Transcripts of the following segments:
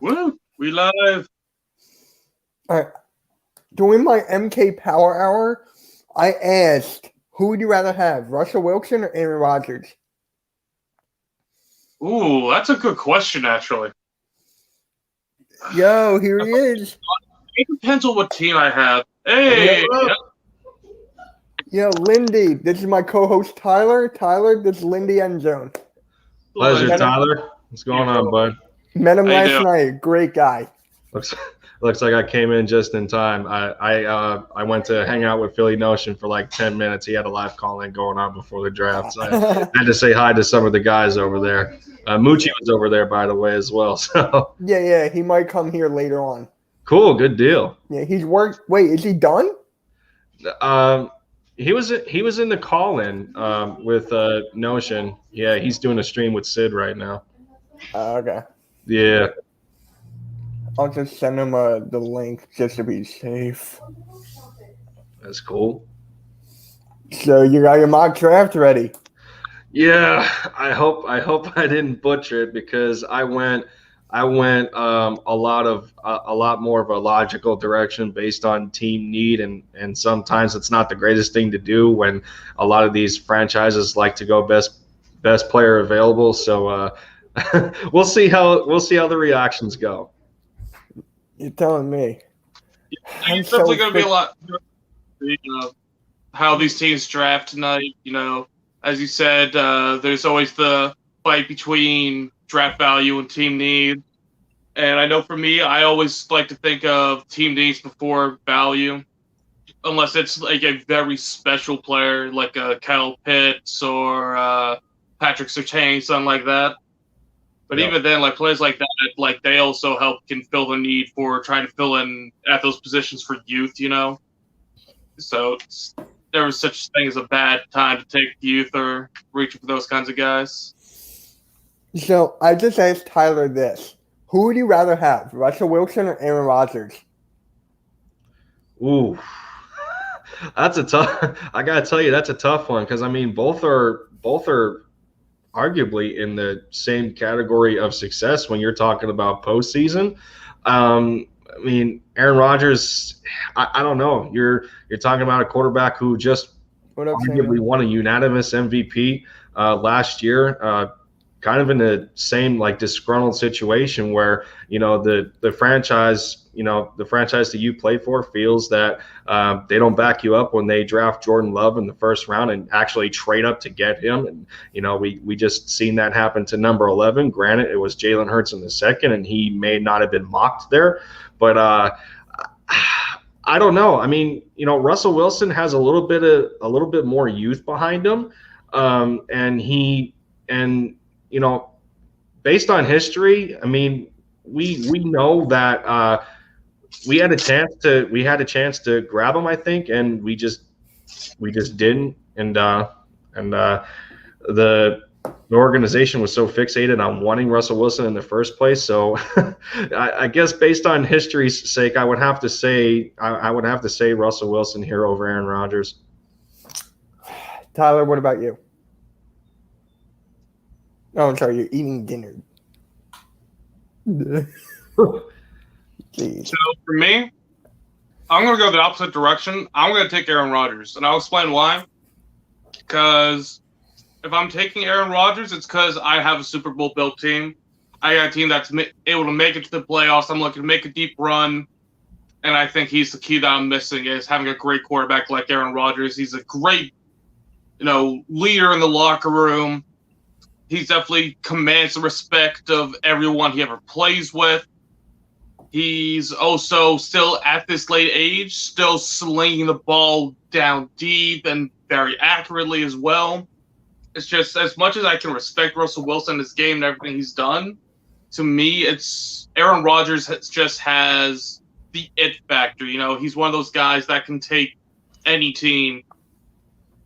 Woo! We live. All right. During my MK Power Hour, I asked, who would you rather have, Russell Wilson or Aaron Rodgers? Ooh, that's a good question, actually. Yo, here he is. It depends on what team I have. Hey! Yo, Lindy, this is my co-host Tyler. Tyler, this is Lindy Endzone. Pleasure, Hello. Tyler. What's going on, bud? Met him How you last doing? night. Great guy. Looks like I came in just in time. I went to hang out with Philly Notion for like 10 minutes. He had a live call-in going on before the draft. So I had to say hi to some of the guys over there. Moochie was over there, by the way, as well. So Yeah, he might come here later on. cool, good deal. Yeah, he's worked. Wait, is he done? He was in the call-in with Notion. Yeah, he's doing a stream with Sid right now. Okay. Yeah. I'll just send him the link just to be safe. That's cool. So you got your mock draft ready? Yeah, I hope I didn't butcher it because I went a lot more of a logical direction based on team need, and sometimes it's not the greatest thing to do when a lot of these franchises like to go best player available. So we'll see how the reactions go. You're telling me. It's definitely going to be a lot. How these teams draft tonight. As you said, there's always the fight between draft value and team need. And I know for me, I always like to think of team needs before value, unless it's like a very special player like a Kyle Pitts or Patrick Surtain, something like that. But even then, like players like that, like they also can fill the need for trying to fill in at those positions for youth, So there was such thing as a bad time to take youth or reach for those kinds of guys. So I just asked Tyler this. Who would you rather have, Russell Wilson or Aaron Rodgers? Ooh, that's a tough. I gotta tell you, that's a tough one because I mean, both are arguably in the same category of success when you're talking about postseason. I mean, Aaron Rodgers. I don't know. You're talking about a quarterback who just arguably won a unanimous MVP last year. Kind of in the same like disgruntled situation where the franchise that you play for feels that they don't back you up when they draft Jordan Love in the first round and actually trade up to get him. And we just seen that happen to number 11. Granted, it was Jalen Hurts in the second, and he may not have been mocked there, but I don't know. I mean, Russell Wilson has a little bit more youth behind him, and based on history, I mean, we know that we had a chance to grab him, I think, and we just didn't. And the organization was so fixated on wanting Russell Wilson in the first place. So I guess based on history's sake, I would have to say Russell Wilson here over Aaron Rodgers. Tyler, what about you? Oh, I'm sorry, you're eating dinner. So for me, I'm going to go the opposite direction. I'm going to take Aaron Rodgers, and I'll explain why. Because if I'm taking Aaron Rodgers, it's because I have a Super Bowl built team. I got a team that's able to make it to the playoffs. I'm looking to make a deep run, and I think he's the key that I'm missing is having a great quarterback like Aaron Rodgers. He's a great, leader in the locker room. He definitely commands the respect of everyone he ever plays with. He's also still at this late age, still slinging the ball down deep and very accurately as well. It's just as much as I can respect Russell Wilson, his game and everything he's done, to me, it's Aaron Rodgers just has the it factor. He's one of those guys that can take any team,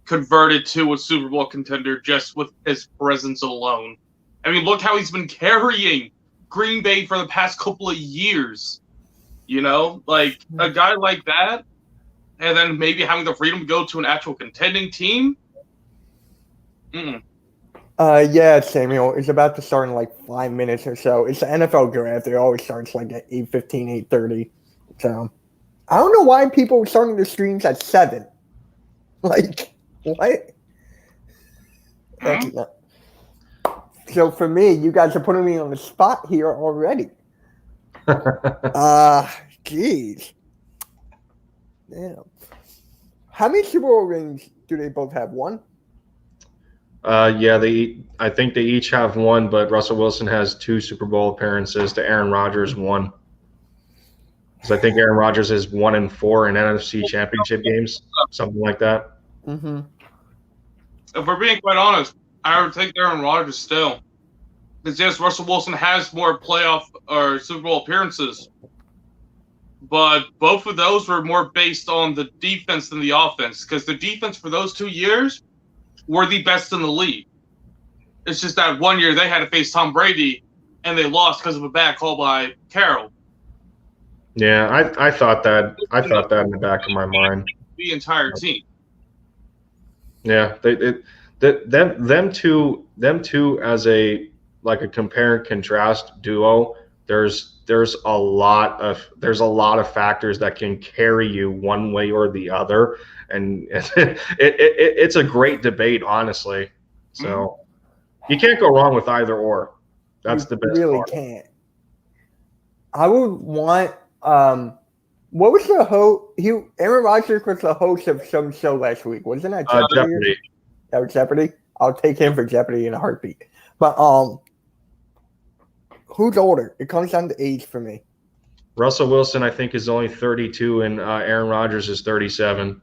convert it to a Super Bowl contender just with his presence alone. I mean, look how he's been carrying Green Bay for the past couple of years. Like a guy like that, and then maybe having the freedom to go to an actual contending team. Yeah, Samuel. It's about to start in like 5 minutes or so. It's the NFL draft. It always starts like at 8:15, 8:30. So I don't know why people are starting their streams at 7. Like, what? That's not. So for me, you guys are putting me on the spot here already. Jeez. Damn. How many Super Bowl rings do they both have? 1? Yeah, I think they each have 1, but Russell Wilson has 2 Super Bowl appearances to Aaron Rodgers 1. So I think Aaron Rodgers is 1-4 in NFC Championship games, something like that. Mm-hmm. If we're being quite honest, I would take Aaron Rodgers still. Because yes, Russell Wilson has more playoff or Super Bowl appearances, but both of those were more based on the defense than the offense. Because the defense for those 2 years were the best in the league. It's just that 1 year they had to face Tom Brady, and they lost because of a bad call by Carroll. Yeah, I thought that. I thought that in the back of my mind. The entire team. Yeah, them two as a compare and contrast duo. There's a lot of factors that can carry you one way or the other, and it's a great debate, honestly. So you can't go wrong with either or. That's the best. Really part. Can't. I would want. What was the host? Aaron Rodgers was the host of some show last week, wasn't that Jeopardy? Jeopardy. That was Jeopardy. I'll take him for Jeopardy in a heartbeat. But who's older? It comes down to age for me. Russell Wilson, I think, is only 32, and Aaron Rodgers is 37.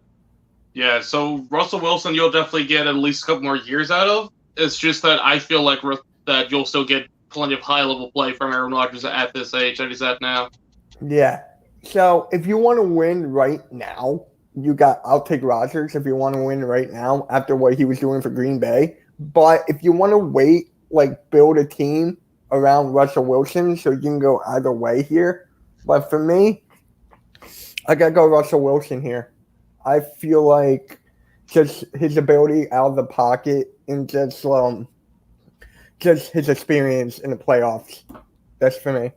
Yeah, so Russell Wilson, you'll definitely get at least a couple more years out of. It's just that I feel like that you'll still get plenty of high-level play from Aaron Rodgers at this age that he's at now. Yeah. So if you want to win right now, I'll take Rodgers if you want to win right now after what he was doing for Green Bay. But if you want to wait, build a team around Russell Wilson so you can go either way here. But for me, I got to go Russell Wilson here. I feel like just his ability out of the pocket and just his experience in the playoffs. That's for me.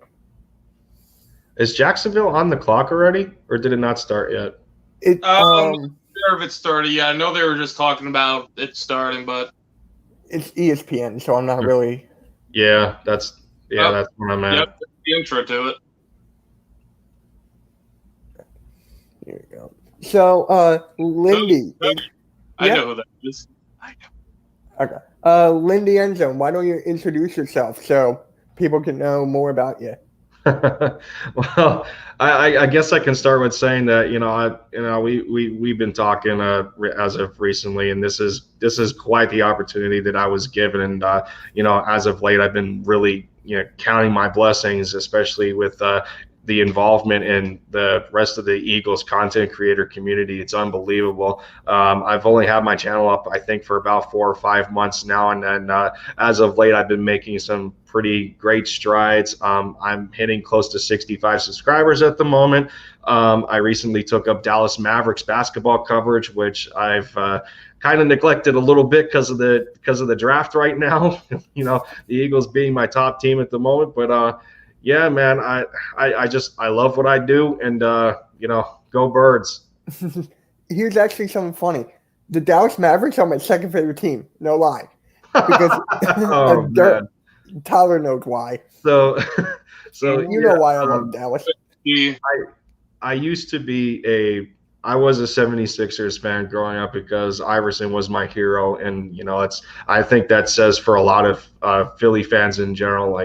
Is Jacksonville on the clock already, or did it not start yet? Sure if it started. Yeah, I know they were just talking about it starting, but it's ESPN, so I'm not really. Yeah, that's what I'm at. Yep, the intro to it. Here we go. So, Lindy. I know who that is. I know. Okay. Lindy Endzone, why don't you introduce yourself so people can know more about you? Well, I guess I can start with saying that we've been talking as of recently, and this is quite the opportunity that I was given, and as of late I've been really counting my blessings, especially with the involvement in the rest of the Eagles content creator community. It's unbelievable. I've only had my channel up, I think, for about 4 or 5 months now. And then as of late, I've been making some pretty great strides. I'm hitting close to 65 subscribers at the moment. I recently took up Dallas Mavericks basketball coverage, which I've kind of neglected a little bit because of the draft right now. The Eagles being my top team at the moment, but yeah, man, I love what I do, and go Birds. Here's actually something funny. The Dallas Mavericks are my second favorite team. No lie, because Tyler knows why. So you know why I love Dallas. I used to be I was a 76ers fan growing up because Iverson was my hero, and I think that says for a lot of Philly fans in general,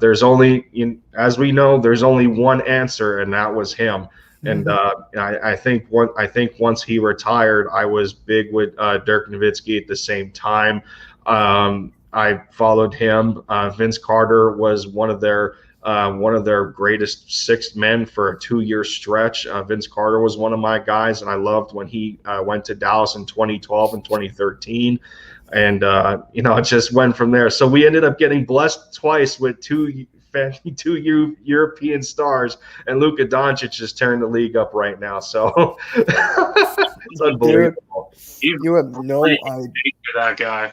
there's only, as we know, there's only one answer, and that was him. And I think once he retired, I was big with Dirk Nowitzki at the same time. I followed him. Vince Carter was one of their greatest sixth men for a 2-year stretch. Vince Carter was one of my guys, and I loved when he went to Dallas in 2012 and 2013. And it just went from there. So we ended up getting blessed twice with two European stars, and Luka Doncic is tearing the league up right now. So it's unbelievable. Dude, you have no idea. That guy.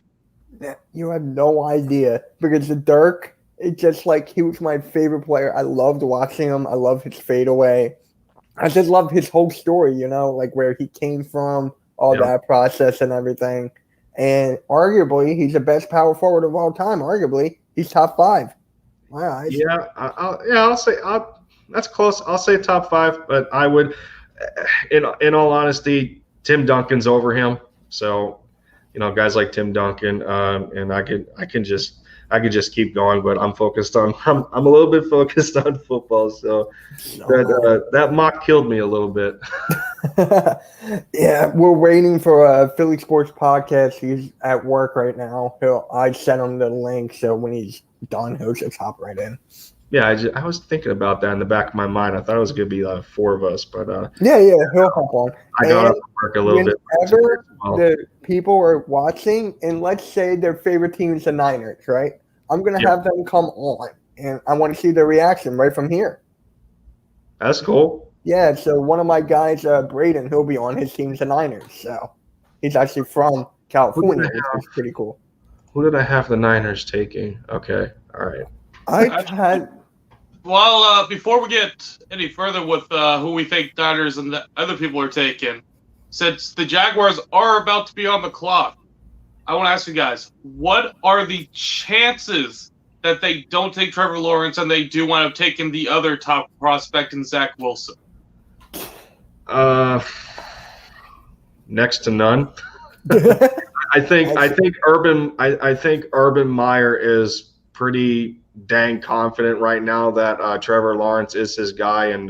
You have no idea because the Dirk, it's just like he was my favorite player. I loved watching him. I love his fadeaway. I just love his whole story, like where he came from, all Yep. that process and everything. And arguably, he's the best power forward of all time. Arguably, he's top 5. My eyes. Yeah, I'll say that's close. I'll say top 5, but I would, in all honesty, Tim Duncan's over him. So, guys like Tim Duncan, and I could just keep going, but I'm a little bit focused on football. So that mock killed me a little bit. Yeah, we're waiting for a Philly Sports Podcast. He's at work right now. I sent him the link, so when he's done, he'll just hop right in. Yeah, I was thinking about that in the back of my mind. I thought it was going to be 4 of us, but yeah, he'll hop on. I got off work a little bit. Whenever the people are watching, and let's say their favorite team is the Niners, right? I'm going to have them come on, and I want to see their reaction right from here. That's cool. Yeah, so one of my guys, Braden, he'll be on. His team's the Niners, so he's actually from California, which is pretty cool. Who did I have the Niners taking? Okay, all right. Well, before we get any further with who we think Niners and the other people are taking, since the Jaguars are about to be on the clock, I want to ask you guys, what are the chances that they don't take Trevor Lawrence and they do wind up taking the other top prospect in Zach Wilson? Next to none. I think Urban Meyer is pretty dang confident right now that Trevor Lawrence is his guy, and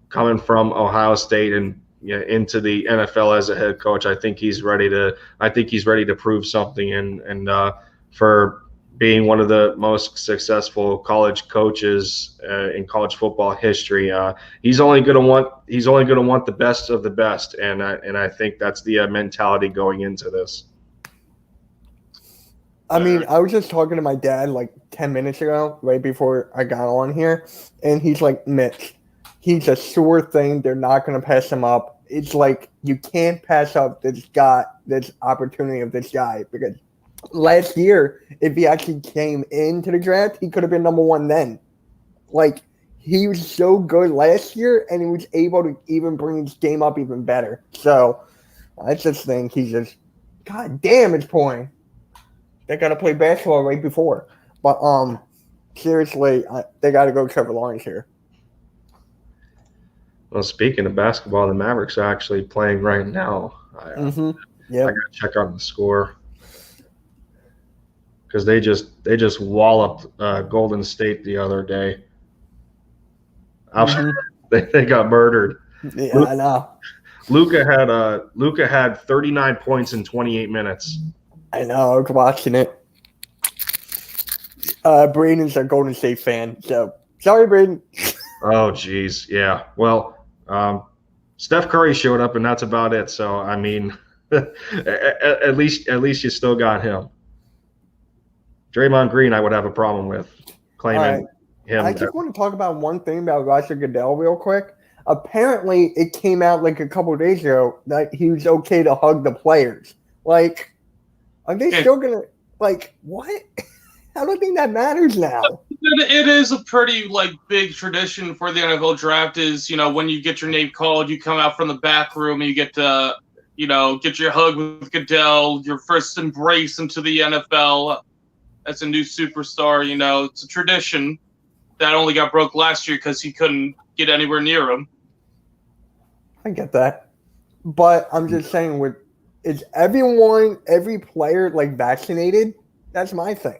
coming from Ohio State and into the NFL as a head coach, I think he's ready to prove something, and for being one of the most successful college coaches in college football history, he's only going to want the best of the best, and I think that's the mentality going into this. I mean, I was just talking to my dad like 10 minutes ago, right before I got on here, and he's like, Mitch, he's a sure thing. They're not going to pass him up. It's like you can't pass up this opportunity of this guy, because last year, if he actually came into the draft, he could have been number 1 then. Like, he was so good last year, and he was able to even bring his game up even better. So I just think he's just, God damn, it's pouring. They got to play basketball right before. But seriously, they got to go Trevor Lawrence here. Well, speaking of basketball, the Mavericks are actually playing right now. I got to check on the score, because they just walloped Golden State the other day. They got murdered. Yeah, I know. Luka had 39 points in 28 minutes. I know. I was watching it. Braden's a Golden State fan, so sorry, Braden. Oh, geez, yeah. Well, Steph Curry showed up, and that's about it. So, I mean, at least you still got him. Draymond Green, I would have a problem with claiming him. I just want to talk about one thing about Roger Goodell real quick. Apparently, it came out like a couple of days ago that he was okay to hug the players. Like, are they still going to, like, what? I don't think that matters now. It is a pretty, big tradition for the NFL draft is, when you get your name called, you come out from the back room and you get to, get your hug with Goodell, your first embrace into the NFL as a new superstar. It's a tradition that only got broke last year because he couldn't get anywhere near him. I get that. But I'm just saying, is every player, vaccinated? That's my thing.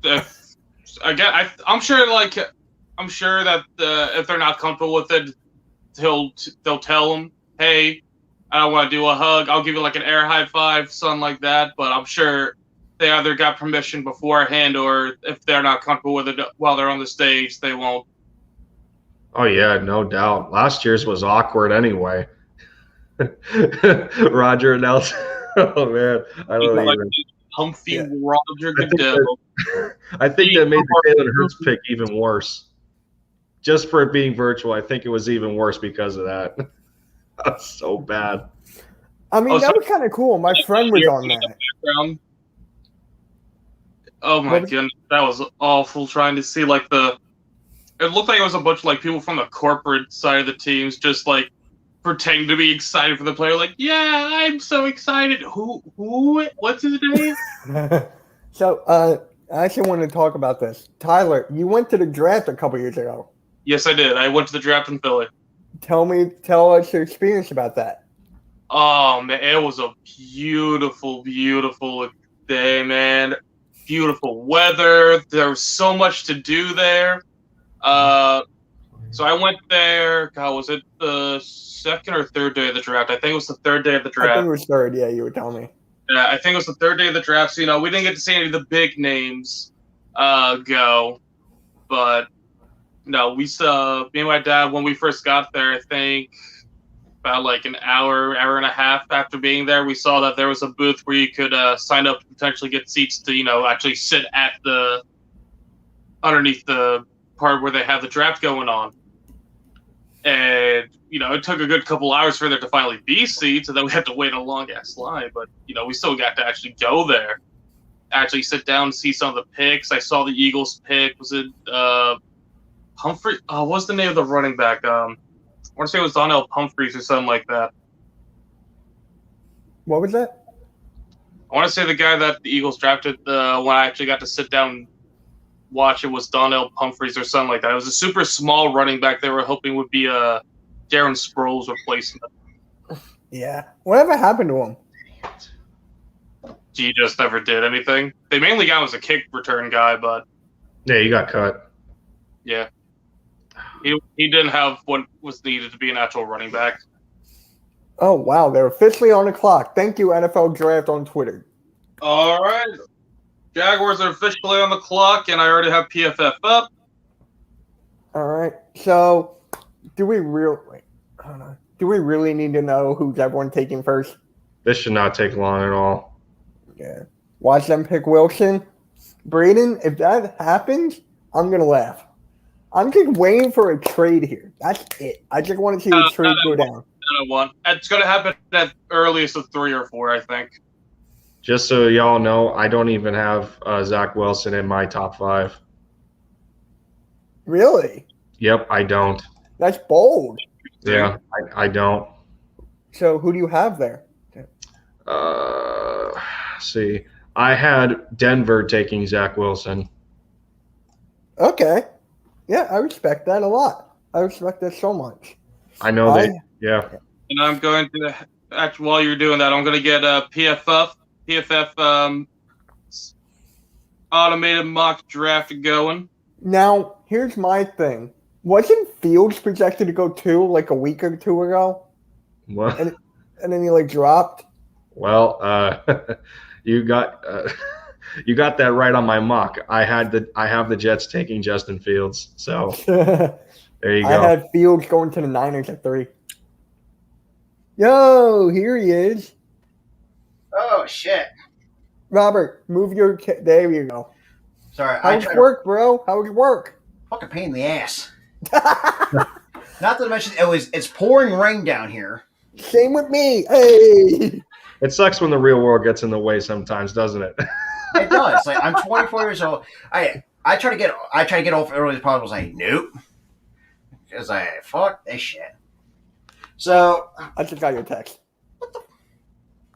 I'm sure that if they're not comfortable with it, they'll tell him, hey, I don't want to do a hug. I'll give you an air high five, something like that. But I'm sure they either got permission beforehand, or if they're not comfortable with it while they're on the stage, they won't. Oh yeah, no doubt. Last year's was awkward anyway. Roger Nelson. Oh man, I don't even. Humphy Roger Goodell. I think that made the Jalen Hurts pick even worse. Just for it being virtual, I think it was even worse because of that. That's so bad. I mean, that was kind of cool. My friend was on that. Background. Oh my goodness, that was awful. Trying to see like it looked like it was a bunch of like people from the corporate side of the teams just like pretending to be excited for the player. Like, yeah, I'm so excited. Who? What's his name? So, I actually want to talk about this. Tyler, you went to the draft a couple years ago. Yes, I did. I went to the draft in Philly. Tell us your experience about that. Oh man, it was a beautiful, beautiful day, man. Beautiful weather. There was so much to do there. So I went there. God, was it the second or third day of the draft? I think it was the third day of the draft. I think it was third. Yeah, you were telling me. Yeah, I think it was the third day of the draft. So we didn't get to see any of the big names go, but no, we saw me and my dad when we first got there. I think about like an hour and a half after being there, we saw that there was a booth where you could sign up to potentially get seats to actually sit at underneath the part where they have the draft going on. And it took a good couple hours for there to finally be seats, and then we had to wait a long ass line. But we still got to actually go there, actually sit down and see some of the picks. I saw the Eagles pick. Was it Humphrey? What's the name of the running back? I want to say it was Donnell Humphreys or something like that. What was that? I want to say the guy that the Eagles drafted when I actually got to sit down and watch it was Donnell Humphreys or something like that. It was a super small running back they were hoping would be Darren Sproles' replacement. Yeah. Whatever happened to him? He just never did anything. They mainly got him as a kick return guy, but Yeah, he got cut. Yeah. He didn't have what was needed to be an actual running back. Oh, wow. They're officially on the clock. Thank you, NFL Draft on Twitter. All right. Jaguars are officially on the clock, and I already have PFF up. All right. So, do we really need to know who's everyone taking first? This should not take long at all. Yeah. Watch them pick Wilson. Braden, if that happens, I'm going to laugh. I'm just waiting for a trade here. That's it. I just want to see a trade go down. It's going to happen at earliest of 3 or 4, I think. Just so y'all know, I don't even have Zach Wilson in my top 5. Really? Yep, I don't. That's bold. Yeah, I don't. So who do you have there? See, I had Denver taking Zach Wilson. Okay. Yeah, I respect that a lot. I respect that so much. I know that. Yeah. And I'm going to actually, while you're doing that, I'm going to get a PFF automated mock draft going. Now, here's my thing. Wasn't Fields projected to go 2 like a week or 2 ago? What? And then he dropped? Well, you got that right on my mock. I have the Jets taking Justin Fields. So there you go. I had Fields going to the Niners at 3. Yo, here he is. Oh, shit. Robert, move your there you go. Sorry. How's work, bro? How's work? Fucking pain in the ass. Not to mention, it's pouring rain down here. Same with me. Hey. It sucks when the real world gets in the way sometimes, doesn't it? It does. Like, I'm 24 years old. I try to get off early as possible. I was like, nope. Because fuck this shit. So I just got your text.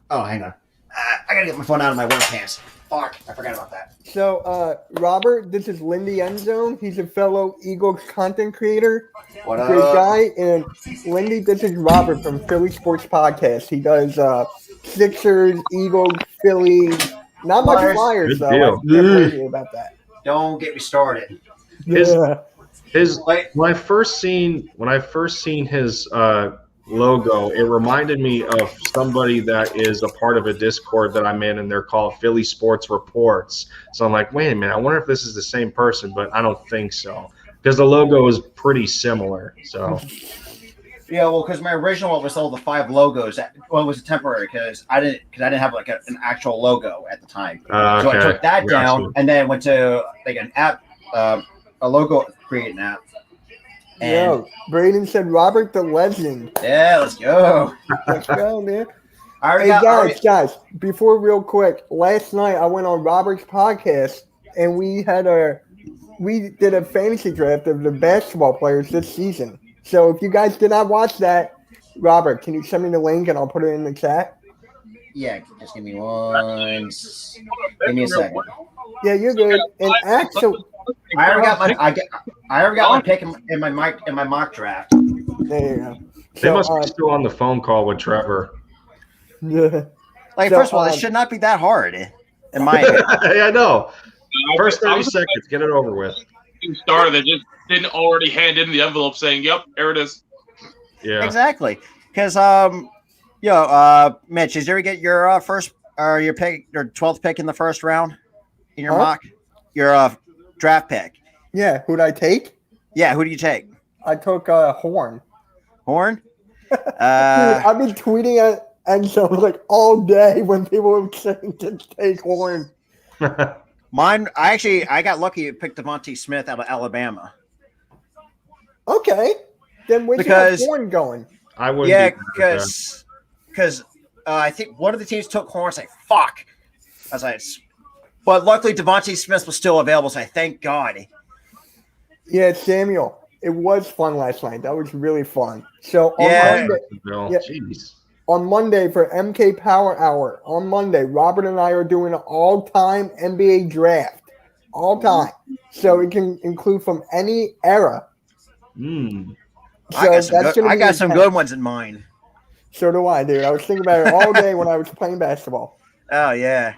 Oh, hang on. I gotta get my phone out of my work pants. Fuck, I forgot about that. So, Robert, this is Lindy Endzone. He's a fellow Eagles content creator. What up? Great guy. And Lindy, this is Robert from Philly Sports Podcast. He does Sixers, Eagles, Phillies. Not much Flyers, though. I can't believe you about that. Don't get me started. Yeah. When I first seen his logo, it reminded me of somebody that is a part of a Discord that I'm in, and they're called Philly Sports Reports. So I'm like, wait a minute, I wonder if this is the same person, but I don't think so because the logo is pretty similar. So yeah, well, because my original one was all the 5 logos. It was temporary because I didn't have like an actual logo at the time. So I took that down and then went to like an app, a logo creating app. Yo, Braden said Robert the Legend. Yeah, let's go. Let's go, man. Guys, before real quick, last night I went on Robert's podcast and we did a fantasy draft of the basketball players this season. So if you guys did not watch that, Robert, can you send me the link and I'll put it in the chat? Yeah, just give me one. Give me a second. Yeah, you're good. And actually, I already got my pick in my mock draft. there you go. They must be still on the phone call with Trevor. Yeah. Like, first of all, it should not be that hard, in my opinion. Yeah, I know. First 30 seconds, get it over with. Started, they just didn't already hand in the envelope saying, "Yep, here it is." Yeah, exactly. Because Mitch, did you ever get your first or your 12th pick in the first round in your mock? Your draft pick. Yeah, who'd I take? Yeah, who do you take? I took Horn. Horn? Dude, I've been tweeting at Endzone like all day when people were saying to take Horn. Mine, I got lucky to pick Devontae Smith out of Alabama. Okay. Then where's your Horn going? I would. Yeah, because I think one of the teams took Horn. I was like, fuck. I was like, but luckily Devontae Smith was still available, so I thank God. Yeah, Samuel. It was fun last night. That was really fun. So on Monday for MK Power Hour, on Monday, Robert and I are doing an all-time NBA draft. All time. So it can include from any era. Mm. So I got some good ones in mind. So do I, dude. I was thinking about it all day when I was playing basketball. Oh, yeah.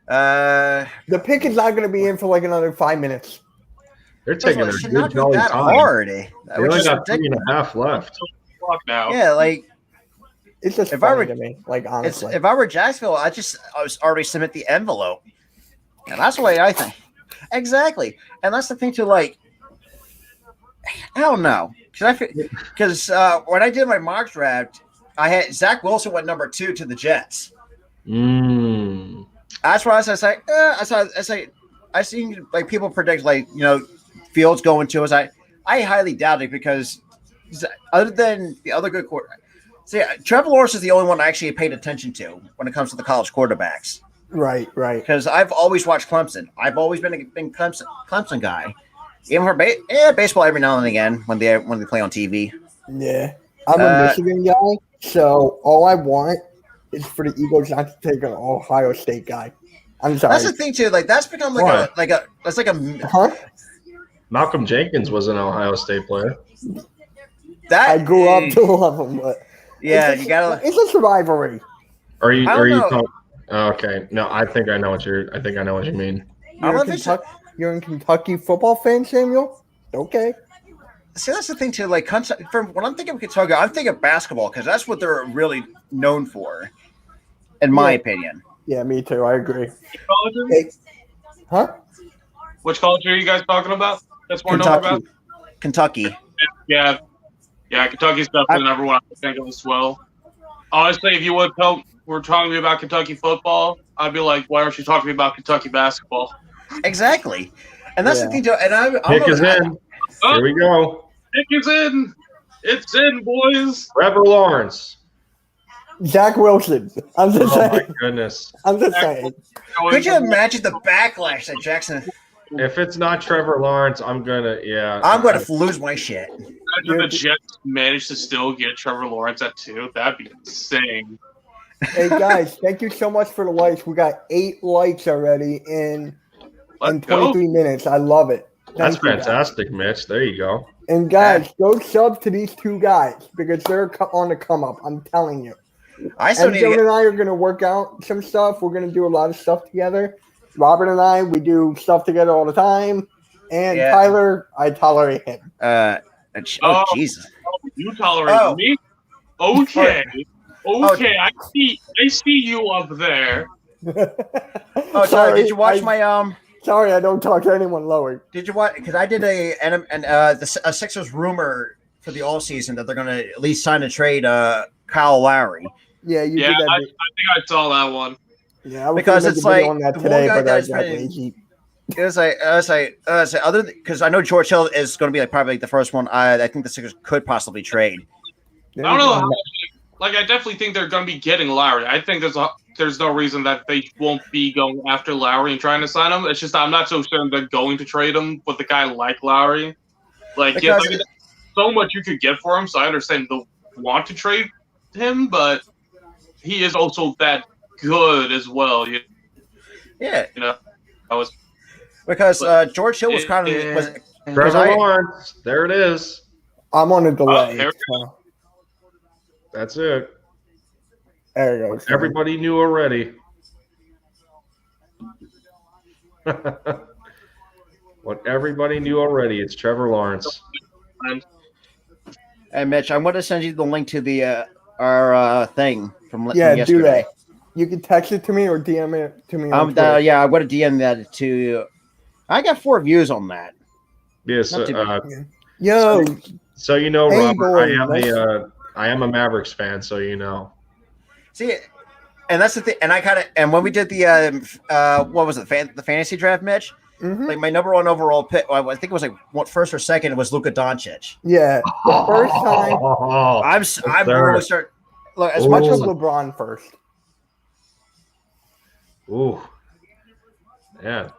The pick is not going to be in for like another 5 minutes. They're taking their good jolly time. Hard. They only got 3.5 left. Now. Yeah, like it's just funny to me. Like honestly, if I were Jacksonville, I was already submit the envelope, and that's the way I think. Exactly, and that's the thing too. Like, I don't know, because when I did my mock draft, I had Zach Wilson went number 2 to the Jets. That's why I was like, I seen like people predict Fields going to us. I highly doubt it because other than the other good quarterback, Trevor Lawrence is the only one I actually paid attention to when it comes to the college quarterbacks. Right. Because I've always watched Clemson. I've always been a big Clemson guy. Even for baseball every now and again when they play on TV. Yeah, I'm a Michigan guy, so all I want is for the Eagles not to take an Ohio State guy. I'm sorry. That's the thing too. Like that's become Malcolm Jenkins was an Ohio State player. I grew up to love him, but it's a rivalry. Are you talking? Okay, no, I think I know what you mean. You're a Kentucky football fan, Samuel? Okay. See, that's the thing too. Like, from when I'm thinking of Kentucky, I'm thinking of basketball because that's what they're really known for, in my opinion. Yeah, me too. I agree. Which college are you guys talking about? That's more known about? Kentucky. Yeah, Kentucky's definitely the number one I think of as well. Honestly, if you were talking to me about Kentucky football, I'd be like, why aren't you talking to me about Kentucky basketball? Exactly. And that's the thing, too. And Pick is in. Here we go. Pick is in. It's in, boys. Trevor Lawrence. Zach Wilson. I'm just saying. Oh, my goodness. I'm just saying. Could you imagine the backlash that Jackson... If it's not Trevor Lawrence, I'm going to lose my shit. Imagine the Jets managed to still get Trevor Lawrence at 2. That'd be insane. Hey, guys, thank you so much for the likes. We got 8 likes already in 23 minutes. I love it. That's fantastic, Mitch. There you go. And, guys, go sub to these 2 guys because they're on the come up. I'm telling you. Endzone and I are going to work out some stuff. We're going to do a lot of stuff together. Robert and I, we do stuff together all the time. And Tyler, I tolerate him. Jesus. You tolerate me? Okay. Okay, I see you up there. Sorry. Did you watch my Sorry, I don't talk to anyone lower. Did you watch? Because I did a Sixers rumor for the all season that they're going to at least sign and trade Kyle Lowry. Yeah, you did that. I think I saw that one. Yeah, because it's like on that today, but I got lazy. It was like other because I know George Hill is going to be probably the first one. I think the Sixers could possibly trade. I don't know like I definitely think they're going to be getting Lowry. I think there's no reason that they won't be going after Lowry and trying to sign him. It's just I'm not so sure they're going to trade him with a guy like Lowry. Like, yeah, there's so much you could get for him, so I understand they'll want to trade him, but he is also that good as well. Yeah, you know, because George Hill was kind of Trevor Lawrence. There it is. I'm on a delay. That's it. There you go. Everybody knew already. What everybody knew already. It's Trevor Lawrence. Hey, Mitch, I'm going to send you the link to the our thing from yesterday. Do that. You can text it to me or DM it to me. I'm going to DM that to you. I got 4 views on that. Yes. So you know, hey, Robert, I am a Mavericks fan, so you know. See, and that's the thing. And when we did the what was it, the fantasy draft, Mitch? Mm-hmm. Like my number 1 overall pick, I think it was like first or second. It was Luka Doncic. Yeah, the first time. I'm really start. Look, as much as LeBron first. Ooh, yeah,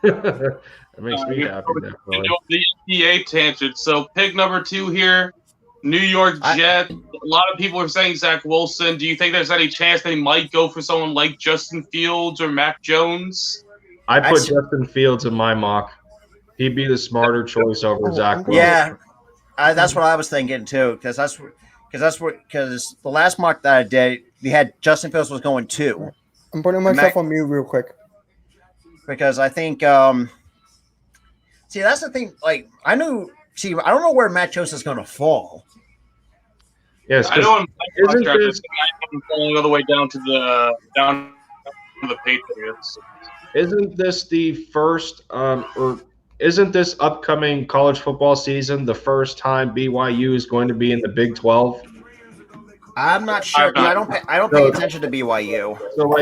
that makes me happy. The NBA tangent. So pick number 2 here, New York Jets. A lot of people are saying Zach Wilson. Do you think there's any chance they might go for someone like Justin Fields or Mac Jones? I put Justin Fields in my mock. He'd be the smarter choice over Zach Wilson. Yeah, that's what I was thinking too. Because the last mock that I did, we had Justin Fields was going 2. I'm putting myself on mute real quick. Because I think, see, that's the thing. Like, I don't know where Matt Jones is going to fall. Yes, I know. I'm falling all the way down to the Patriots. Isn't this the first, or isn't this upcoming college football season the first time BYU is going to be in the Big 12? I'm not sure. I don't pay attention to BYU. So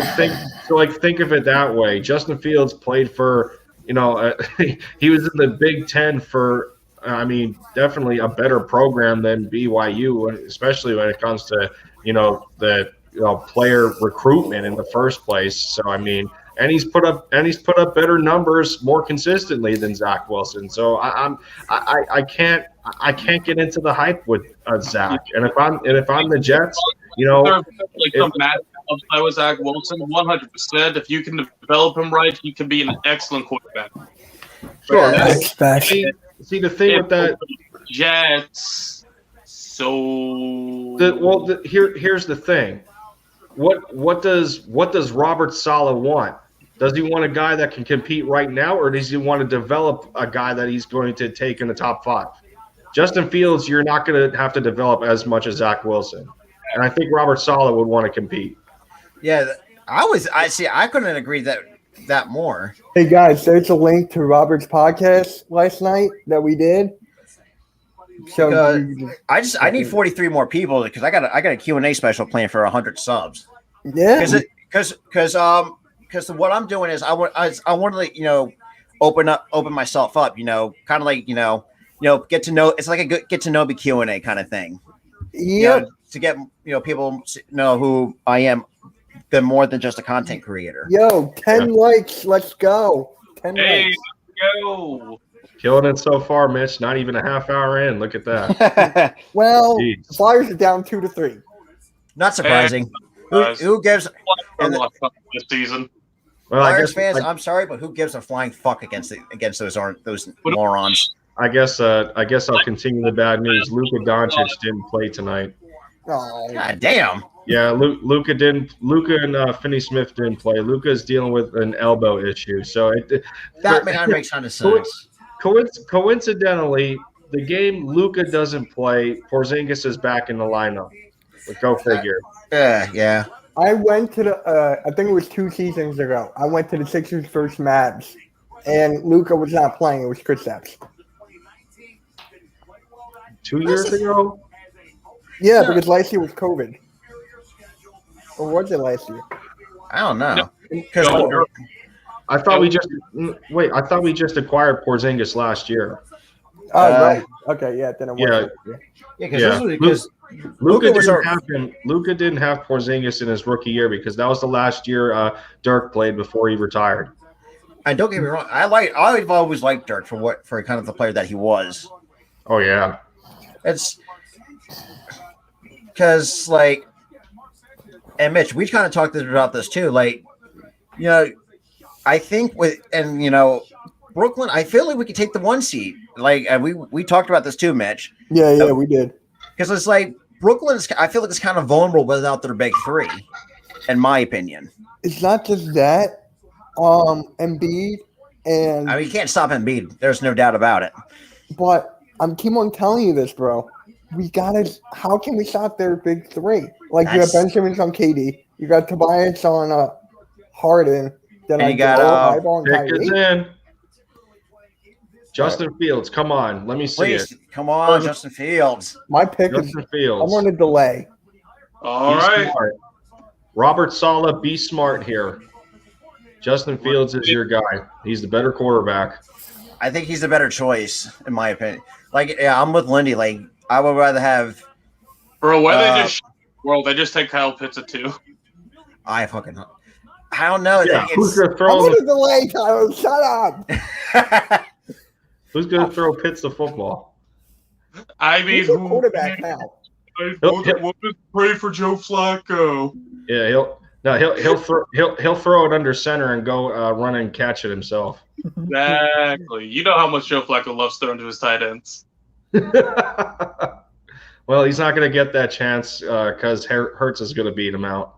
think of it that way. Justin Fields played for, he was in the Big 10 for, definitely a better program than BYU, especially when it comes to, the player recruitment in the first place. So and he's put up better numbers more consistently than Zach Wilson. So I can't get into the hype with Zach. And if I'm the Jets, some massive upside with Zach Wilson, 100%. If you can develop him right, he can be an excellent quarterback. Sure. See the thing with that Jets. So here's the thing. What does Robert Saleh want? Does he want a guy that can compete right now, or does he want to develop a guy that he's going to take in the top 5? Justin Fields, you're not going to have to develop as much as Zach Wilson, and I think Robert Saleh would want to compete. Yeah, I couldn't agree that more. Hey guys, there's a link to Robert's podcast last night that we did. So I need 43 more people because I got a Q&A special planned for 100 subs. Yeah, because what I'm doing is I want to open myself up, kind of like get to know. It's like a good get to know me Q&A kind of thing. Yeah, to get people to know who I am, than more than just a content creator. Yo, 10 likes, let's go. 10 likes. Let's go. Killing it so far, Mitch. Not even a half hour in. Look at that. Well, the Flyers are down 2-3. Not surprising. Who gives this season? Well, Flyers fans? I'm sorry, but who gives a flying fuck against those morons? I guess I'll continue the bad news. Luka Doncic didn't play tonight. Oh, God damn. Yeah, Luka and Finney-Smith didn't play. Luka's dealing with an elbow issue, so that makes kind of sense. Coincidentally, the game Luka doesn't play, Porzingis is back in the lineup. Go figure. Yeah. I went to I think it was 2 seasons ago. I went to the Sixers first Mavs, and Luka was not playing. It was Kristaps. 2 years ago? Yeah, because last year was COVID. Or was it last year? I don't know. I thought we just acquired Porzingis last year. Oh, right. Okay, yeah, then it was. Because Luka was didn't have him. Luka didn't have Porzingis in his rookie year because that was the last year Dirk played before he retired. And don't get me wrong, I've always liked Dirk for kind of the player that he was. Oh yeah, it's because like, and Mitch, we kind of talked about this too. Like, I think Brooklyn, I feel like we could take the 1 seed. Like, and we talked about this too, Mitch. Yeah, we did. Because it's like Brooklyn's. I feel like it's kind of vulnerable without their big three, in my opinion. It's not just that. Embiid and I mean, you can't stop Embiid. There's no doubt about it. But I'm keep on telling you this, bro. We gotta. How can we stop their big three? Like you have Ben Simmons on KD, you got Tobias on Harden, then and you got Pickens in. Justin Fields, come on, let me see it. Come on, Justin Fields. My pick Justin is. Fields. I'm on a delay. All right. Smart. Robert Saleh, be smart here. Justin Fields is your guy. He's the better quarterback. I think he's a better choice, in my opinion. Like, yeah, I'm with Lindy. Like, I would rather have. Bro, why they just take Kyle Pitts at 2? I don't know. Yeah, who's gonna throw? I'm on a delay, Tyler. Shut up. Who's gonna throw Pitts the football? I mean, Who's your quarterback now? We'll just pray for Joe Flacco. Yeah, he'll throw it under center and go run and catch it himself. Exactly. You know how much Joe Flacco loves throwing to his tight ends. Well, he's not going to get that chance because Hurts is going to beat him out.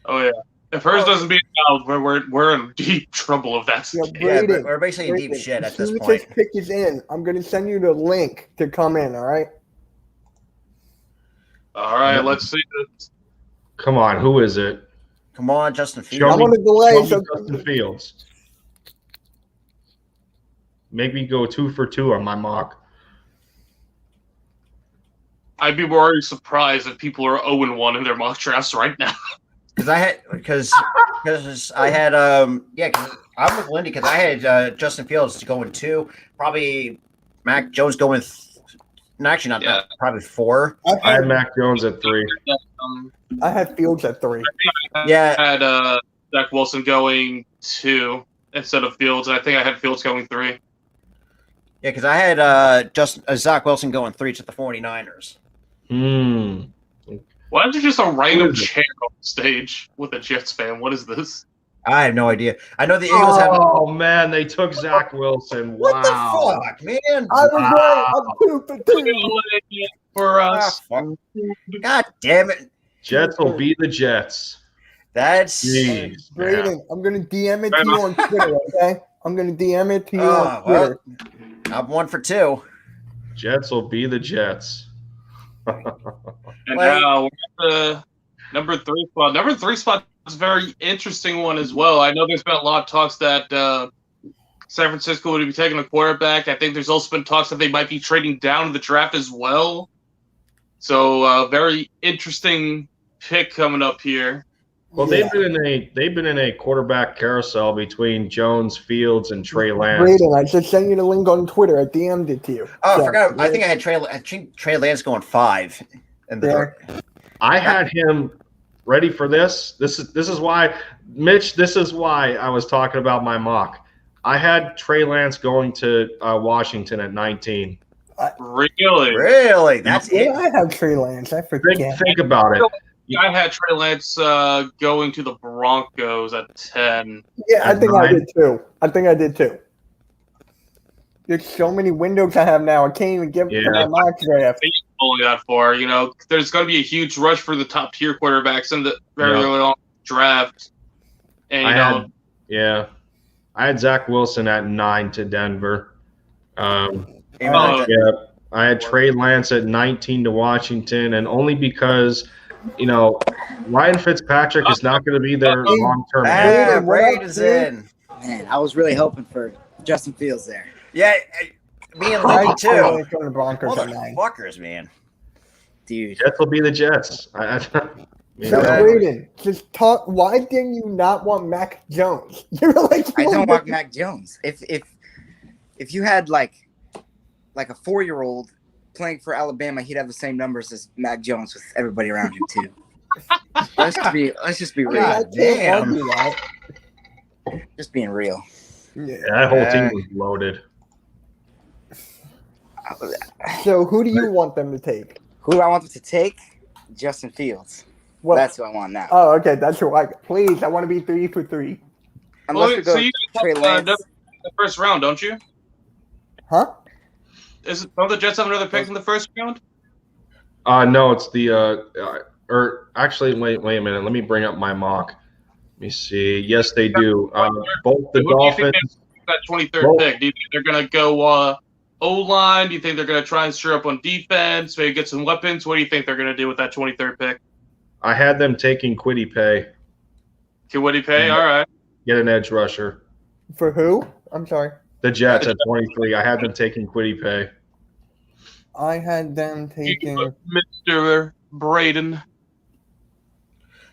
Oh yeah. If Hurts doesn't beat him out, we're in deep trouble of that. Yeah, we're basically in deep shit at this point. This pick is in. I'm going to send you the link to come in. All right. All right. Let's see this. Come on, who is it? Come on, Justin Fields. I'm on a delay. Justin Fields. Make me go 2 for 2 on my mock. I'd be very surprised if people are 0-1 in their mock drafts right now. Because I had I'm with Lindy because I had Justin Fields going 2, probably Mac Jones going probably 4. I had Mac Jones at 3. I had Fields at 3. I had Zach Wilson going 2 instead of Fields, and I think I had Fields going 3. Yeah, because I had Zach Wilson going 3 to the 49ers. Why don't you just a random chair on stage with a Jets fan? What is this? I have no idea. I know the Eagles have. Oh man, they took Zach Wilson. What the fuck, man? I was right. I'm 2 for 2 for us. God damn it! Jets will be the Jets. That's Brayden. I'm gonna DM it to you on Twitter. Okay, I'm gonna DM it to you on Twitter. Well, I'm 1 for 2. Jets will be the Jets. And now we're at the number 3 spot. Number 3 spot is a very interesting one as well. I know there's been a lot of talks that San Francisco would be taking a quarterback. I think there's also been talks that they might be trading down to the draft as well. So very interesting pick coming up here. Well, they've been in a quarterback carousel between Jones, Fields, and Trey Lance. Brayden, I just sent you the link on Twitter. I DM'd it to you. Oh, I forgot. I think I had Trey Lance going 5 in the I had him ready for this. This is why, Mitch. This is why I was talking about my mock. I had Trey Lance going to Washington at 19. Really? That's it. I have Trey Lance. I forget. Think about it. I had Trey Lance going to the Broncos at 10. Yeah, I think I did too. There's so many windows I have now. I can't even give to my mock draft. Only that far, there's going to be a huge rush for the top tier quarterbacks in the very early on draft. And I had Zach Wilson at 9 to Denver. I had Trey Lance at 19 to Washington, and only because Ryan Fitzpatrick is not going to be their long-term. Braid is in. Man, I was really hoping for Justin Fields there. Yeah, me and Lindy too. Motherfuckers, man. Dude. Jets will be the Jets. Brayden, just talk. Why didn't you not want Mac Jones? You're like, I don't want Mac Jones. If you had like like a 4-year-old playing for Alabama, he'd have the same numbers as Mac Jones with everybody around him too. Let's just be real. I can't argue that. Just being real. Yeah. That whole team was loaded. So who do you want them to take? Who do I want them to take? Justin Fields. Well, That's who I want now. Oh, okay. That's who I. Please, I want to be 3 for 3. Unless we go so you Trey Lance. the first round, don't you? Huh? Don't the Jets have another pick in the first round? No, it's the or actually, wait a minute. Let me bring up my mock. Let me see. Yes, they do. Both the Dolphins. That 23rd pick. Do you think they're gonna go O-line? Do you think they're gonna try and stir up on defense? Maybe get some weapons? What do you think they're gonna do with that 23rd pick? I had them taking Kwity Paye. Kwity Paye, all right. Get an edge rusher. For who? I'm sorry. The Jets at 23. I had them taking Kwity Paye. I had them taking Mr. Braden.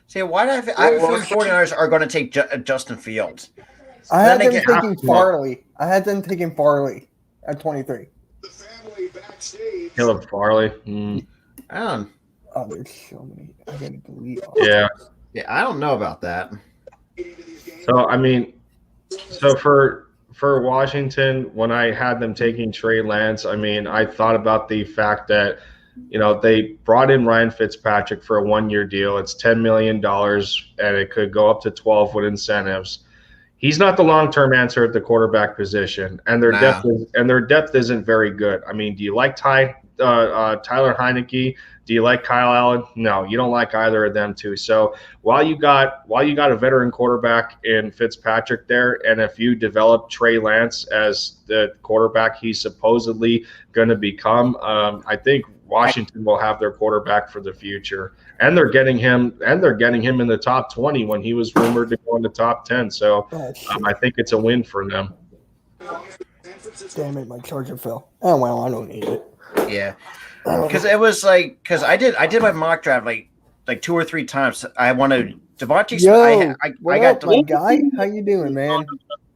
See, why do I feel the 49ers are going to take Justin Fields? I had them Then taking Farley. I had them taking Farley at 23. Caleb Farley. Oh, there's so many. I gotta delete all. Yeah. Yeah, I don't know about that. So I mean, for Washington, when I had them taking Trey Lance, I mean, I thought about the fact that, you know, they brought in Ryan Fitzpatrick for a 1-year deal. It's $10 million, and it could go up to 12 with incentives. He's not the long-term answer at the quarterback position, and their depth isn't very good. I mean, do you like Tyler Heineke? Do you like Kyle Allen? No, you don't like either of them two. So while you got a veteran quarterback in Fitzpatrick there, and if you develop Trey Lance as the quarterback he's supposedly going to become, I think Washington will have their quarterback for the future. And they're getting him in the top 20 when he was rumored to go in the top 10. So I think it's a win for them. Damn it, my charger fell. Oh well, I don't need it. Yeah, because it was like I did my mock draft like 2 or 3 times. I wanted Devontae Smith. I got my guy. How you doing, man?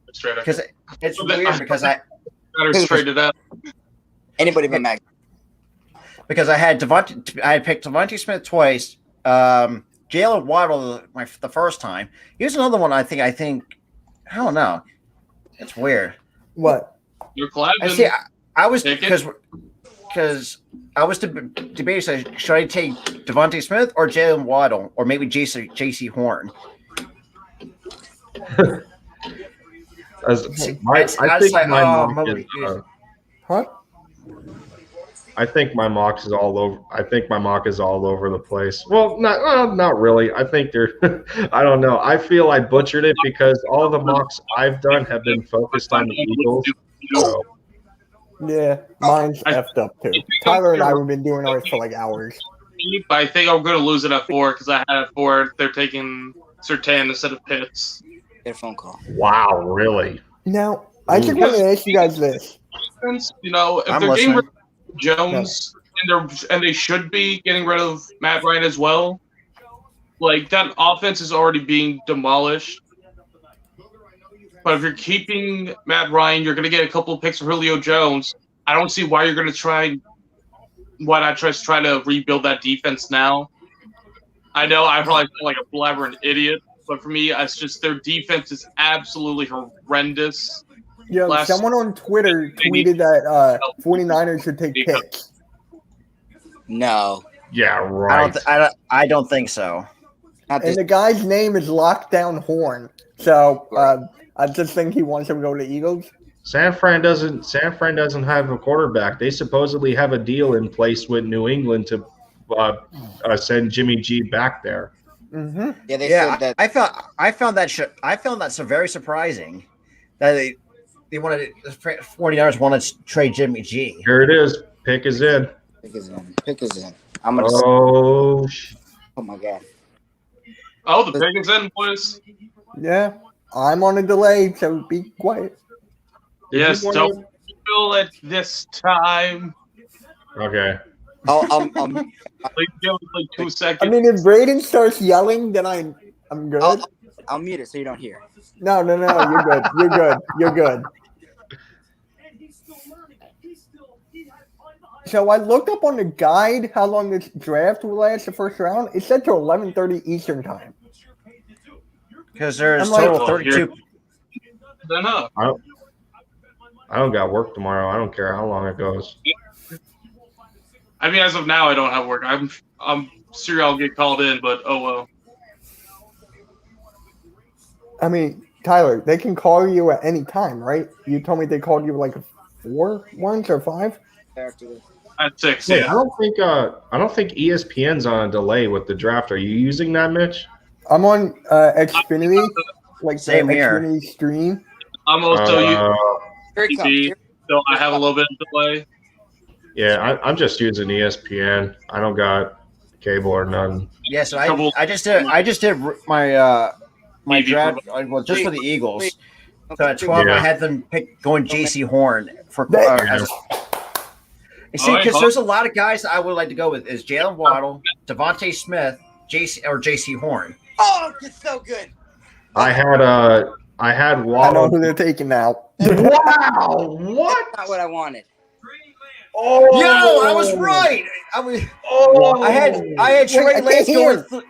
Because it's weird because I straight it up. Anybody but Mac. Because I had picked Devontae Smith twice. Jalen Waddle the first time. Here's another one. I think I don't know. It's weird. What? You're glad. I was because I was debating, should I take Devontae Smith or Jalen Waddle or maybe J.C. Horn? I think my mock is all over. I think my mock is all over the place. Well, not really. I think they're. I don't know. I feel I butchered it because all the mocks I've done have been focused on the Eagles. So. Yeah, mine's effed up too. Tyler and I have been doing ours for like hours. I think I'm going to lose it at 4 because I had 4. They're taking Surtain instead of Pitts. Get a phone call. Wow, really? Now, I just want to ask you guys this. You know, if they're getting rid of Jones and they should be getting rid of Matt Ryan as well, like that offense is already being demolished. But if you're keeping Matt Ryan, you're going to get a couple of picks for Julio Jones. I don't see why you're going to try to rebuild that defense now. I know I probably feel like a blabbering idiot, but for me, it's just their defense is absolutely horrendous. Yeah, someone on Twitter tweeted that 49ers should take picks. No. Yeah, right. I don't think so. And the guy's name is Lockdown Horn. So I just think he wants him to go to the Eagles. San Fran doesn't have a quarterback. They supposedly have a deal in place with New England to send Jimmy G back there. Mm-hmm. Yeah, they said that. I found that so very surprising that they wanted the 49ers wanted to trade Jimmy G. Here it is. Pick is in. Pick is in. I'm gonna. Oh my god. Oh, the pick is in, boys. Yeah, I'm on a delay, so be quiet. Yes, don't feel it this time. Okay. Please give us like 2 seconds. I mean, if Braden starts yelling, then I'm good. I'll mute it so you don't hear. No. You're good. You're good. So I looked up on the guide how long this draft will last the first round. It said to 11:30 Eastern time. Because there's I'm like- total 32. Then up. I don't got work tomorrow. I don't care how long it goes. I mean, as of now, I don't have work. I'm sure I'll get called in, but oh well. I mean, Tyler, they can call you at any time, right? You told me they called you like 4 once or 5. At 6, Hey, yeah. I don't think ESPN's on a delay with the draft. Are you using that, Mitch? I'm on Xfinity, like Same the here. Xfinity stream. I'm also Here it comes. TV, so I have a little bit of delay. Yeah, I'm just using ESPN. I don't got cable or none. Yeah, so I just did my my draft well just for the Eagles. So at 12, Yeah. I had them pick going J.C. Horn for Yeah. as a. You see, because there's a lot of guys that I would like to go with is Jalen Waddle, Devontae Smith, J.C. Horn. Oh, it's so good. I had I know Waddle. who they're taking now. Wow! What? That's not what I wanted. Oh! Yo, I was right. Oh! I had Trey Wait, I Lance can't going. hear.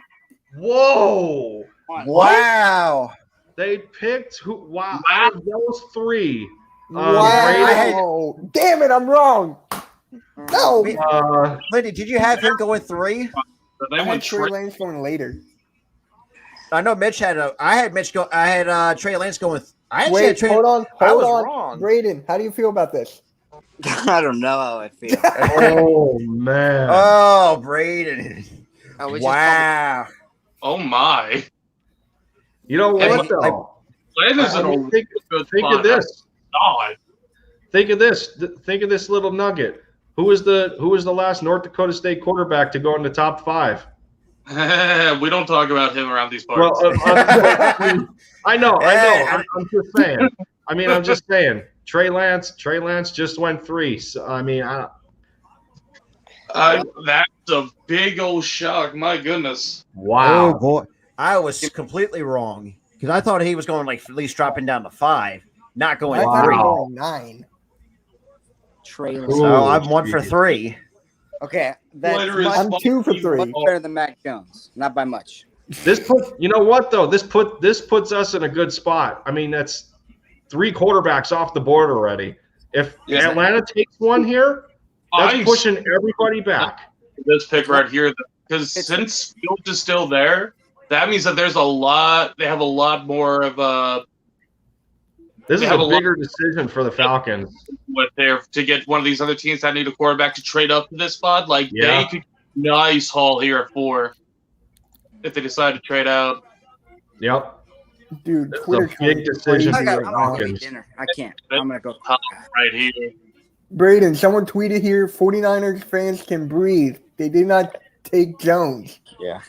Whoa! Wow. They picked who? Wow! Wow. Out of those 3. Wow! Damn it, I'm wrong. No, Lindy, did you have him going 3? But they I had went Trey Lance going later. I know Mitch had I had Trey Lance going. I actually Wait, had Trey. hold on, I hold was on. wrong. Braden, how do you feel about this? I don't know how I feel. Oh man! Oh, Braden. I was Wow. Oh my! You know Hey, what though? Landon's in I a mean, think good of spot. this. God. Think of this. Think of this little nugget. Who was the last North Dakota State quarterback to go in the top 5? We don't talk about him around these Well, parts. I know. Yeah. I'm just saying. I'm just saying. Trey Lance just went 3. So, That's a big old shock. My goodness. wow. Oh boy, I was completely wrong because I thought he was going like at least dropping down to 5, not going I thought he 3. was going 9. Trailer. So I'm 1 for 3. Okay, that's Later is much, I'm 2 for 3. much better than Mac Jones. Not by much. You know what though? This puts us in a good spot. I mean, that's 3 quarterbacks off the board already. If Yes. Atlanta takes one here, that's I'm pushing everybody back. this pick right here because since Fields is still there, that means that there's a lot. They have a lot more of a This They is have a a lot- bigger decision for the Falcons. what they're to get one of these other teams that need a quarterback to trade up to this spot. Like Yeah. they could nice haul here at 4 if they decide to trade out. Yep. Dude, That's a Twitter's big going decision. crazy I'm right gonna now. go eat dinner. I can't. I'm gonna go. Right here. Braden, someone tweeted here 49ers fans can breathe. They did not take Jones. Yeah.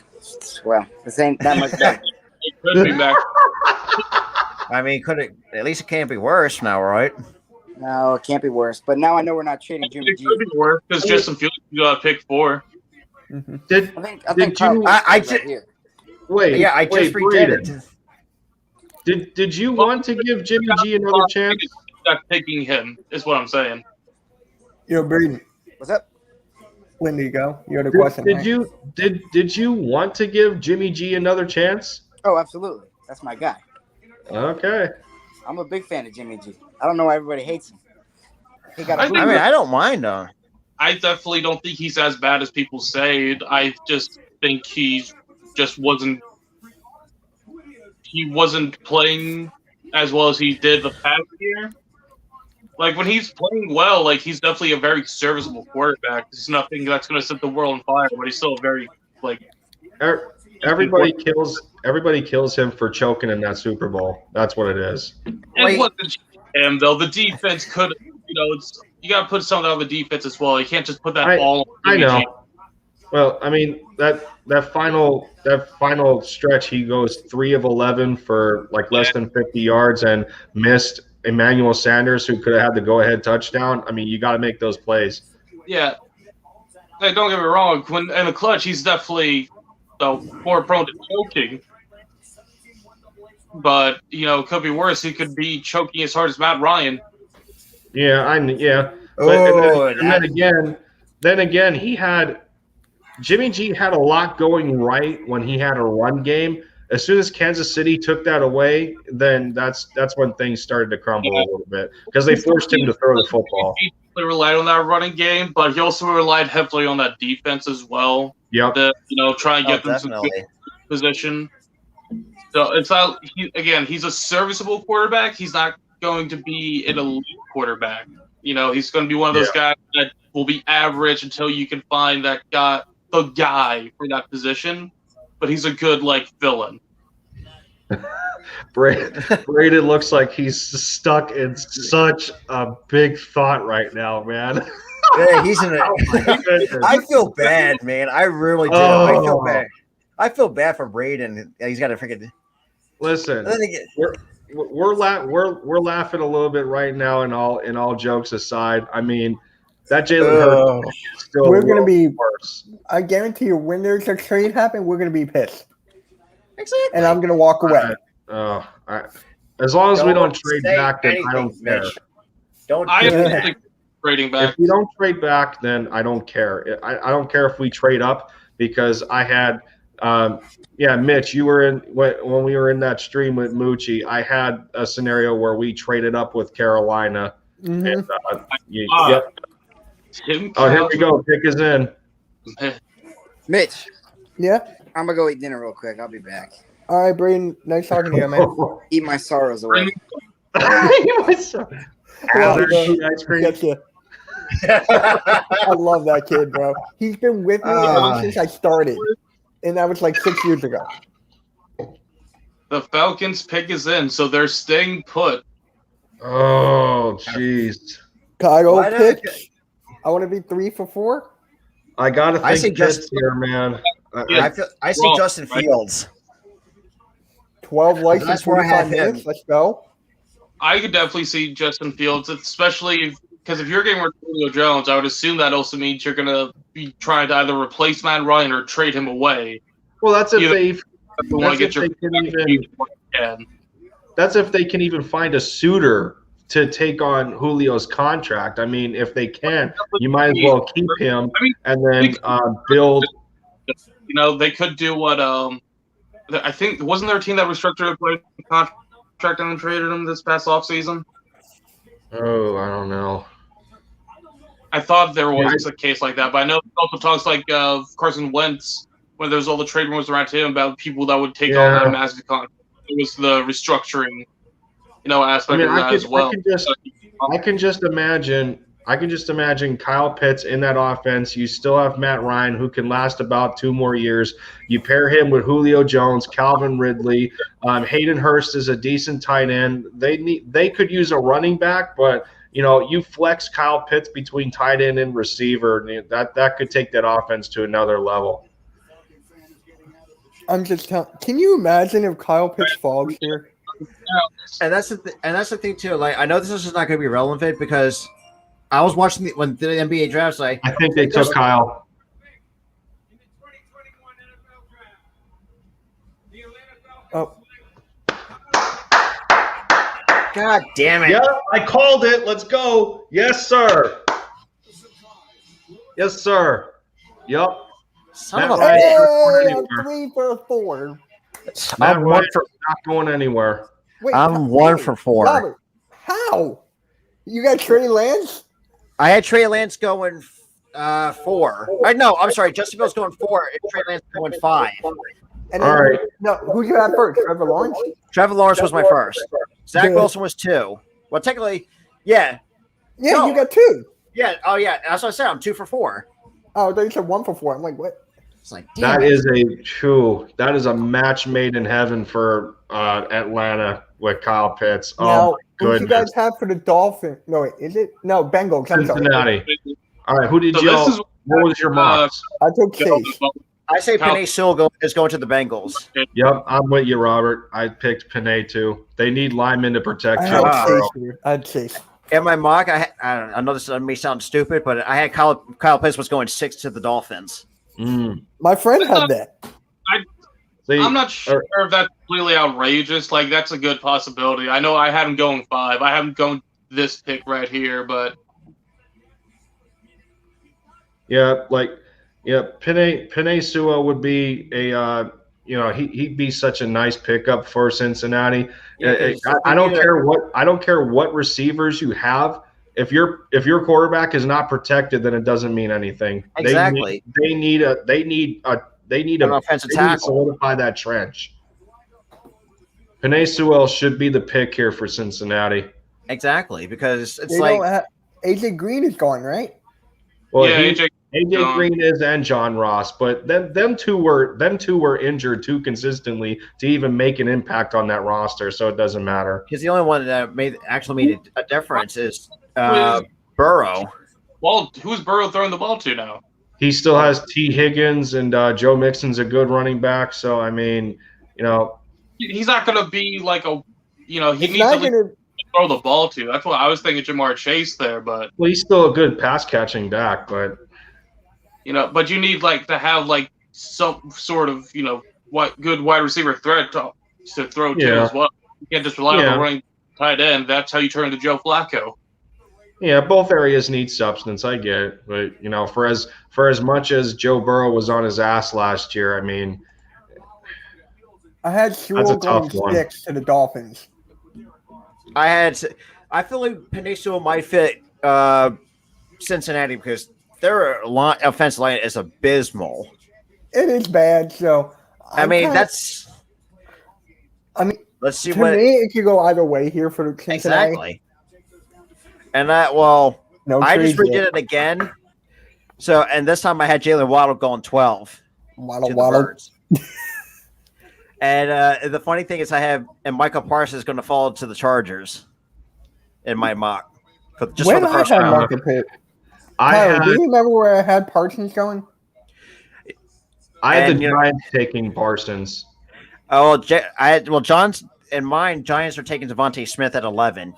Well, this ain't that much better. It could be back. I mean, at least it can't be worse now, right? No, it can't be worse. But now I know we're not trading Jimmy It G. could be worse because Justin Fields got pick 4. Mhm. Did I think Did Kyle you- Pitts I is right ju- here. wait? Yeah, I just wait, redid Braden, it. Did you want to give Jimmy G another chance? Not taking him is what I'm saying. Yo, Braden, What's up? when do you go? You had a question. Did right? you did you want to give Jimmy G another chance? Oh, absolutely. That's my guy. Okay. I'm a big fan of Jimmy G. I don't know why everybody hates him. He got I a think- I mean, I don't mind though. I definitely don't think he's as bad as people say. I just think he just wasn't playing as well as he did the past year. Like when he's playing well, like he's definitely a very serviceable quarterback. There's nothing that's going to set the world on fire, but he's still a very like Everybody kills him for choking in that Super Bowl. That's what it is. it wasn't him though. The defense could, you got to put something on the defense as well. You can't just put that all. I on know. Jimmy G. Well, I mean that final stretch, he goes 3 of 11 for like less than 50 yards and missed Emmanuel Sanders, who could have had the go-ahead touchdown. I mean, you got to make those plays. Yeah. Hey, don't get me wrong. When in the clutch, he's definitely more prone to choking. But it could be worse. He could be choking as hard as Matt Ryan. Yeah. But Oh, then again, Jimmy G had a lot going right when he had a run game. As soon as Kansas City took that away, then that's when things started to crumble a little bit because they forced him to throw the football. He relied on that running game, but he also relied heavily on that defense as well. Yep. To try and get them some definitely. good position. So it's not. He's a serviceable quarterback. He's not going to be an elite quarterback. He's going to be one of those guys that will be average until you can find the guy for that position. But he's a good villain. Braden looks like he's stuck in such a big thought right now, man. Yeah, he's in it. I feel bad, man. I really do. I feel bad. I feel bad for Braden. He's got to freaking listen. We're laughing a little bit right now, and all jokes aside. I mean, that Jalen Hurts is still we're going to be worse. I guarantee you, when there's a trade happen, we're going to be pissed. Exactly. And I'm going to walk away. As long as we don't trade back, then I don't care. I am trading back. If we don't trade back, then I don't care. I don't care if we trade up because I had Mitch, you were in when we were in that stream with Moochie. I had a scenario where we traded up with Carolina. Mm-hmm. And, here we go. Pick is in. Mitch. Yeah. I'm gonna go eat dinner real quick. I'll be back. All right, Braden. Nice talking to you, man. Eat my sorrows away. Ice cream. Gotcha. I love that kid, bro. He's been with me ever since I started, and that was 6 years ago. The Falcons' pick is in, so they're staying put. Oh, jeez. Kyle pick. I want to be 3 for 4. I gotta think Pitts here, man. I see Justin Fields. 12 likes in 45 minutes. Let's go. I could definitely see Justin Fields, especially because if you're getting rid of Julio Jones, I would assume that also means you're going to be trying to either replace Matt Ryan or trade him away. Well, that's if they can even find a suitor to take on Julio's contract. I mean, if they can, you might as well keep him and then build. They could do what I think wasn't there a team that restructured a contract and then traded him this past offseason? Oh, I don't know. I thought there was a case like that, but I know also talks of Carson Wentz when there's all the trade rumors around him about people that would take on that massive contract. It was the restructuring, aspect of that as well. I can just imagine Kyle Pitts in that offense. You still have Matt Ryan, who can last about 2 more years. You pair him with Julio Jones, Calvin Ridley. Hayden Hurst is a decent tight end. They could use a running back, but you flex Kyle Pitts between tight end and receiver. That could take that offense to another level. I'm just telling. Can you imagine if Kyle Pitts falls here? And that's the thing too. I know this is not going to be relevant because I was watching when the NBA drafts. I think they took Kyle. Oh, God damn it! Yeah, I called it. Let's go. Yes, sir. Yes, sir. Yep. Son of a hey, I'm 3 for 4. I'm not going anywhere. Wait, I'm 1 for 4. Robert, how? You got Trey Lance? I had Trey Lance going 4. I'm sorry. Justin Fields going 4 and Trey Lance going 5. And all right. No, who you had first? Trevor Lawrence? Trevor Lawrence was my first. Zach Wilson was 2. Well, technically, yeah. Yeah, no, you got 2. Yeah. Oh, yeah. That's what I said. I'm 2 for 4. Oh, they said 1 for 4. I'm like, what? It's like, that is a match made in heaven for Atlanta with Kyle Pitts. Now, who do you guys have for the Dolphins? No, wait, is it? No, Bengals. Cincinnati. All right, who did what was your mocks? I took Chase. I say Penei Sewell is going to the Bengals. Yep, I'm with you, Robert. I picked Penei too. They need linemen to protect I had Chase. In my mock, I know this may sound stupid, but I had Kyle Pitts was going 6 to the Dolphins. My friend had that. I'm not sure if that's completely outrageous. That's a good possibility. I know I had him going 5. I have him going this pick right here, but Yeah, Penei Sewell would be a he'd be such a nice pickup for Cincinnati. Yeah, I don't care what receivers you have. If your quarterback is not protected, then it doesn't mean anything. Exactly. They need an offensive to tackle. solidify that trench. Penei Sewell should be the pick here for Cincinnati. Exactly, because it's They like don't have, AJ Green is gone, right? Well, yeah, AJ Green is and John Ross, but them two were injured too consistently to even make an impact on that roster, so it doesn't matter. because the only one that made a difference is Burrow. well, who's Burrow throwing the ball to now? He still has T. Higgins and Joe Mixon's a good running back, so I mean, He's not going to be like he It's needs not to going to. throw the ball to. That's what I was thinking, Jamar Chase there, but he's still a good pass catching back, but but you need to have some sort of good wide receiver threat to throw to as well. You can't just rely on the running tight end. That's how you turn to Joe Flacco. Yeah, both areas need substance. I get it, but for as much as Joe Burrow was on his ass last year, I mean, I had Sewell going 6 to the Dolphins. I feel like Penei Sewell might fit Cincinnati because their offensive line is abysmal. It is bad, so let's see to what me it could go either way here for the Cincinnati. exactly. And I just redid yet. it again. So and this time I had Jalen Waddle going 12. Waddle. And the funny thing is, and Michael Parsons is going to fall to the Chargers in my mock for the first round. Tyler, do you remember where I had Parsons going? I had the Giants taking Parsons. Oh, John's and mine. Giants are taking Devontae Smith at 11,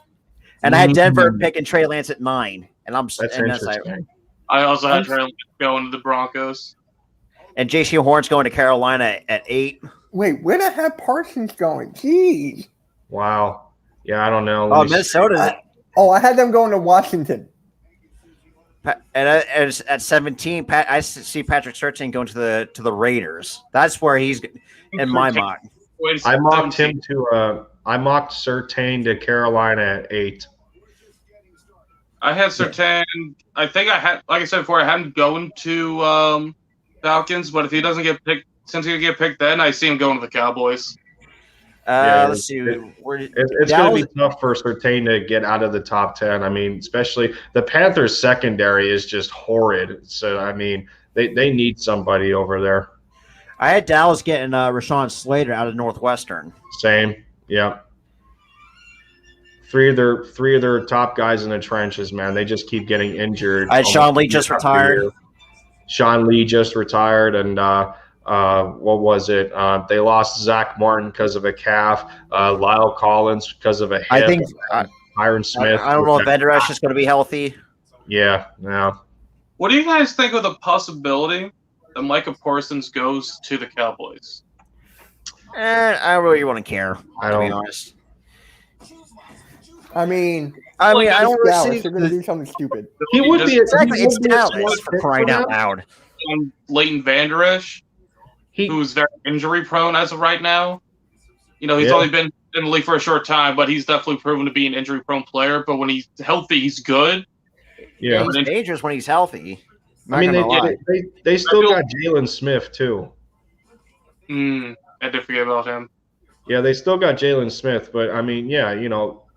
and I had Denver picking Trey Lance at 9. And that's interesting. I also had Trey Lance going to the Broncos, and J.C. Horn's going to Carolina at 8. Wait, where did I have Parsons going? Jeez. Wow. Yeah, I don't know. Minnesota. I had them going to Washington. And at 17, I see Patrick Surtain going to the Raiders. That's where he's in my mock. I mocked Surtain to Carolina at 8. I had Surtain. I think I had, like I said before, I had him going to Falcons, but if he doesn't get picked, since he'll get picked then, I see him going to the Cowboys. Let's see. It's going to be tough for Surtain to get out of the top 10. I mean, especially the Panthers' secondary is just horrid. So, I mean, they need somebody over there. I had Dallas getting Rashawn Slater out of Northwestern. Same. Yeah. Three of their top guys in the trenches, man. They just keep getting injured. Sean Lee just retired. Sean Lee just retired, and what was it? They lost Zach Martin because of a calf. Lyle Collins because of a hip. I think Tyron Smith. I don't know if Van is going to be healthy. Yeah. What do you guys think of the possibility that Micah Parsons goes to the Cowboys? I don't really want to care. To be honest. I mean, I don't Dallas, really see. they're going to do something stupid. He would be. It's Dallas for crying out loud. Leighton Vander Esch, who's very injury prone as of right now. He's only been in the league for a short time, but he's definitely proven to be an injury prone player. But when he's healthy, he's good. Yeah, he's dangerous when he's healthy. They still got Jalen Smith too. I did forget about him. Yeah, they still got Jalen Smith, but I mean,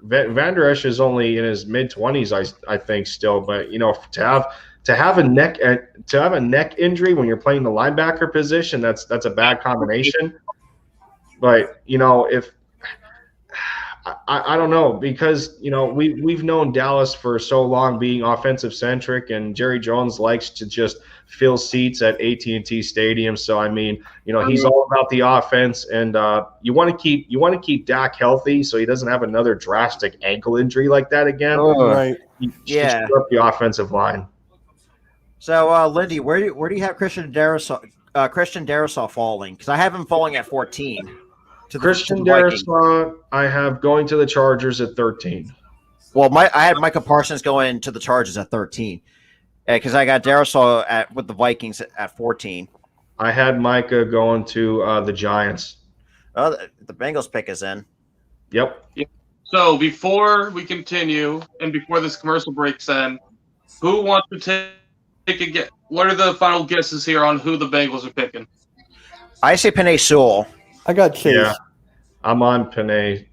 Vander Esch is only in his mid-20s, I think, still. But to have a neck injury when you're playing the linebacker position, that's a bad combination. But if I don't know, because we've known Dallas for so long being offensive centric, and Jerry Jones likes to just fill seats at AT&T Stadium. So I mean, he's all about the offense, and you want to keep Dak healthy so he doesn't have another drastic ankle injury like that again. Right. Yeah. Up the offensive line. So Lindy, where do you have Christian Darrisaw falling? Because I have him falling at 14. Christian Darrisaw, I have going to the Chargers at 13. Well, I had Micah Parsons going to the Chargers at 13 because I got Darisaw with the Vikings at 14. I had Micah going to the Giants. Oh, the Bengals pick is in. Yep. So before we continue and before this commercial breaks in, who wants to take a guess? What are the final guesses here on who the Bengals are picking? I say Penei Sewell. I got Chase. Yeah. I'm on Penei.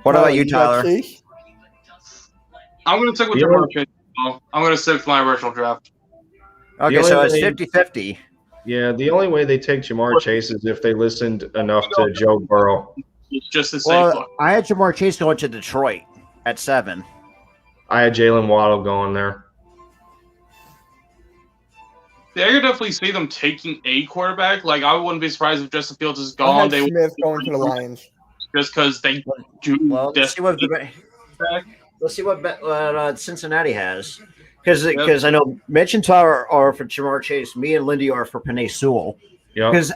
What about you, got Tyler? Chase? I'm going to stick with Jamar Chase. I'm going to stick with my original draft. Okay, so it's 50-50. Yeah, the only way they take Jamar Chase is if they listened enough to Joe Burrow. It's just the same. Well, I had Jamar Chase going to Detroit at 7. I had Jalen Waddle going there. Yeah, I could definitely see them taking a quarterback. Like, I wouldn't be surprised if Justin Fields is I gone. had Smith going to the Lions. Just because they do. Well, let's see what Cincinnati has. Because I know Mitch and Tyler are for Jamar Chase. Me and Lindy are for Penei Sewell. Yeah. Because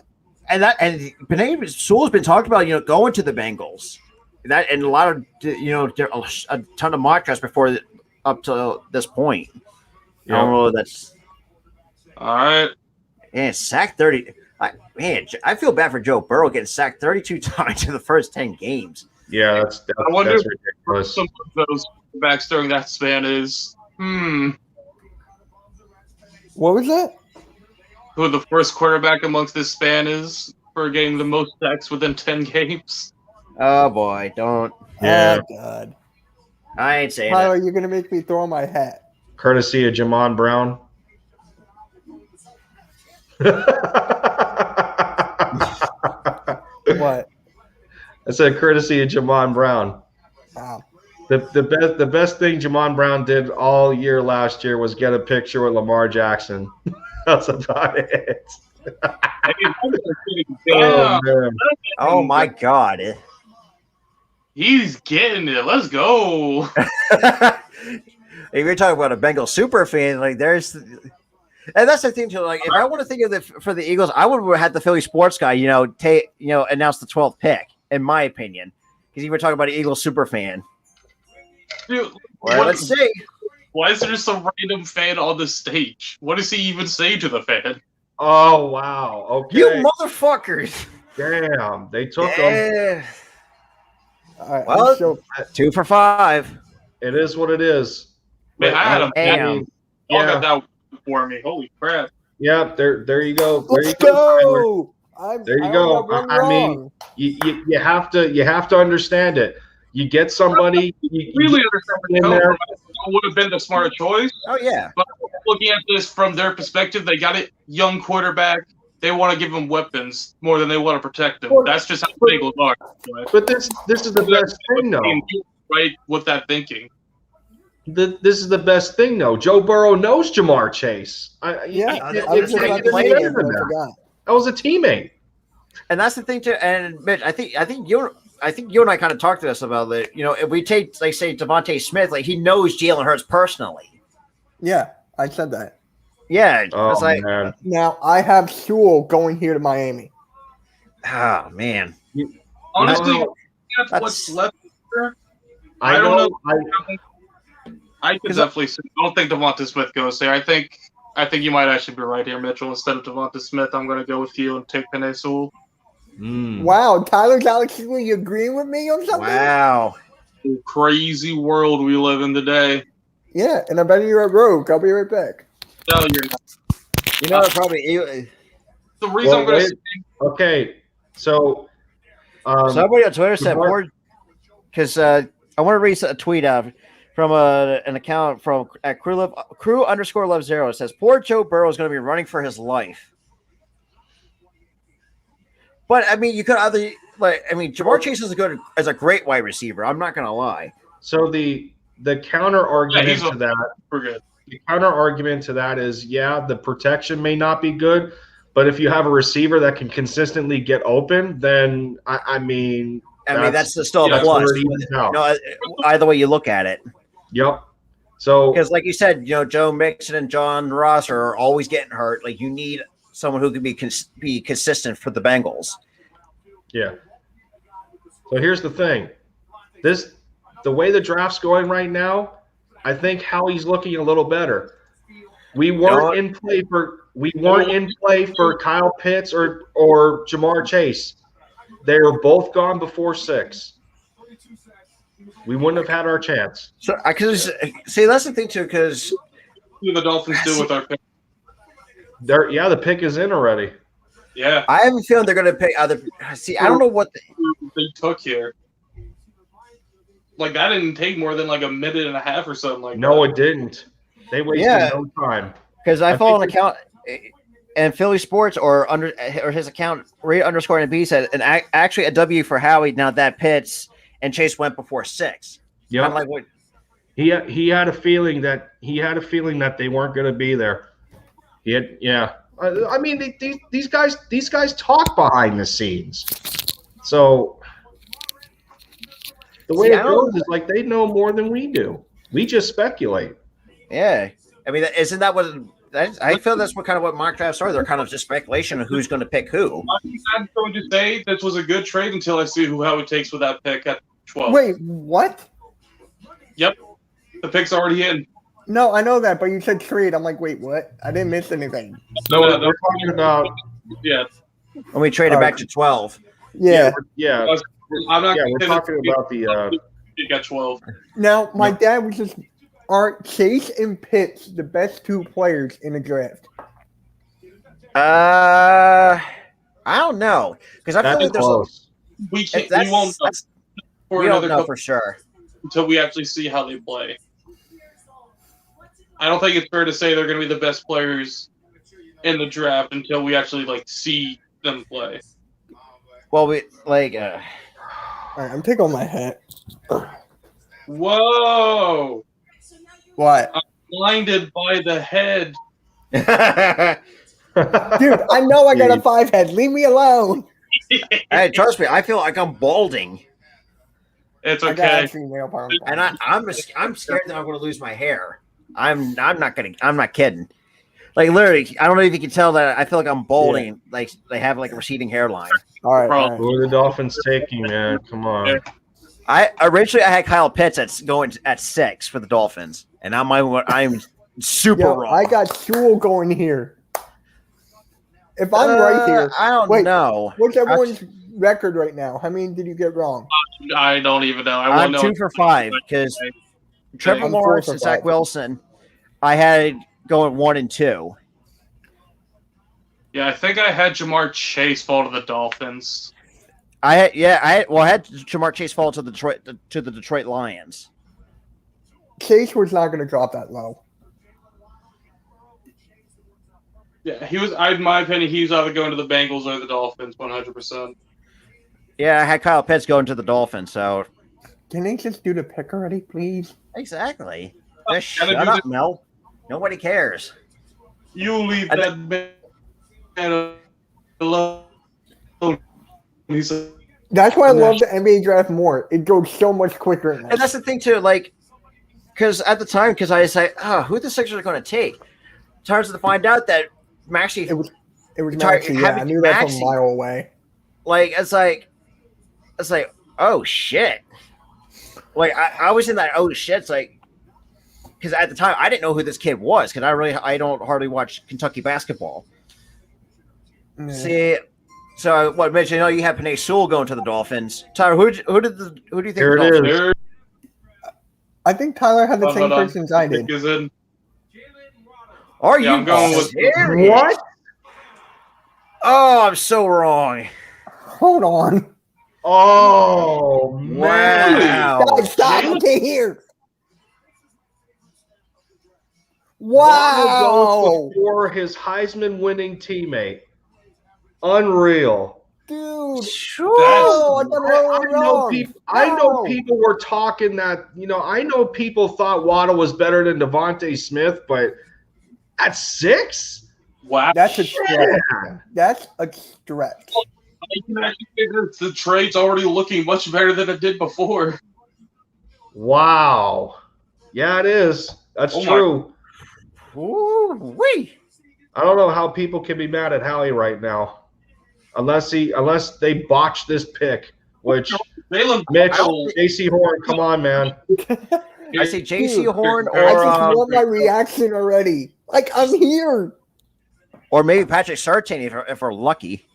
and Penei Sewell's been talked about, going to the Bengals. That and a lot of a ton of mock drafts before up to this point. Yeah. I don't know. That's all right. Man, sacked 30. I feel bad for Joe Burrow getting sacked 32 times in the first 10 games. Yeah, that's I wonder that's if ridiculous. some of those backs during that span is What was that? who the first quarterback amongst this span is for getting the most sacks within 10 games. Oh boy, don't. Yeah. Oh, God. I ain't saying Tyler, it. you're going to make me throw my hat. Courtesy of Jamon Brown. What? I said courtesy of Jamon Brown. Wow. The best thing Jamon Brown did all year last year was get a picture with Lamar Jackson. That's about it. Yeah. Man. Oh my God. He's getting it. Let's go. If you're talking about a Bengal super fan, and that's the thing too. Like, if I want to think of for the Eagles, I would have had the Philly sports guy, announce the 12th pick, in my opinion, because you were talking about an Eagles super fan. Dude, Well, let's see. Why is there just a random fan on the stage? What does he even say to the fan? Oh wow. Okay. You motherfuckers! Damn, they took him. All right, Well, so 2 for 5. It is what it is. Man, I had a Damn. y'all got that for me. Holy crap. Yeah, there you go. There let's you go. go. There you go. I mean, you have to understand it. You get somebody. You Really in understand there. what would have been the smarter choice. Oh yeah. But looking at this from their perspective, they got a young quarterback. They want to give him weapons more than they want to protect him. Well, That's just how the Bengals are. But this is the best thing, though. Right with that thinking. This is the best thing, though. Joe Burrow knows Jamar Chase. Yeah, I it's was just like about to playing say him, it, but I forgot. That was a teammate. And that's the thing too. And Mitch, I think you and I kind of talked to us about it. If we take, like, say, Devontae Smith, like, he knows Jalen Hurts personally. Yeah, I said that. Yeah, Oh, it's like, man. Now, I have Sewell going here to Miami. oh man. Honestly, know, that's what's left here. I don't know. know. I could definitely say, I don't think Devonta Smith goes there. I think you might actually be right here, Mitchell. Instead of Devonta Smith, I'm going to go with you and take Penei Sewell. Wow, Tyler's actually agreeing with me on something? Wow. Crazy world we live in today. Yeah, and I bet you're at Rogue. I'll be right back. No, you're not. Probably. The reason I'm going to say Okay, so Somebody on Twitter said more, because I want to read a tweet out from an account from at crew_love0. It says, poor Joe Burrow is going to be running for his life. But I mean, you could either Jamar Chase is a great wide receiver. I'm not going to lie. So the counter argument to that, we're good. the counter argument to that is, the protection may not be good, but if you have a receiver that can consistently get open, then I mean that's still a plus. Either way you look at it. Yep. So because, like you said, Joe Mixon and John Ross are always getting hurt. Like, you need someone who can be consistent for the Bengals. Yeah. So here's the thing. This the way the draft's going right now, I think Howie's looking a little better. We weren't in play for Kyle Pitts or Jamar Chase. They were both gone before 6. We wouldn't have had our chance. So I could see that's the thing too, because What do the Dolphins do with our pick? The pick is in already. Yeah, I have a feeling they're going to pick other. See, I don't know what they took here. Like that didn't take more than like a minute and a half or something like that. No, it didn't. They wasted no time. Because I follow an account and Philly Sports or his account _NB said, and actually a W for Howie. Now that Pitts and Chase went before 6. Yeah, I'm like, what? He had a feeling that they weren't going to be there. I mean, these guys talk behind the scenes. So the way it goes is like they know more than we do. We just speculate. Yeah, I mean, isn't that what? I feel that's what mock drafts are. They're kind of just speculation of who's going to pick who. I'm going to say this was a good trade until I see who Howard takes with that pick at 12. Wait, what? Yep, the pick's already in. No, I know that, but you said trade. I'm like, wait, what? I didn't miss anything. No, we're talking about when we traded back to 12. Yeah. I'm not. We're talking about the. You got 12. Now, my dad was just, are Chase and Pitts the best 2 players in the draft? I don't know, because I feel like there's We can't. We won't know we don't know for sure until we actually see how they play. I don't think it's fair to say they're going to be the best players in the draft until we actually see them play. Well, we All right, I'm taking off my hat. Whoa! What? I'm blinded by the head. Dude, I know I got a 5 head. Leave me alone. Hey, trust me, I feel like I'm balding. It's I got okay. actually nail polish. And I'm scared that I'm going to lose my hair. I'm not kidding. Like literally, I don't know if you can tell that I feel like I'm balding. Yeah. Like they have like a receding hairline. All right. Who are the Dolphins taking, man? Come on. I had Kyle Pitts going at 6 for the Dolphins, and I'm super wrong. I got Sewell going here. If I'm right here, I don't know. What's everyone's record right now? How many did you get wrong? I don't even know. I'm 2 for 5 because Trevor Lawrence and Zach Wilson, I had going 1 and 2. Yeah, I think I had Jamar Chase fall to the Dolphins. I had Jamar Chase fall to the Detroit Lions. Chase was not going to drop that low. Yeah, he was. In my opinion, he was either going to the Bengals or the Dolphins, 100%. Yeah, I had Kyle Pitts going to the Dolphins. So can they just do the pick already, please? Exactly. Just shut up, Mel. Nobody cares. You leave that man alone. That's why I love the NBA draft more. It goes so much quicker. And that's the thing too, because at the time, I was like, who the Sixers are going to take? Turns to find out that Maxey. It was Maxey. Yeah, I knew that from a mile away. It's like, oh shit. I was in that oh shit. It's like, because at the time I didn't know who this kid was because I don't hardly watch Kentucky basketball. Yeah. See. So what, Mitch? You have Penei Sewell going to the Dolphins. Tyler, who do you think? Here it is. I think Tyler had the same person I did. Are you I'm going with what? Oh, I'm so wrong. Hold on. Oh man! Wow. Guys, stop! I can't hear. Wow! Before his Heisman-winning teammate. Unreal. Dude. I know people were talking that, I know people thought Waddle was better than Devontae Smith, but at 6? Wow. That's a stretch. That's a stretch. I can actually figure the trade's already looking much better than it did before. Wow. Yeah, it is. That's true. Ooh-wee. I don't know how people can be mad at Howie right now. Unless they botch this pick. which Jalen Mitch, Waddle- JC Horn, come on, man. I say JC Dude, Horn I just or want my reaction already. Like, I'm here. maybe Patrick Surtain if we're lucky.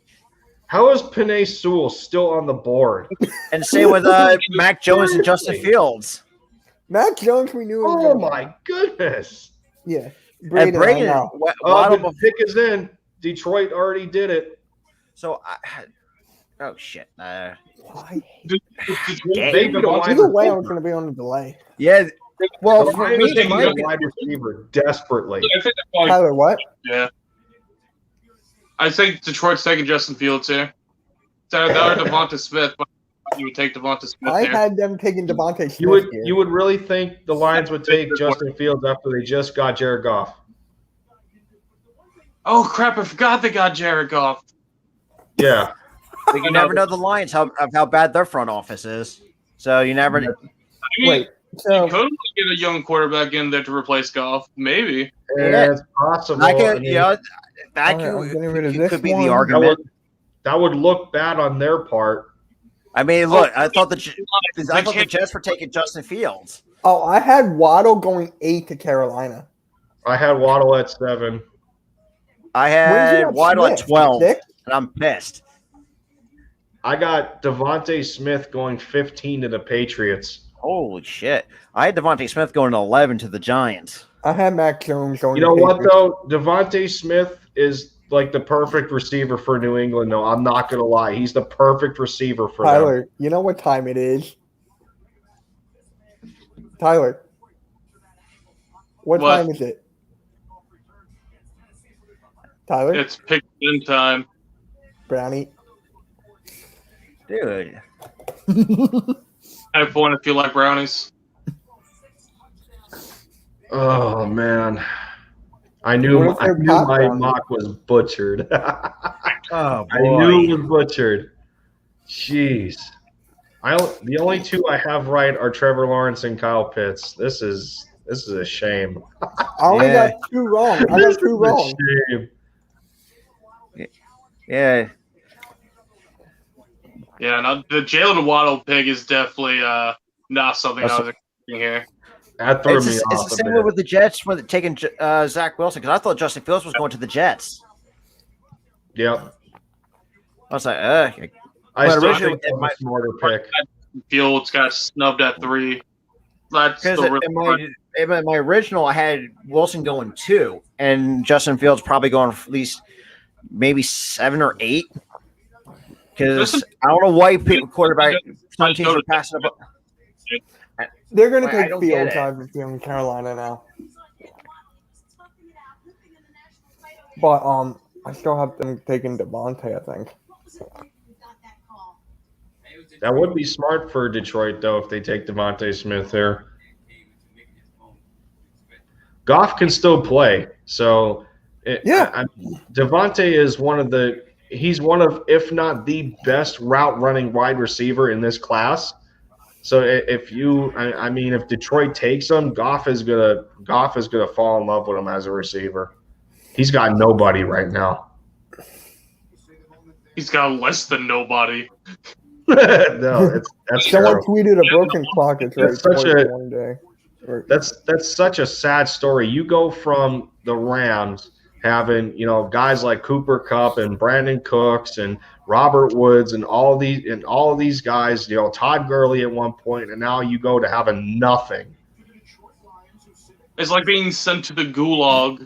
How is Penei Sewell still on the board? And same with Mac Jones and Justin Fields. Mac Jones, we knew. Oh my goodness! Yeah. And Braden, I Braden, know. The pick is in. Detroit already did it. So, oh shit. Why? They need a wide Either way, I'm receiver. going to be on the delay. Yeah. Well, The for Lions me, need my a wide receiver desperately. I think they're probably- Tyler, what? yeah. I think Detroit's taking Justin Fields here. So that or Devonta Smith, but you would take Devonta Smith I here. had them taking Devontae Smith. You would really think the Lions would take Justin Fields after they just got Jared Goff? Oh crap! I forgot they got Jared Goff. Yeah. but you never know the Lions how bad their front office is. So you never. I mean, Wait, so you could get a young quarterback in there to replace Goff, maybe. Yeah. It's possible. I I could, mean, that I'm getting rid of this could be one. the argument. that would look bad on their part. I mean, look, I thought the Jets were taking Justin Fields. oh, I had Waddle going 8 to Carolina. I had Waddle at 7. I Where'd you had have Waddle at Smith? 12, 6? and I'm pissed. I got Devontae Smith going 15 to the Patriots. Holy shit! I had Devontae Smith going to 11 to the Giants. I had Mac Jones going. You know to what, Patriots. though? Devontae Smith is like the perfect receiver for New England, though. I'm not going to lie. He's the perfect receiver for them. Tyler, you know what time it is? Tyler, what What? time is it? Tyler, It's pick in time. Brownie. Dude, Have fun if you like brownies. Oh, man. I knew What if they're pop my brownies? mock was butchered. oh I knew it was butchered. Jeez. The only two I have right are Trevor Lawrence and Kyle Pitts. This is a shame. I only Yeah. got 2 wrong. I This got 2 is a wrong. shame. yeah. Yeah, no, the Jalen Waddle pick is definitely not something I That's- was expecting here. That threw It's me the off a same bit. way with the Jets when they're taking Zach Wilson because I thought Justin Fields was going to the Jets. Yep. I was like, I But still originally think that's it might- a smarter pick. Fields got snubbed at 3. That's the because real in my original I had Wilson going 2 and Justin Fields probably going at least maybe 7 or 8. Because I don't know why people quarterback some teams are passing up. They're going to I take don't get Fields it. out of in Carolina now. But I still have them taking Devontae, I think. That would be smart for Detroit, though, if they take Devontae Smith there. Goff can still play. So, Devontae is he's one of, if not the best route running wide receiver in this class. So if Detroit takes him, Goff is gonna fall in love with him as a receiver. He's got nobody right now. He's got less than nobody. No, that's Someone terrible. tweeted a broken clock. It's That's right such twice a- in one day. That's such a sad story. You go from the Rams having, guys like Cooper Kupp and Brandon Cooks and Robert Woods and all of these guys, Todd Gurley at one point, and now you go to having nothing. It's like being sent to the gulag.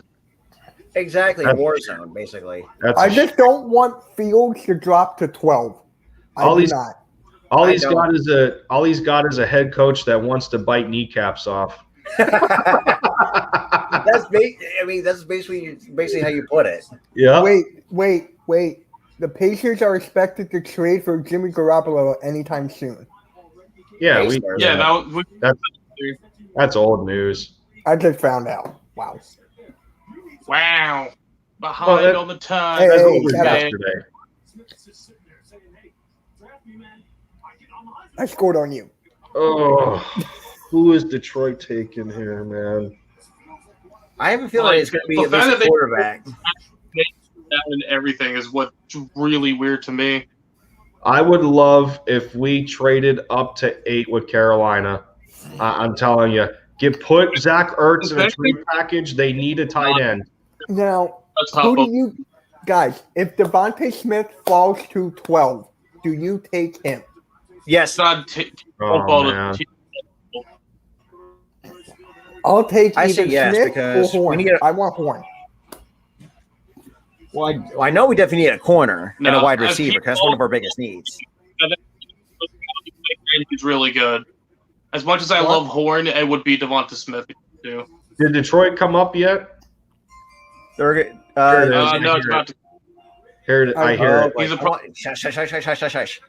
Exactly, Warzone, basically. I just don't want Fields to drop to 12. All I do these- not. All he's got is a head coach that wants to bite kneecaps off. That's basically how you put it. Yeah. Wait. The Patriots are expected to trade for Jimmy Garoppolo anytime soon. Yeah, that's old news. I just found out. Wow. Wow. Behind on the time. Hey, That's hey, what was shut up. yesterday. I scored on you. Oh, who is Detroit taking here, man? I have a feeling it's going to be The at fact least that a quarterback. That and everything is what's really weird to me. I would love if we traded up to 8 with Carolina. I'm telling you, put Zach Ertz in a trade package. They need a tight end. Now, who do you guys? If Devontae Smith falls to 12, do you take him? Yes. Man. I'll take I either say yes Smith because or Horn. we need I want Horn. Well, I know we definitely need a corner and a wide receiver because that's one of our biggest needs. He's really good. As much as I love Horn, it would be Devonta Smith too. Did Detroit come up yet? No, it's about to. I hear it. He's a Shush.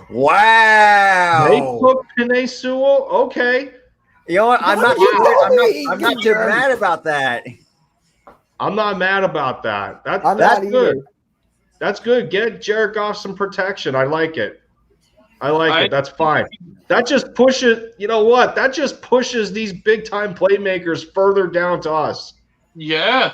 Wow. They took Penei Sewell? Okay. You know what? I'm not too mad about that. I'm not mad about that. That's good. Either. That's good. Get Jared Goff some protection. I like it. It. That's fine. That just pushes, you know what? That just pushes these big-time playmakers further down to us. Yeah.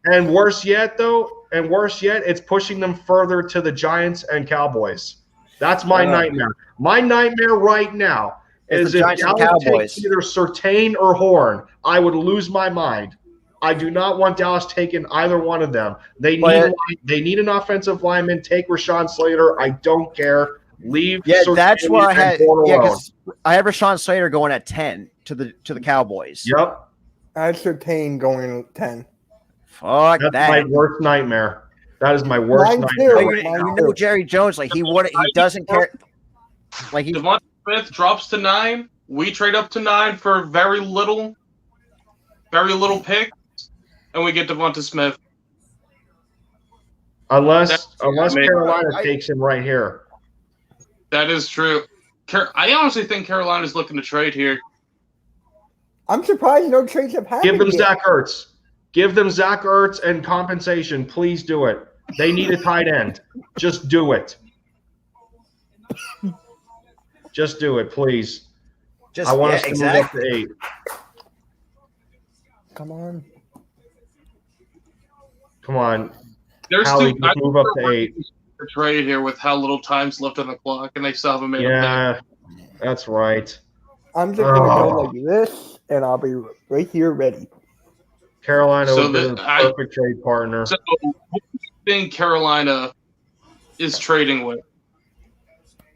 And worse yet, it's pushing them further to the Giants and Cowboys. That's my nightmare. My nightmare right now is if Dallas takes either Surtain or Horn, I would lose my mind. I do not want Dallas taking either one of them. They need an offensive lineman. Take Rashawn Slater. I don't care. Leave. Yeah, Surtain that's what I had. Yeah, I have Rashawn Slater going at 10 to the Cowboys. Yep. I had Surtain going at 10. Fuck That's that. my worst nightmare. That is my worst nightmare. You know Jerry Jones, he doesn't care. Devonta Smith drops to 9. We trade up to 9 for very little pick, and we get Devonta Smith. Unless Carolina takes him right here. That is true. I honestly think Carolina's looking to trade here. I'm surprised no trades have happened. Give them yet. Zach Ertz. Give them Zach Ertz and compensation. Please do it. They need a tight end. Just do it. Just do it, please. I want us to move up to 8. Come on. There's Howie, just move up to 8. Trade here with how little time's left on the clock, and they still haven't made a pick. Yeah, that's right. I'm just gonna go like this, and I'll be right here ready. Carolina would be the perfect trade partner. So, who do you think Carolina is trading with?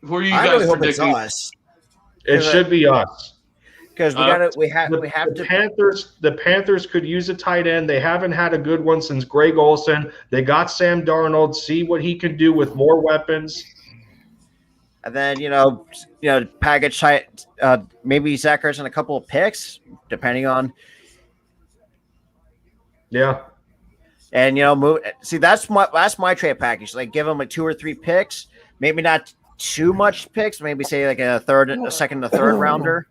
Who are you guys really predicting? Hope it's us. It should be us. Because we have to. The Panthers could use a tight end. They haven't had a good one since Greg Olsen. They got Sam Darnold. See what he can do with more weapons. And then package tight. Maybe Zach Ertz and a couple of picks, depending on. Yeah. And move. See, that's my trade package. Give them 2 or 3 picks. Maybe not too much picks. Maybe say a second, and a third rounder.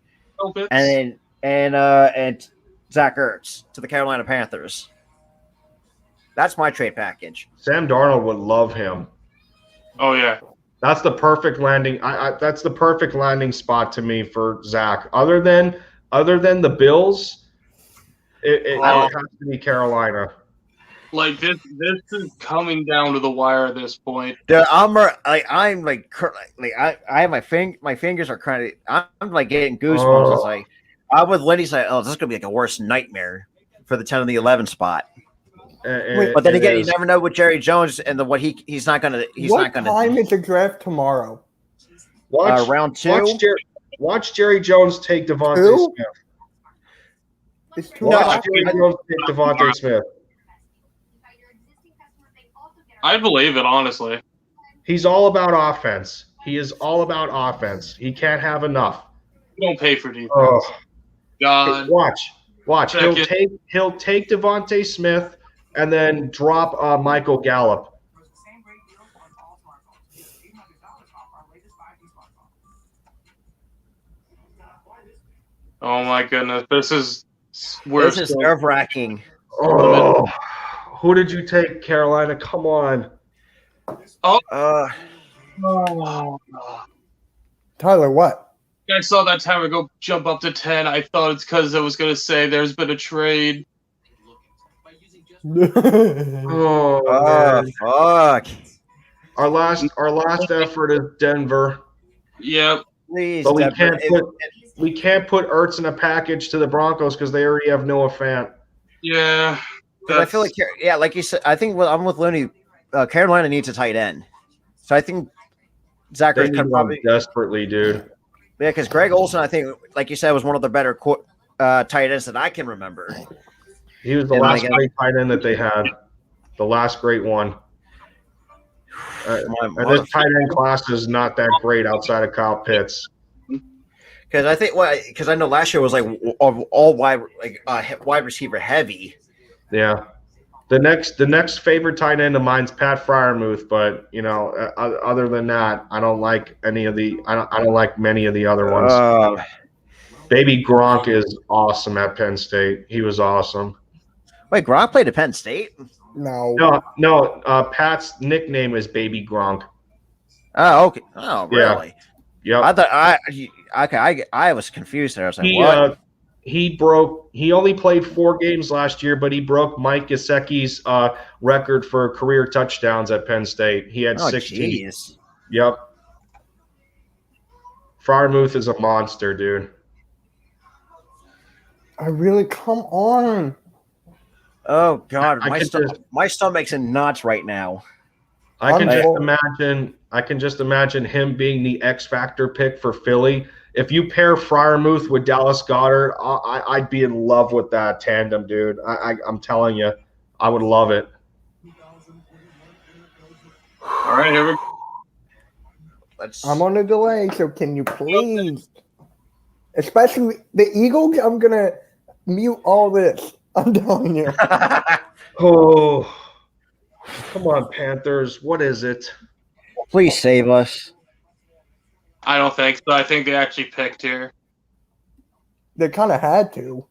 And Zach Ertz to the Carolina Panthers. That's my trade package. Sam Darnold would love him. Oh yeah, that's the perfect landing. That's the perfect landing spot to me for Zach. Other than the Bills, it has to be Carolina. This is coming down to the wire at this point. Dude, I have my fingers are kind of. I'm getting goosebumps. It's I'm with Lindy. This is gonna be a worse nightmare for the 10 and the 11 spot. But then again, you never know with Jerry Jones and he's not gonna. What time is the draft tomorrow? Round 2. Watch Jerry Jones take Devontae Smith. It's 2 Watch Jerry Jones take Devontae Smith. I believe it, honestly. He's all about offense. He is all about offense. He can't have enough. You don't pay for defense. Oh. God. Watch. He'll take Devontae Smith and then drop Michael Gallup. Oh my goodness. This is nerve-wracking. Oh. Who did you take, Carolina? Come on. Tyler, what? I saw that timer go jump up to 10. I thought it's because it was going to say there's been a trade. Oh man. Fuck. Our last effort is Denver. Yep. Please, But Denver. we can't put Ertz in a package to the Broncos because they already have Noah Fant. Yeah. I feel like, yeah, like you said, I think I'm with Lindy. Carolina needs a tight end, so I think Zach They Ertz need could one probably. desperately, dude. Yeah, because Greg Olsen, I think, like you said, was one of the better tight ends that I can remember. He was the And last great tight end that they had. The last great one. And this tight end class is not that great outside of Kyle Pitts. Because I think, because I know last year was like all wide receiver heavy. Yeah. The next favorite tight end of mine's Pat Freiermuth, but other than that, I don't like any of the. I don't like many of the other ones. Baby Gronk is awesome at Penn State. He was awesome. Wait, Gronk played at Penn State? No. Pat's nickname is Baby Gronk. Oh, okay. Oh, really? Yeah. Yep. I thought I was confused there. I was like, what? He only played 4 games last year, but he broke Mike Gesicki's record for career touchdowns at Penn State. He had 16. Geez. Yep. Freiermuth is a monster, dude. Come on. Oh God, my stomach's in knots right now. I can just imagine him being the X Factor pick for Philly. If you pair Freiermuth with Dallas Goedert, I'd be in love with that tandem, dude. I'm telling you, I would love it. All right, here we go. I'm on a delay, so can you please? Especially the Eagles, I'm going to mute all this. I'm telling you. Oh, come on, Panthers. What is it? Please save us. I don't think so. I think they actually picked here. They kind of had to.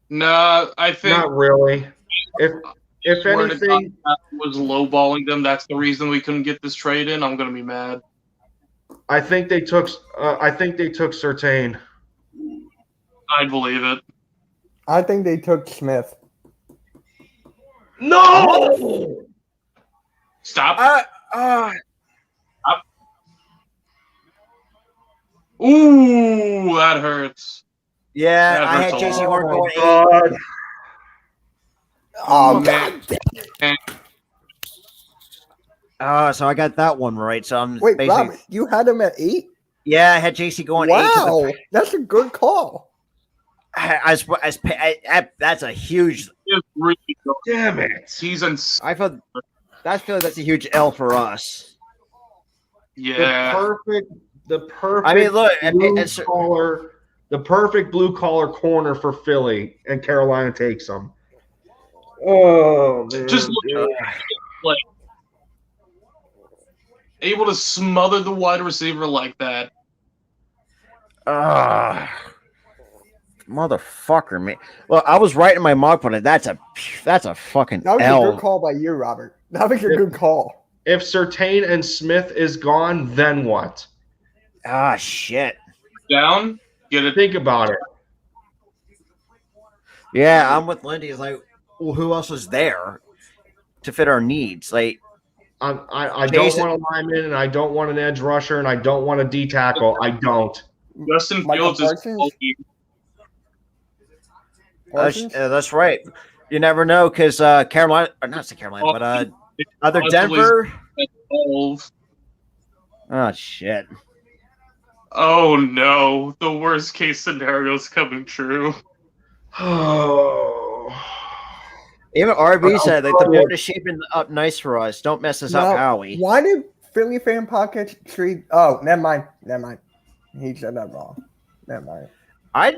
No, I think not really. If anything was lowballing them, that's the reason we couldn't get this trade in. I'm gonna be mad. I think they took Surtain. I believe it. I think they took Smith. No! Stop. Ooh, that hurts. Yeah, that I had hurts JC Horn going 8. Oh, man. So I got that one right. So I'm Wait, basically. Robert, you had him at 8? Yeah, I had JC going 8. Wow, that's a good call. That's a huge. Really good. Damn it! I feel that's a huge L for us. Yeah. The perfect. I mean, look, the perfect blue collar corner for Philly, and Carolina takes them. Oh man! Just look like able to smother the wide receiver like that. Motherfucker, man. Well, I was right in my mock point. That's a fucking That was L. a good call by you, Robert. That was a good call. If Surtain and Smith is gone, then what? Shit. Down. Get it. Think about it. Yeah, I'm with Lindy. It's like, well, who else is there to fit our needs? Like, I don't want a lineman, and I don't want an edge rusher, and I don't want a D tackle. I don't. Justin Fields is. That's right. You never know because Carolina, or not say Carolina, but other Denver. Oh shit. Oh no! The worst case scenario is coming true. Oh. Even RB said that the board is shaping up nice for us. Don't mess us up, Howie. Why did Philly fan podcast treat? Oh, never mind. He said that wrong. Never mind. I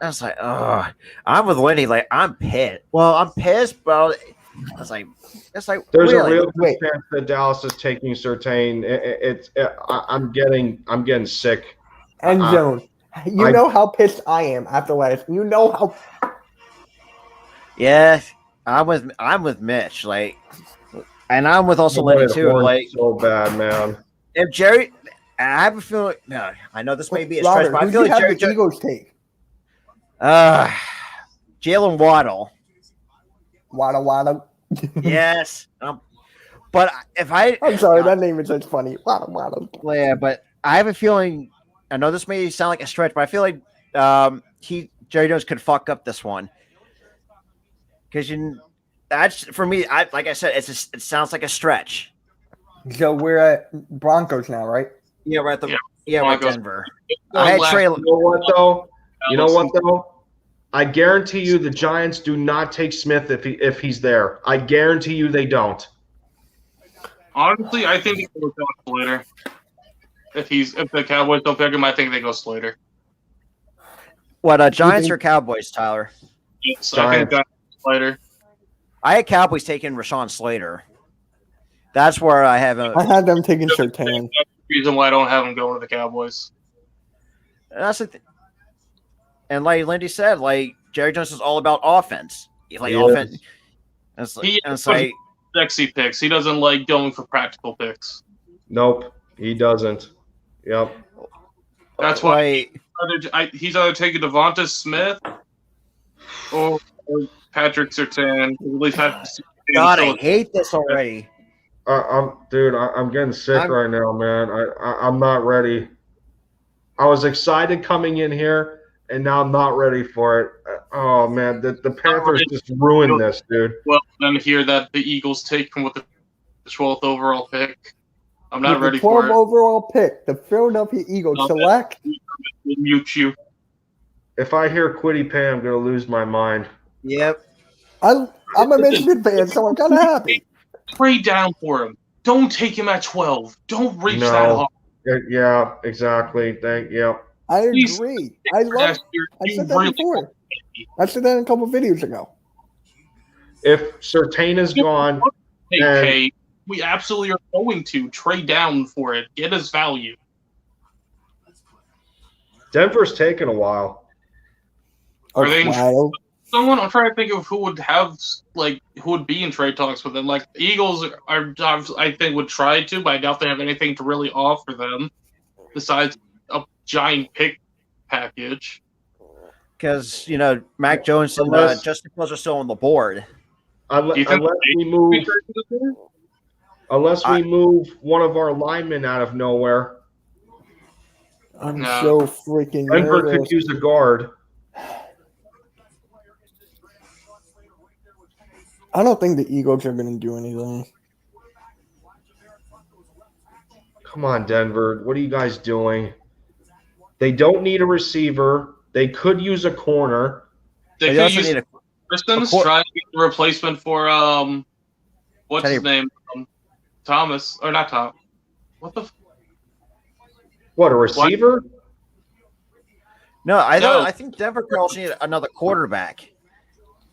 was like, I'm with Lindy. Like, I'm pissed. Well, I'm pissed, but I was like, it's like there's really? a real good chance that Dallas is taking Surtain. I'm getting sick. Endzone. You know how pissed I am after last. You know how. Yeah, I'm with Mitch. Like, and I'm with also Lindy too. Like, so bad, man. If Jerry. I have a feeling. No, I know this may be a stretch, Robert, but I feel like Jerry. Eagles take. Jalen Waddle. Wada Wada. Yes. But if I, I'm sorry, that name is just funny. Wada Wada. yeah, but I have a feeling. I know this may sound like a stretch, but I feel like Jerry Jones could fuck up this one because that's for me. Like I said, it sounds like a stretch. So we're at Broncos now, right? Yeah, we're at the we're at Denver. I had Trey. You know what though? You know what though? I guarantee you the Giants do not take Smith if he's there. I guarantee you they don't. Honestly, I think he goes Slater. If the Cowboys don't pick him, I think they go Slater. What Giants or Cowboys, Tyler? Yes, I think that's Slater. I had Cowboys taking Rashawn Slater. That's where I have I had them taking Surtain. That's the reason why I don't have him going to the Cowboys. That's the thing. And like Lindy said, like Jerry Jones is all about offense. Offense. It's like Sexy picks. He doesn't like going for practical picks. Nope, he doesn't. Yep. That's why he's either taking Devonta Smith or Patrick Surtain. At least God, I hate this already. I'm getting sick right now, man. I'm not ready. I was excited coming in here, and now I'm not ready for it. Oh man, the Panthers just ruined this, dude. Well, then hear that the Eagles take him with the 12th overall pick. I'm not ready for it. 12th overall pick, the Philadelphia Eagles select. We'll mute you. If I hear Quiddy Pay, I'm gonna lose my mind. Yep. I'm a Michigan fan, so I'm kind of happy. Trade down for him. Don't take him at 12. Don't reach that hard. Yeah, exactly. I agree. I said that before. I said that a couple of videos ago. If Surtain is gone, we absolutely are going to trade down for it. Get his value. Denver's taken a while. Are they someone? I'm trying to think of who would be in trade talks with them. Like Eagles are, I think, would try to, but I doubt they have anything to really offer them besides a giant pick package. Because Mac Jones and Justin Fields are still on the board. Unless we move one of our linemen out of nowhere. I'm so freaking Denver nervous. could use a guard. I don't think the Eagles are going to do anything. Come on, Denver. What are you guys doing? They don't need a receiver. They could use a corner. They could use Christians, try to get the replacement for what's his name? Thomas or not Tom? What the? What, a receiver? No, I think Denver could also need another quarterback.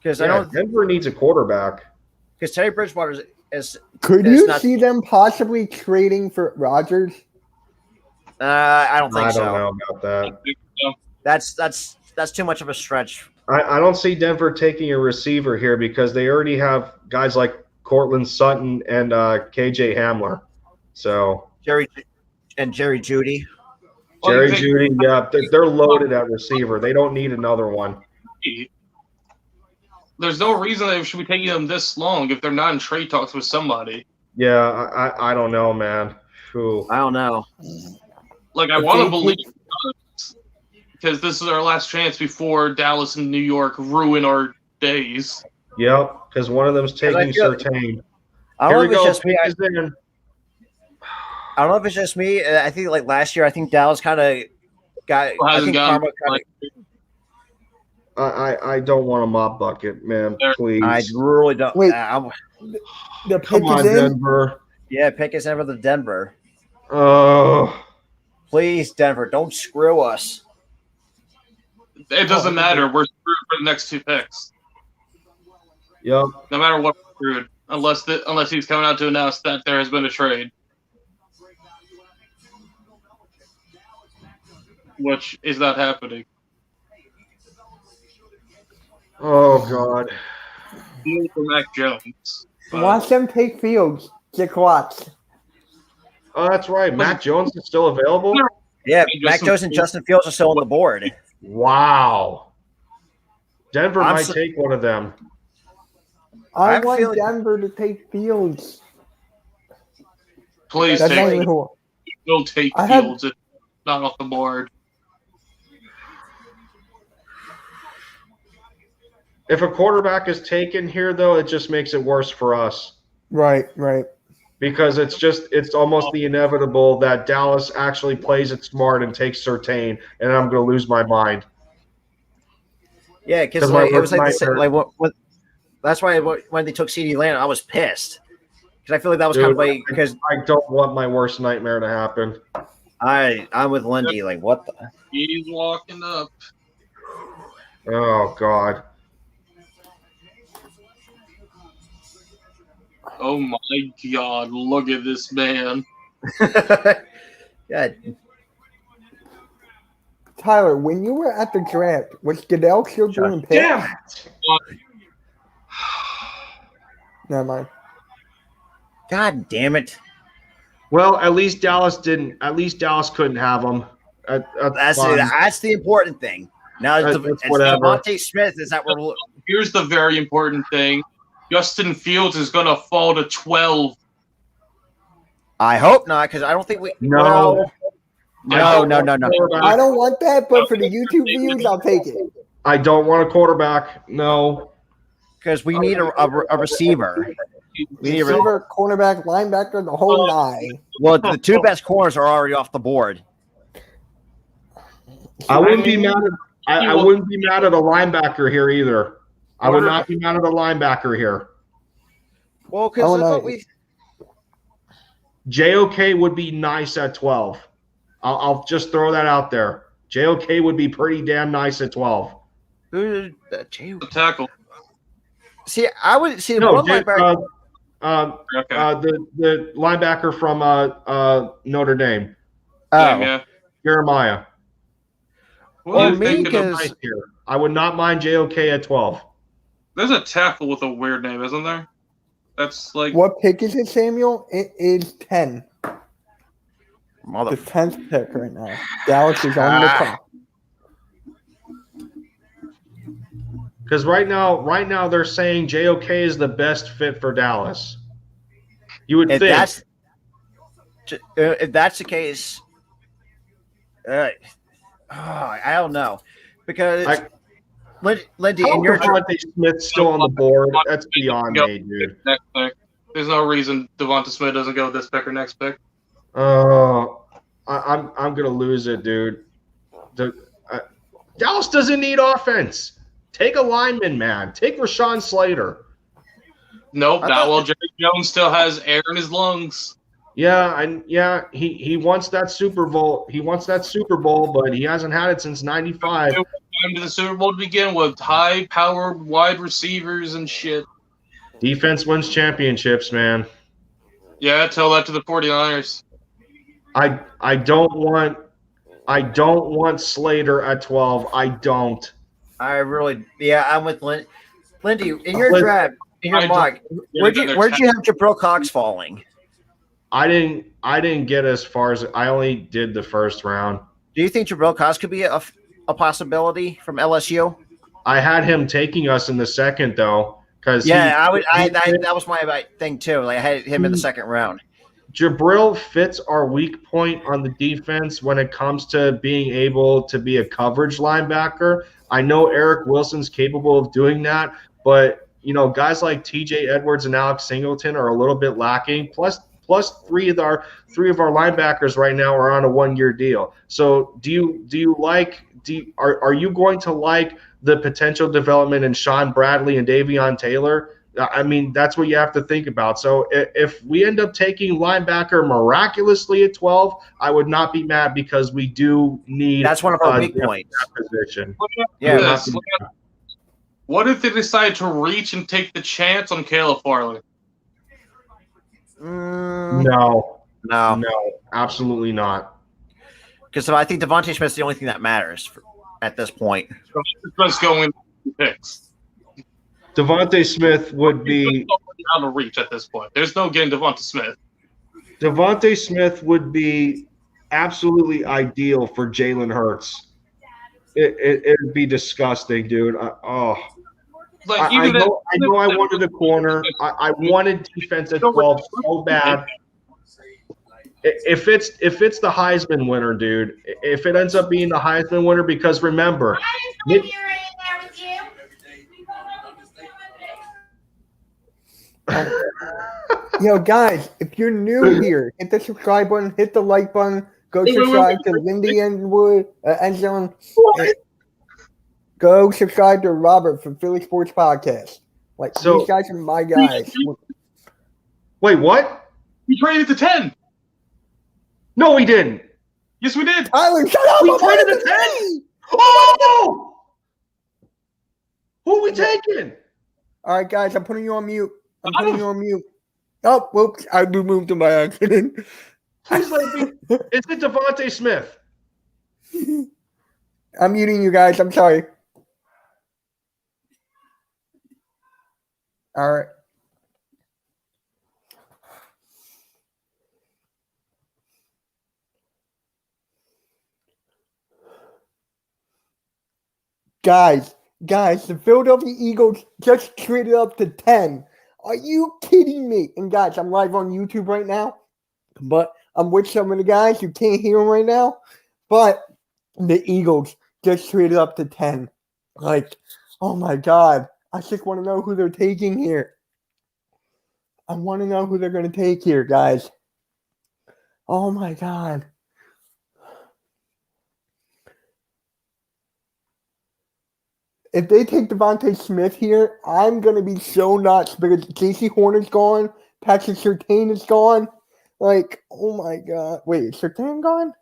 Because Denver needs a quarterback. Because Teddy Bridgewater is. Could you see them possibly trading for Rodgers? I don't think so. I don't know about that. That's too much of a stretch. I don't see Denver taking a receiver here because they already have guys like Cortland Sutton and KJ Hamler. So Jerry Jeudy. Jerry Jeudy, yeah, they're loaded at receiver. They don't need another one. There's no reason they should be taking them this long if they're not in trade talks with somebody. Yeah, I don't know, man. Ooh. I don't know. Like, I want to believe because this is our last chance before Dallas and New York ruin our days. Yep, because one of them's taking Surtain. I don't know if it's just me. I don't know if it's just me. I think like last year, I think Dallas kind of got. I don't want a mop bucket, man. Please. I really don't. Wait, the pick is in? Denver. Yeah, pick is in for the Denver. Oh. Please, Denver, don't screw us. It doesn't matter. We're screwed for the next two picks. Yep. No matter what, we're screwed. Unless he's coming out to announce that there has been a trade. Which is not happening. Oh, God. Deal for Mac Jones. Watch them take Fields. Just watch. Oh, that's right. Mac Jones is still available? Yeah, Mac Jones and Justin Fields are still on the board. Wow. Denver might take one of them. I want Denver to take Fields. Please That's not take even Fields. who. We'll take I have- Fields. It's not off the board. If a quarterback is taken here, though, it just makes it worse for us. Right. Because it's almost the inevitable that Dallas actually plays it smart and takes Surtain, and I'm going to lose my mind. Yeah, because my it was like, worst nightmare- what that's why when they took CeeDee Lamb, I was pissed because I feel like that was Dude, kind of like because I don't want my worst nightmare to happen. I'm with Lindy. Like what the? He's walking up. Oh God. Oh my God! Look at this man. Yeah, Tyler, when you were at the draft, was Goodell still doing picks? Damn it! Never mind. God damn it! Well, at least Dallas didn't. At least Dallas couldn't have them. That's the important thing. Now it's whatever. Devontae Smith. Is that we're Here's the very important thing: Justin Fields is gonna fall to 12. I hope not, because I don't think we. No. No. I don't want that, but for the YouTube views, I'll take it. I don't want a quarterback. No. Because we need a receiver. We need Receiver, cornerback, linebacker, the whole nine. Well, the two best corners are already off the board. I wouldn't be mad at. I wouldn't be mad at a linebacker here either. I would not be mad at a linebacker here. Well, because JOK would be nice at 12. I'll just throw that out there. JOK would be pretty damn nice at 12. The tackle. See, I would see No, one linebacker. the linebacker from Notre Dame, Yeah. Jeremiah. What are you me, thinking of? because I would not mind JOK at 12. There's a tackle with a weird name, isn't there? That's like What pick is it, Samuel? It is 10. Mother. The 10th pick right now. Dallas is on the top. Because right now they're saying JOK is the best fit for Dallas. You would If think. if that's the case, I don't know, because Lindy, How in your Devontae Smith's still on the board? That's beyond me, dude. next pick. There's no reason Devonta Smith doesn't go with this pick or next pick. I'm gonna lose it, dude. Dallas doesn't need offense. Take a lineman, man. Take Rashawn Slater. Nope, not while Jerry Jones still has air in his lungs. Yeah, he wants that Super Bowl. He wants that Super Bowl, but he hasn't had it since '95. Time to the Super Bowl to begin with high-powered wide receivers and shit. Defense wins championships, man. Yeah, tell that to the 49ers. I don't want Slater at 12. I don't. I'm with Lindy. In your draft, in your mock, where'd you have Jabril Cox falling? I didn't get as far as I only did the first round. Do you think Jabril Cox could be a possibility from LSU? I had him taking us in the second though, because that was my thing too. Like I had him in the second round. Jabril fits our weak point on the defense when it comes to being able to be a coverage linebacker. I know Eric Wilson's capable of doing that, but guys like TJ Edwards and Alex Singleton are a little bit lacking. Plus three of our linebackers right now are on a 1-year deal. So are you going to like the potential development in Sean Bradley and Davion Taylor? I mean, that's what you have to think about. So if we end up taking linebacker miraculously at 12, I would not be mad because we do need. That's one of our weak points. Position. What if they decide to reach and take the chance on Caleb Farley? No, absolutely not. Because I think Devontae Smith's the only thing that matters at this point. Let's go in picks. Devontae Smith would be out of reach at this point. There's no getting Devonta Smith. Devontae Smith would be absolutely ideal for Jalen Hurts. It'd be disgusting, dude. Like I know I wanted a corner. I wanted defense at 12 so bad. If it's the Heisman winner, dude, if it ends up being the Heisman winner, because remember, Yo, guys, if you're new here, hit the subscribe button, hit the like button, go subscribe to Lindy Endzone. Go subscribe to Robert from Philly Sports Podcast. Like, So- these guys are my guys. Wait, what? We traded to 10. No, we didn't. Yes, we did. Tyler, shut up! We I'm traded on to the 10? team! Oh! Who are we taking? All right, guys, I'm putting you on mute. Oh, whoops, I removed him by accident. Please let me. Is it Devontae Smith? I'm muting you guys. I'm sorry. All right. Guys, the Philadelphia Eagles just traded up to 10. Are you kidding me? And guys, I'm live on YouTube right now, but I'm with some of the guys. You can't hear them right now, but the Eagles just traded up to 10. Like, oh my God. I just want to know who they're taking here. I want to know who they're going to take here, guys. Oh my God. If they take Devontae Smith here, I'm going to be so nuts because J.C. Horner's gone. Patrick Surtain is gone. Like, oh my God. Wait, is Surtain gone?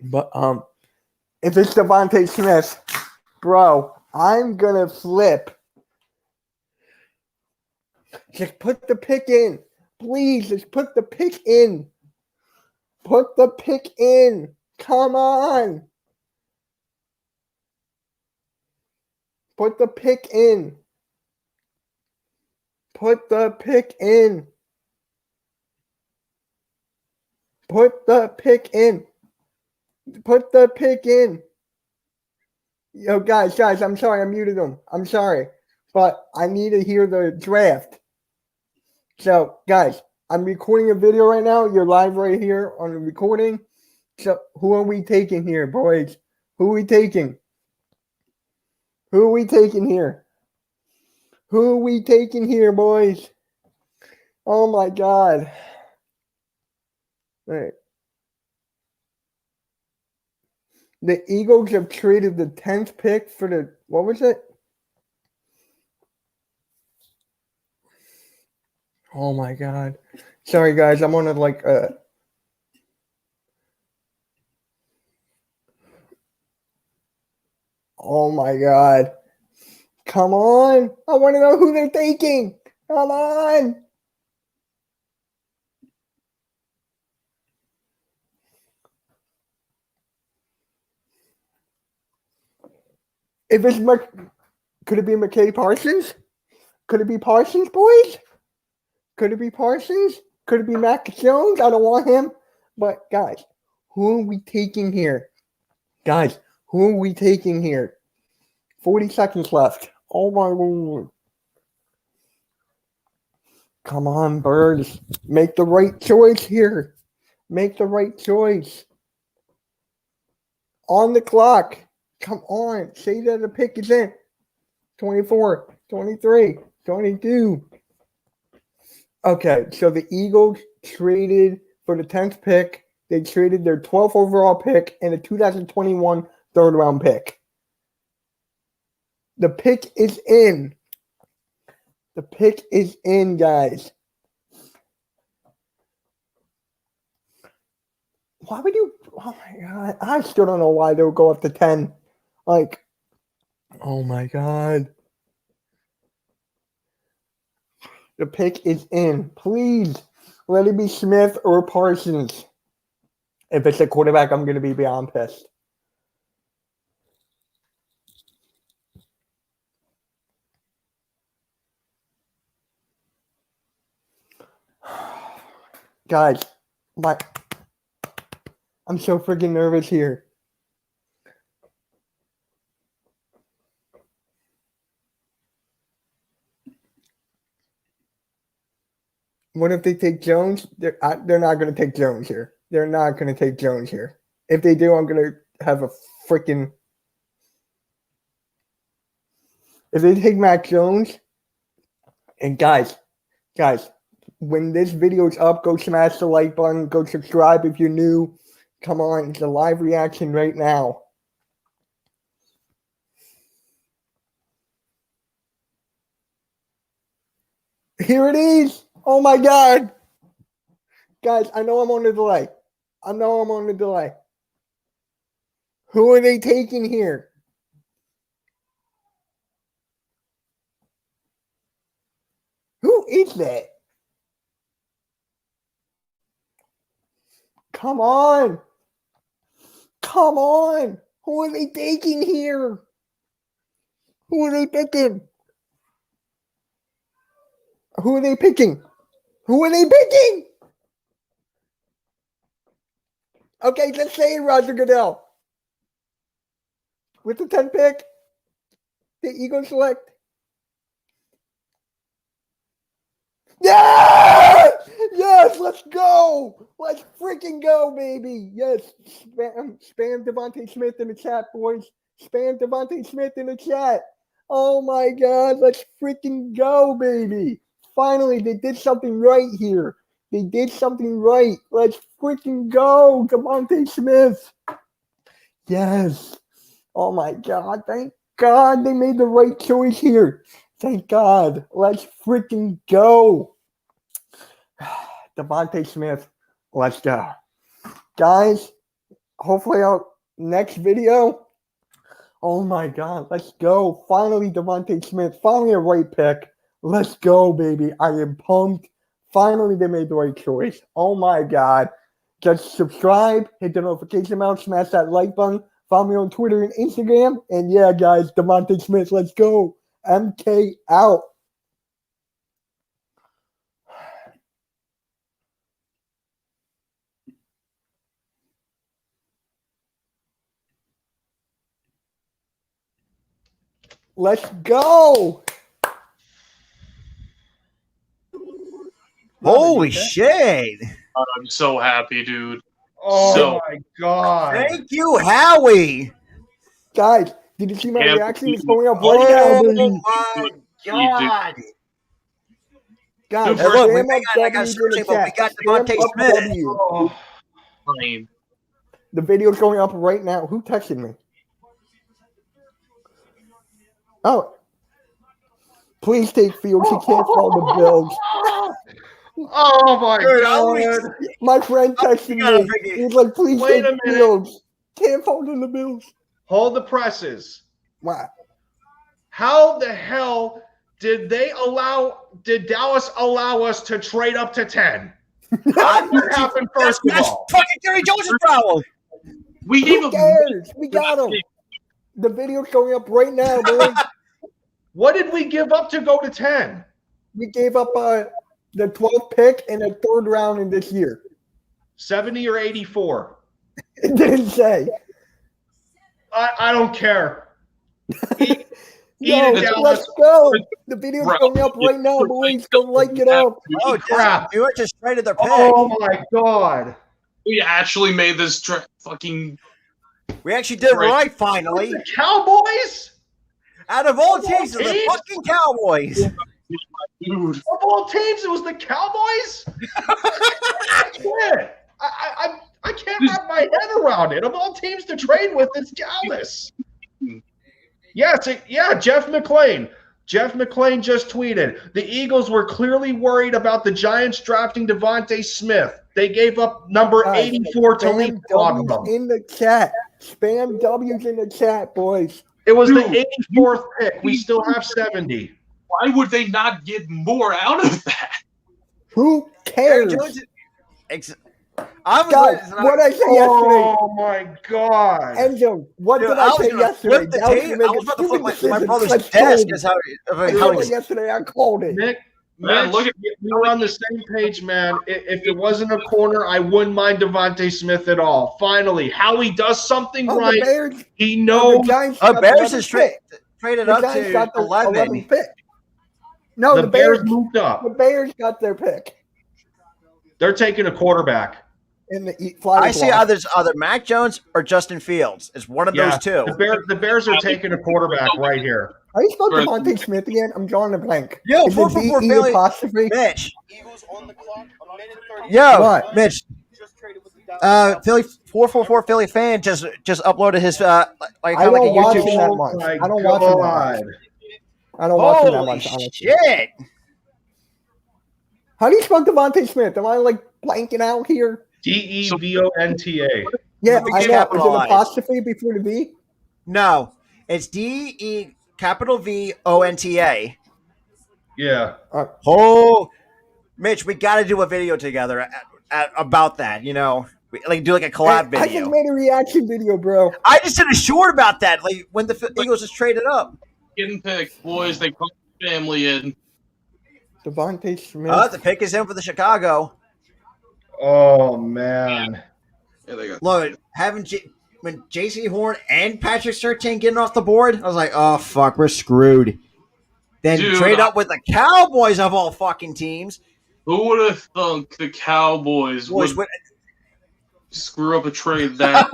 But if it's Devontae Smith, bro, I'm going to flip. Just put the pick in. Please, just put the pick in. Put the pick in. Come on. Put the pick in. Put the pick in. Put the pick in. Put the pick in. Yo, guys, I'm sorry. I muted them. I'm sorry. But I need to hear the draft. So, guys, I'm recording a video right now. You're live right here on the recording. So, who are we taking here, boys? Who are we taking? Who are we taking here? Who are we taking here, boys? Oh, my God. All right. The Eagles have traded the 10th pick for the, what was it? Oh, my God. Sorry, guys. I'm on a, oh, my God. Come on. I want to know who they're taking. Come on. If it's could it be McKay Parsons? Could it be Parsons, boys? Could it be Parsons? Could it be Mac Jones? I don't want him. But, guys, who are we taking here? Guys, who are we taking here? 40 seconds left. Oh, my Lord. Come on, birds. Make the right choice here. Make the right choice. On the clock. Come on. Say that the pick is in. 24, 23, 22. Okay, so the Eagles traded for the 10th pick. They traded their 12th overall pick and a 2021 third-round pick. The pick is in. The pick is in, guys. Why would you? Oh, my God. I still don't know why they would go up to 10. Like, oh, my God. The pick is in. Please let it be Smith or Parsons. If it's a quarterback, I'm going to be beyond pissed. Guys, I'm so freaking nervous here. What if they take Jones? They're not going to take Jones here. They're not going to take Jones here. If they do, I'm going to have a freaking. If they take Mac Jones, and guys, when this video is up, go smash the like button. Go subscribe if you're new. Come on, it's a live reaction right now. Here it is. Oh my God. Guys, I know I'm on the delay. Who are they taking here? Who is that? Come on. Who are they taking here? Who are they picking? Okay, let's say Roger Goodell. With the 10th pick, the Eagles select. Yes! Yes, let's go! Let's freaking go, baby! Yes, spam Devontae Smith in the chat, boys. Spam Devontae Smith in the chat. Oh my God, let's freaking go, baby! Finally, they did something right here. Let's freaking go, Devontae Smith. Yes. Oh my God, thank God they made the right choice here. Thank God. Let's freaking go. Devontae Smith, let's go. Guys, hopefully our next video. Oh my God, let's go. Finally, Devontae Smith, finally a right pick. Let's go, baby. I am pumped. Finally, they made the right choice. Oh my God. Just subscribe, hit the notification bell, smash that like button. Follow me on Twitter and Instagram. And yeah, guys, Devontae Smith, let's go. MK out. Let's go. Holy shit. I'm so happy, dude. Oh my God. Thank you, Howie. Guys, did you see my reaction? It's going up right Oh now, baby. my God. Guys, Dude, look, we spam got W's in searching, the but we chat. got Spam Devontae Smith. W. Oh, Fine. The video's going up right now. Who texted me? Oh. Please take Fields. He can't call the Bills. oh my Dude, God. My friend texted me. He was like, please Wait take a minute. Fields. Can't fall to the Bills. Hold the presses. Wow. How the hell did Dallas allow us to trade up to 10? How did that happen first of That's all? fucking Jerry Jones' problem. We gave Who him. cares? We got him. The video's going up right now, boy. What did we give up to go to 10? We gave up the 12th pick and a third round in this year. 70 or 84? It didn't say. I don't care. Yo, let's go. The video's going up right now, boys. Go like it up. Oh, crap. We were just traded their pick. Oh my God. We actually made this fucking. We actually did right finally. The Cowboys? Out of all teams, the fucking Cowboys. Dude. Of all teams, it was the Cowboys? I can't. I can't wrap my head around it. Of all teams to trade with, it's Dallas. Yes, Jeff McClain. Jeff McClain just tweeted, the Eagles were clearly worried about the Giants drafting Devontae Smith. They gave up number 84 to leave W's in the chat. Spam W's in the chat, boys. It was the 84th pick. We still have 70. Why would they not get more out of that? Who cares? Guys, what I say yesterday. Oh my God. Endzone, what Dude, did I say yesterday? Flip the tape. I was about to flip my brother's desk. Is how yesterday I called it. Nick, Man, look at we were on the same page, man. If it wasn't a corner, I wouldn't mind Devontae Smith at all. Finally, Howie does something right. Bears, he knows. Bears is traded up to 11. Pick. No, the Bears moved up. The Bears got their pick. They're taking a quarterback. In the I see either Mac Jones or Justin Fields. It's one of those two. The Bears are taking a quarterback right here. Are you spelled Devontae Smith again? I'm drawing a blank. Yo, Is 444 it Philly. apostrophe? Mitch. Yo, What? Mitch. Philly 444 Philly fan just uploaded his I don't watch YouTube him show. that much. I don't watch him that much. I don't watch him that much, honestly. Shit. How do you spell Devontae Smith? Am I like blanking out here? DEVONTA. Yeah, Big I know. Is it capitalized. apostrophe before the V? No, it's DEVONTA. Yeah. Oh, Mitch, we got to do a video together about that. You know, do like a collab I video. just made a reaction video, bro. I just did a short about that, like when the Eagles just traded up. Getting picked, boys. They call the family in. Devontae Smith. The pick is in for the Chicago. Oh man. Yeah, they got. Look, when J.C. Horn and Patrick Surtain getting off the board, I was like, oh fuck, we're screwed. Then Dude, trade up with the Cowboys of all fucking teams. Who would have thunk the Cowboys would screw up a trade that?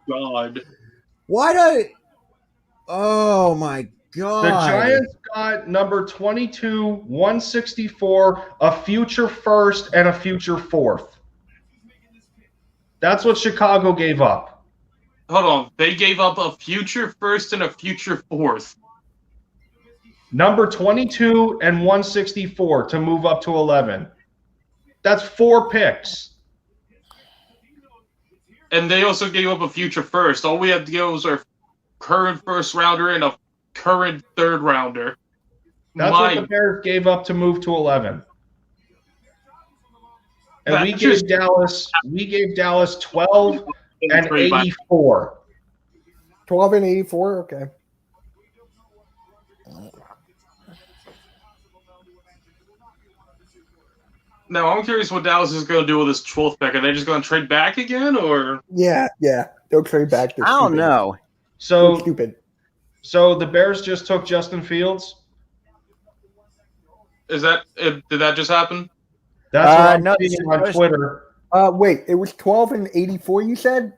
God. Why do? Oh my god! The Giants got number 22, 164, a future first, and a future fourth. That's what Chicago gave up. Hold on. They gave up a future first and a future fourth. Number 22 and 164 to move up to 11. That's 4 picks. And they also gave up a future first. All we had to go was our current first rounder and a current third rounder. That's what the Bears gave up to move to 11. And we gave Dallas 12 and 84. 12 and 84? Okay. Now, I'm curious what Dallas is going to do with this 12th pick. Are they just going to trade back again, or? Yeah. They'll trade back. I don't know. So They're stupid. So the Bears just took Justin Fields? Did that just happen? That's what I'm seeing on Twitter. Wait, it was 12 and 84, you said?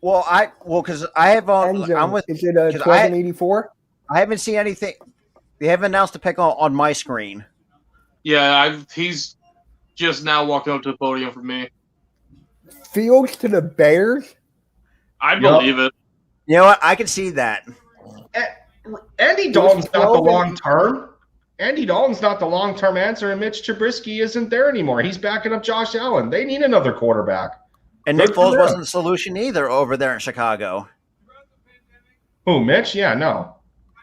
Because I have I'm with. Is it 12 and 84? I haven't seen anything. They haven't announced the pick on my screen. Yeah, he's just now walking up to the podium for me. Fields to the Bears? I believe it. You know what? I can see that. Andy Dalton's not the long term. Andy Dalton's not the long-term answer, and Mitch Trubisky isn't there anymore. He's backing up Josh Allen. They need another quarterback. And Nick Foles wasn't the solution either over there in Chicago. Who, Mitch? Yeah, no.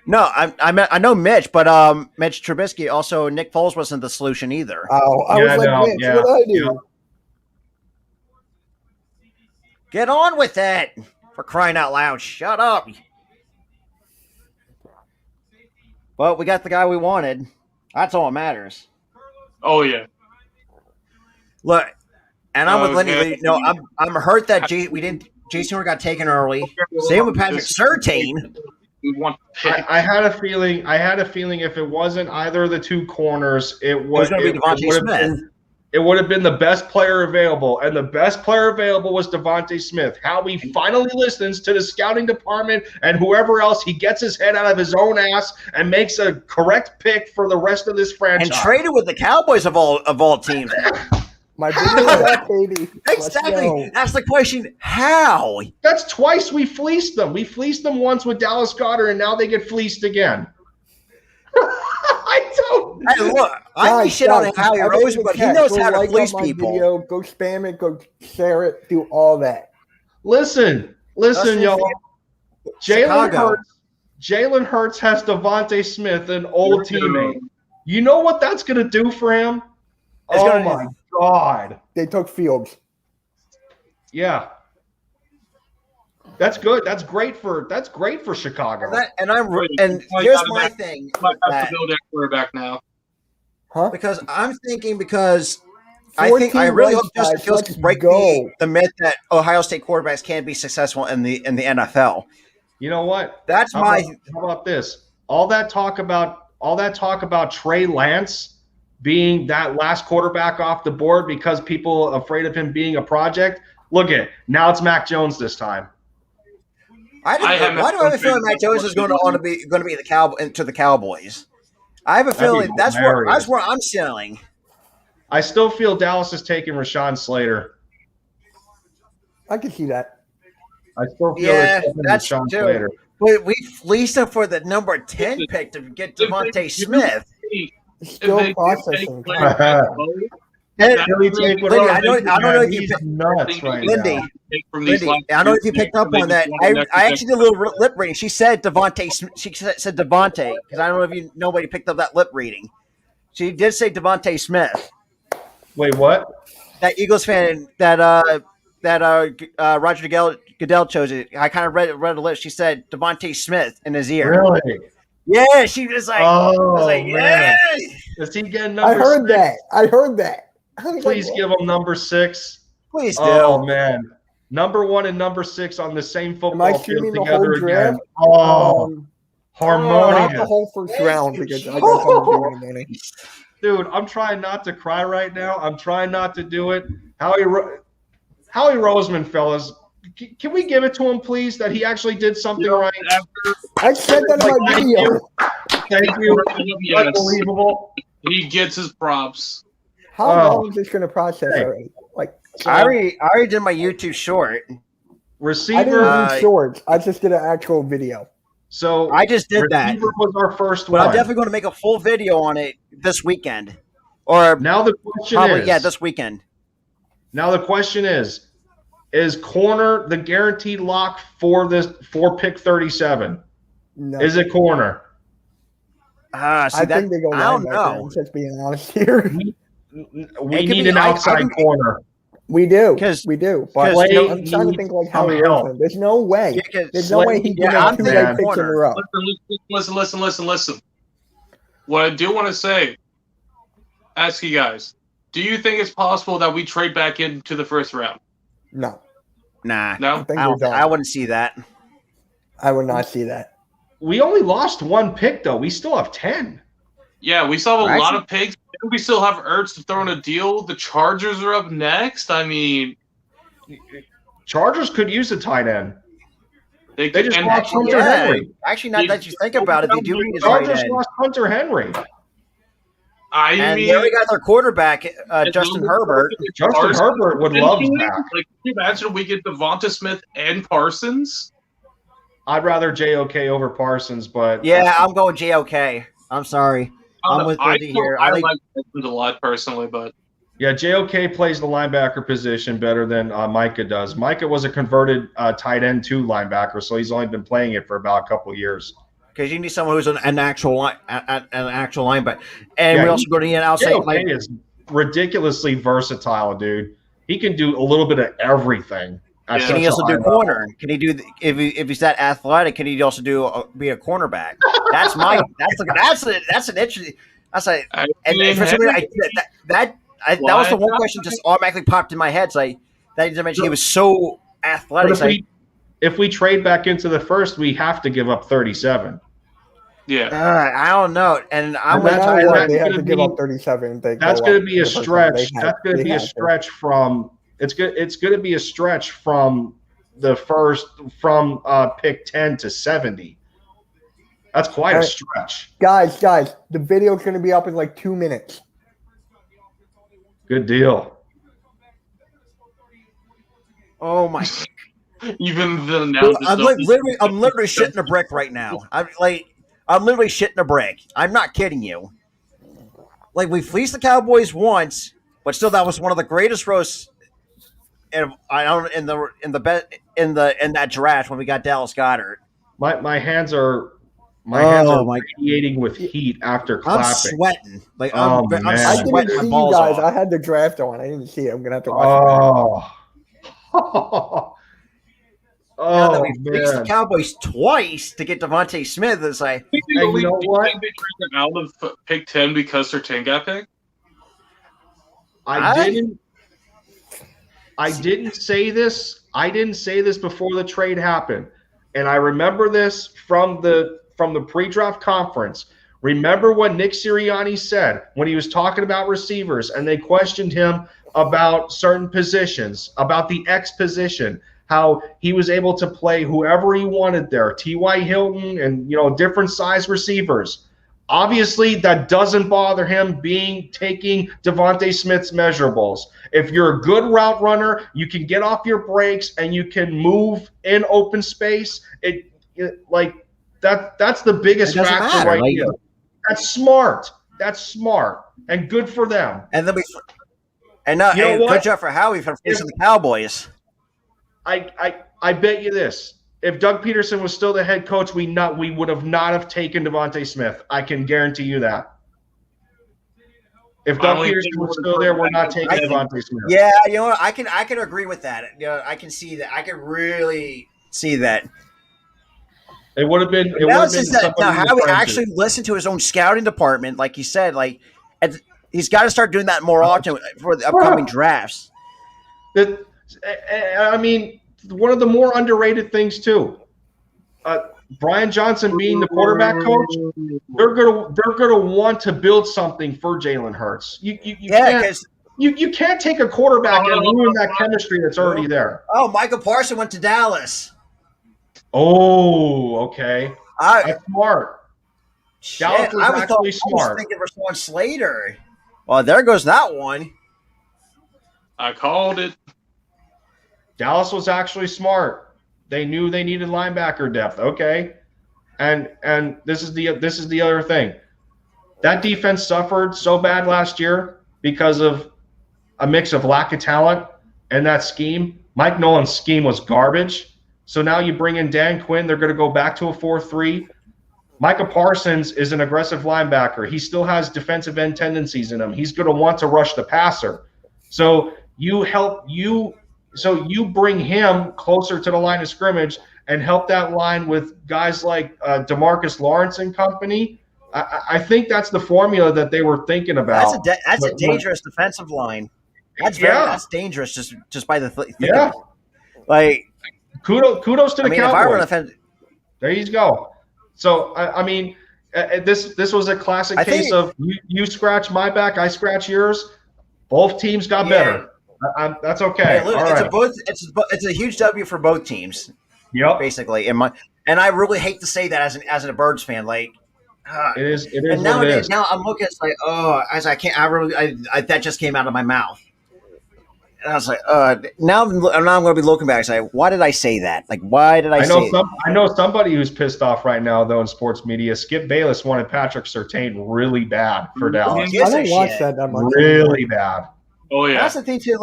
No, I know Mitch, but Mitch Trubisky, also Nick Foles wasn't the solution either. Oh, I was like, Mitch, what I do? Yeah. Get on with it. For crying out loud. Shut up. Well, we got the guy we wanted. That's all that matters. Oh, yeah. Look, and I'm with Lindy. No, I'm hurt that Jason Horn got taken early. Same with Patrick Surtain. I had a feeling. If it wasn't either of the two corners, it was going to be Devontae Smith. It would have been the best player available, and the best player available was Devontae Smith. How he finally listens to the scouting department and whoever else, he gets his head out of his own ass and makes a correct pick for the rest of this franchise. And traded with the Cowboys of all teams. My biggest baby. Exactly. That's the question. How? That's twice we fleeced them. We fleeced them once with Dallas Goedert, and now they get fleeced again. I don't. Hey, look, I can shit on Howie Roseman, but he knows how to fleece people. Video, go spam it, go share it, do all that. Listen, y'all. Jalen Hurts has Devontae Smith, an old teammate. You know what that's going to do for him? My God. They took Fields. Yeah. That's good. That's great for Chicago. And here's my thing. Might have to build that quarterback now. Huh? Because I'm thinking I really hope Justin Fields can break the myth that Ohio State quarterbacks can't be successful in the NFL. You know what? How about this? All that talk about talk about Trey Lance being that last quarterback off the board because people are afraid of him being a project. Look at now, it's Mac Jones this time. Why do I have a feeling Mac Jones is going to be the Cowboys? I have a feeling that's where I'm selling. I still feel Dallas is taking Rashawn Slater. I can see that. I still feel that's Rashawn Slater. But we fleeced him for the number 10 pick to get Devontae Smith. Still processing. Lindy, I don't know if you nuts right Lindy, now. Lindy, I don't know if you picked up on that. I actually did a little lip reading. She said Devontae. She said Devontae because I don't know if nobody picked up that lip reading. She did say Devontae Smith. Wait, what? That Eagles fan that Roger Goodell chose it. I kind of read the list. She said Devontae Smith in his ear. Really? Yeah, she was like, man. Is he getting number 6? I heard that. Please give him number 6. Please do. Oh man, number 1 and number 6 on the same football field together again. Harmonious. Not the whole first round because I got something doing it. Dude, I'm trying not to cry right now. I'm trying not to do it. Howie Roseman, fellas, can we give it to him, please, that he actually did something right? I said that in my video. Thank you. Unbelievable. He gets his props. How long is this going to process already? I already did my YouTube short. Receiver. I didn't do shorts. I just did an actual video. So I just did that. Receiver was our first one. But I'm definitely going to make a full video on it this weekend. Or now the question is, this weekend. Now the question is corner the guaranteed lock for pick 37? No. Is it corner? I think they go linebacker. I don't know. Just being honest here. We need an outside corner. We do. We do. But I'm trying to think like Howie Roseman. There's no way. There's no way he can make 2 right picks in a row. Listen. What I do want to say, ask you guys, do you think it's possible that we trade back into the first round? No. Nah. No? I wouldn't see that. I would not see that. We only lost 1 pick, though. We still have 10. Yeah, we still have a lot of picks. We still have Ertz to throw in a deal. The Chargers are up next. I mean, Chargers could use a tight end. They just lost Hunter Henry. Actually, now that you think about it, they do need a tight end. Chargers lost Hunter Henry. They already got their quarterback, Justin Herbert. Justin Herbert would love that. Can you imagine we get Devonta Smith and Parsons? I'd rather JOK over Parsons, but yeah, I'm going JOK. I'm sorry. I'm with Lindy here. I like Parsons a lot personally, but yeah, JOK plays the linebacker position better than Micah does. Micah was a converted tight end to linebacker, so he's only been playing it for about a couple of years. Because you need someone who's an actual linebacker, and we also go to an outside. JOK is ridiculously versatile, dude. He can do a little bit of everything. Can he also do corner? Can he do if he's that athletic? Can he also be a cornerback? That's an interesting. That was the one question just automatically popped in my head. It's like that you mentioned he was so athletic. If we trade back into the first, we have to give up 37. Yeah, I don't know, and I'm going to they have to give up 37. That's going to be a stretch. That's going to be a stretch from. It's going to be a stretch from the first pick 10 to 70. That's quite a stretch. Guys, the video's going to be up in like 2 minutes. Good deal. Oh my! Even the now, I'm literally shitting a brick right now. I'm literally shitting a brick. I'm not kidding you. Like we fleeced the Cowboys once, but still, that was one of the greatest roasts. And I don't in that draft when we got Dallas Goedert. My hands are radiating with heat after clapping. I'm sweating. Like I'm sweating. I didn't see you guys. I had the draft on. I didn't see it. I'm gonna have to watch it. Now that we fixed the Cowboys twice to get Devontae Smith, it's like, you know what? They traded out of pick 10 because their 10 got picked. I didn't say this. I didn't say this before the trade happened, and I remember this from the pre-draft conference Remember what Nick Sirianni said when he was talking about receivers and they questioned him about certain positions, about the X position, how he was able to play whoever he wanted there, T.Y. Hilton and, different size receivers. Obviously, that doesn't bother him taking Devontae Smith's measurables. If you're a good route runner, you can get off your brakes and you can move in open space. That's the biggest factor right here. That's smart. That's smart and good for them. And then good job for Howie for facing the Cowboys. I bet you this. If Doug Peterson was still the head coach, we would have not have taken Devontae Smith. I can guarantee you that. If Doug Peterson was still there, we're not taking Devontae Smith. Yeah, I can agree with that. I can see that. I can really see that. It would have been. Now Howie actually listened to his own scouting department, like he said. He's got to start doing that more often for the upcoming drafts. One of the more underrated things too. Brian Johnson being the quarterback coach, they're gonna want to build something for Jalen Hurts. You can't take a quarterback and ruin that chemistry that's already there. Oh, Michael Parsons went to Dallas. Oh, okay. That's smart. Dallas was actually smart. I was thinking Rashawn Slater. Well, there goes that one. I called it. Dallas was actually smart. They knew they needed linebacker depth. Okay, and this is the other thing. That defense suffered so bad last year because of a mix of lack of talent and that scheme. Mike Nolan's scheme was garbage. So now you bring in Dan Quinn. They're going to go back to a 4-3. Micah Parsons is an aggressive linebacker. He still has defensive end tendencies in him. He's going to want to rush the passer. So you bring him closer to the line of scrimmage and help that line with guys like DeMarcus Lawrence and company. I think that's the formula that they were thinking about. That's a dangerous defensive line. That's dangerous just by the thing. Yeah. Kudos to the Cowboys. If I were an there you go. So this was a classic case of you scratch my back, I scratch yours. Both teams got better. That's okay. Hey, look, it's a huge W for both teams. Yep. Basically, and I really hate to say that as a Birds fan. It is. And nowadays, now I'm looking. It's that just came out of my mouth. And I was like, now I'm going to be looking back and say, why did I say that? Why did I say that? I know somebody who's pissed off right now, though, in sports media. Skip Bayless wanted Patrick Surtain really bad for Dallas. I don't watch that much. Really bad. Oh, yeah. That's the thing, too.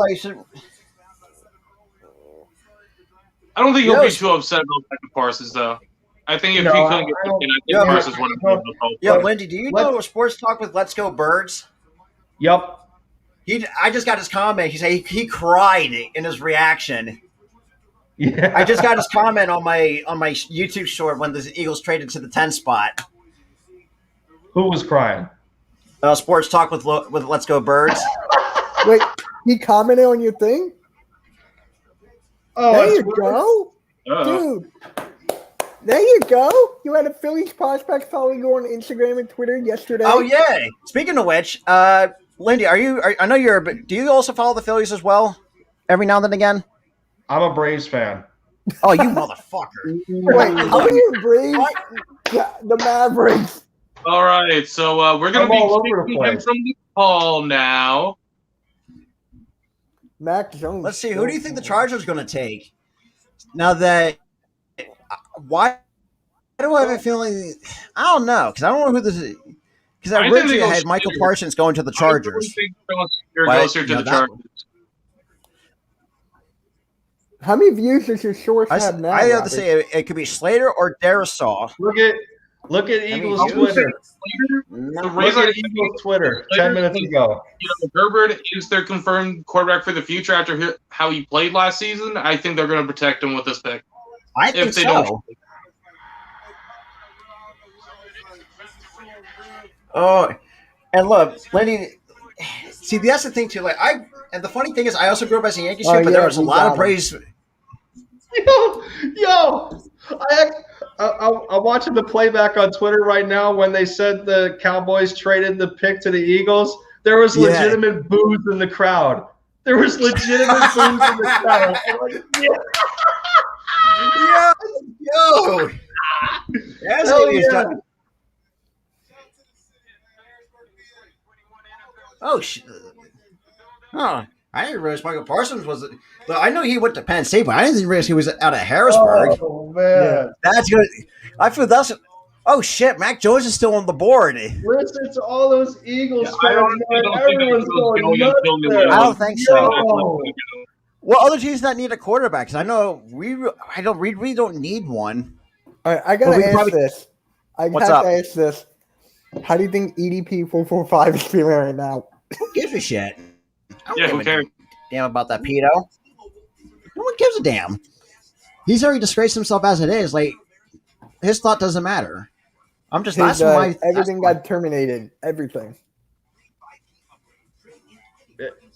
I don't think he'll be too upset about Michael Parsons, though. I think if he couldn't get taken, I think Parsons would have been the Yo, Lindy, do you know Sports Talk with Let's Go Birds? Yep. I just got his comment. He cried in his reaction. Yeah. I just got his comment on my YouTube short when the Eagles traded to the 10 spot. Who was crying? Sports Talk with Let's Go Birds. Wait, he commented on your thing? Oh, there you go, dude. There you go. You had a Phillies prospect following you on Instagram and Twitter yesterday. Oh yeah. Speaking of which, Lindy, I know do you also follow the Phillies as well? Every now and then again? I'm a Braves fan. Oh, you motherfucker. Wait, how are you Braves? The Mavericks. All right, so we're going to be speaking him from the call now. Mac Jones. Let's see. Who do you think the Chargers are going to take? Now that why do I have a feeling? I don't know because I don't know who this is. Because I originally had Michael Parsons going to the Chargers. I think you're closer to the Chargers. How many views does your source have now? I have to say it could be Slater or Darisaw. Look at Eagles Twitter. Look at Eagles Twitter 10 minutes ago. Herbert is their confirmed quarterback for the future after how he played last season. I think they're going to protect him with this pick. I think so. Don't. Oh, and look, Lindy. See, that's the thing too. And the funny thing is, I also grew up as a Yankees fan, but there was a lot of praise. I'm watching the playback on Twitter right now when they said the Cowboys traded the pick to the Eagles. There was legitimate boos in the crowd. There was legitimate boos in the crowd. I'm like, Yo. That's hell what he's yeah. done. Oh shit! Huh? I didn't realize Michael Parsons was. I know he went to Penn State, but I didn't realize he was out of Harrisburg. Oh man, That's good. I feel that's. Oh shit! Mac Jones is still on the board. listen to all those Eagles I fans, man. don't think Everyone's it was going going nuts until New there. England. I don't think so. Yo. What other teams that need a quarterback? Because I know we really don't need one. All right, I But gotta we ask probably- this. I What's have up? to ask this. How do you think EDP 445 is feeling right now? Who gives a shit? I don't Yeah, give who a cares? damn about that pedo. No one gives a damn. He's already disgraced himself as it is. Like his thought doesn't matter. I'm just His, that's my everything that's got terminated. Everything.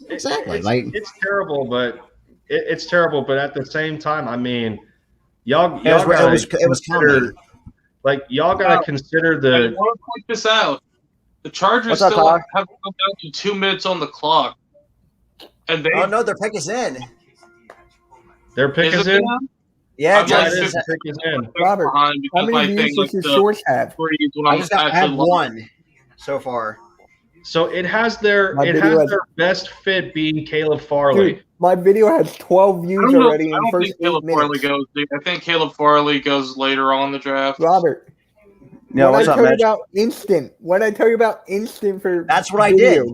Exactly, It's, like- it's terrible, but it's terrible. But at the same time, I mean, y'all it was consider, coming. like y'all gotta consider I the. want to point this out. The Chargers What's up, still Tyler? have come down to 2 minutes on the clock. And they Oh no, their pick is in. Their pick is is it in. now? Yeah, I'm Yeah, like it is. Jones The pick is in. Robert, behind How because many my views thing does like your the source have? freeze when I I'm just got actually one so far. So it has their My video has- their best fit being Caleb Farley. Dude, my video has 12 I views don't know. already in I the don't first think 8 Caleb Farley minutes. goes. I think Caleb Farley goes later on in the draft. Robert, No, what what's I up, tell you Mitch? about instant? What I tell you about instant for That's what I did. videos?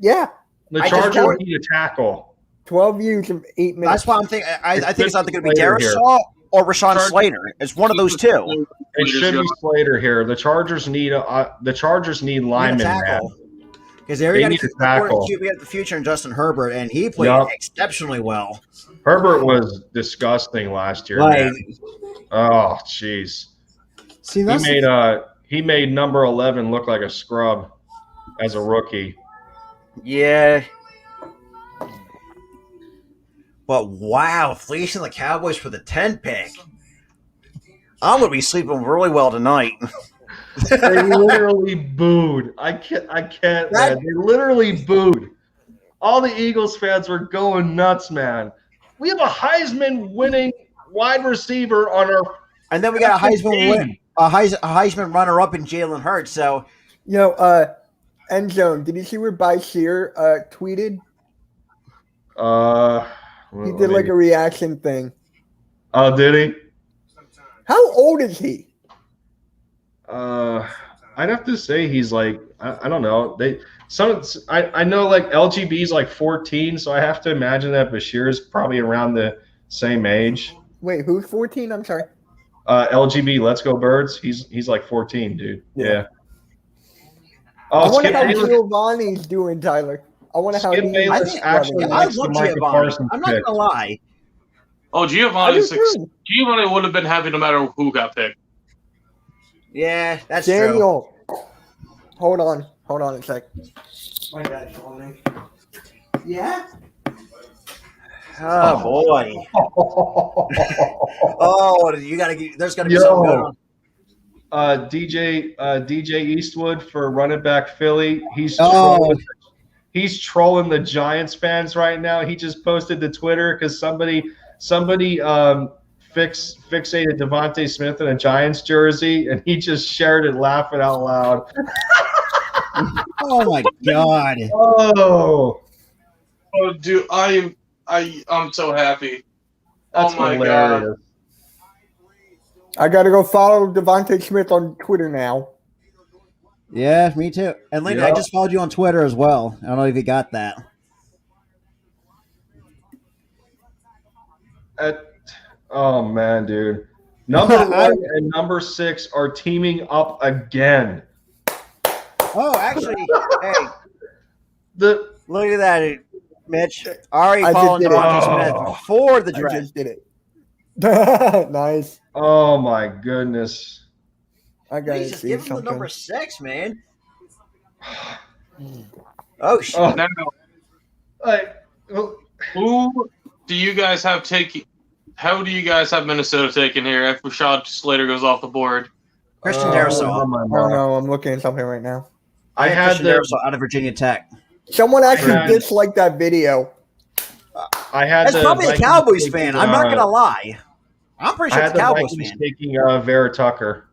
Yeah, The I just Chargers don't- need a tackle. 12 views in 8 minutes. That's why I'm thinking. I think it's either going to be Slater Darius here. Shaw or Rashawn Chargers- Slater. It's one of those two. It should be Slater here. The Chargers need linemen, man. Tackle. Because they They already need got a tackle. QB of the future in Justin Herbert, and he played Yup. exceptionally well. Herbert was disgusting last year. Like, Man. Oh, jeez. see, that's He made number 11 look like a scrub as a rookie. yeah. But wow, fleecing the Cowboys for the 10 pick. I'm gonna be sleeping really well tonight. They literally booed. I can't, man. They literally booed. All the Eagles fans were going nuts, man. We have a Heisman winning wide receiver on our And then we got a Heisman team. win, a Heisman runner up in Jalen Hurts. So You know, Endzone, did you see where Bashir tweeted? He did like a reaction thing. Oh, did he? How old is he? I'd have to say he's like I don't know. I know like LGB is like 14, so I have to imagine that Bashir is probably around the same age. Wait, who's 14? I'm sorry. LGB, Let's Go Birds. He's like 14, dude. Yeah. I Oh, wonder Skip how Bayless. Giovanni's doing, Tyler. I wonder how Skip he's Bayless actually I likes the love Micah Giovanni. Parsons I'm not pick. gonna lie. Oh, I do Giovanni too. would have been happy no matter who got picked. Yeah, that's true. Daniel. Hold on a sec. My dad's calling me. Yeah? Oh boy. Oh, you gotta get. There's gotta be something going on. DJ Eastwood for running back Philly. He's Oh. trolling the Giants fans right now. He just posted to Twitter because somebody fixated Devontae Smith in a Giants jersey, and he just shared it laughing out loud. Oh my god. Oh, Oh, dude, I'm so happy. that's Oh my hilarious. God. I gotta go follow Devontae Smith on Twitter now. Yeah, me too. And Lindy, I Yeah. just followed you on Twitter as well. I don't know if you got that. Oh man, dude. Number 1 and number 6 are teaming up again. Oh, actually, hey, The look at that, Mitch. Already I just following did it. Devontae Oh. Smith for the I draft. just did it. Nice. oh my goodness. I gotta Please just see give him the something. number 6, man. Oh shit. Oh, Now, like, who do you guys have How do you guys have Minnesota taken here if Rashad Slater goes off the board? Christian Oh, Darrisaw. no, I'm looking at something right now. I had Christian the Darrisaw out of Virginia Tech. Someone actually disliked that video. That's probably a Cowboys fan. I'm not gonna lie. I'm pretty sure it's a Cowboys fan. Taking Vera Tucker.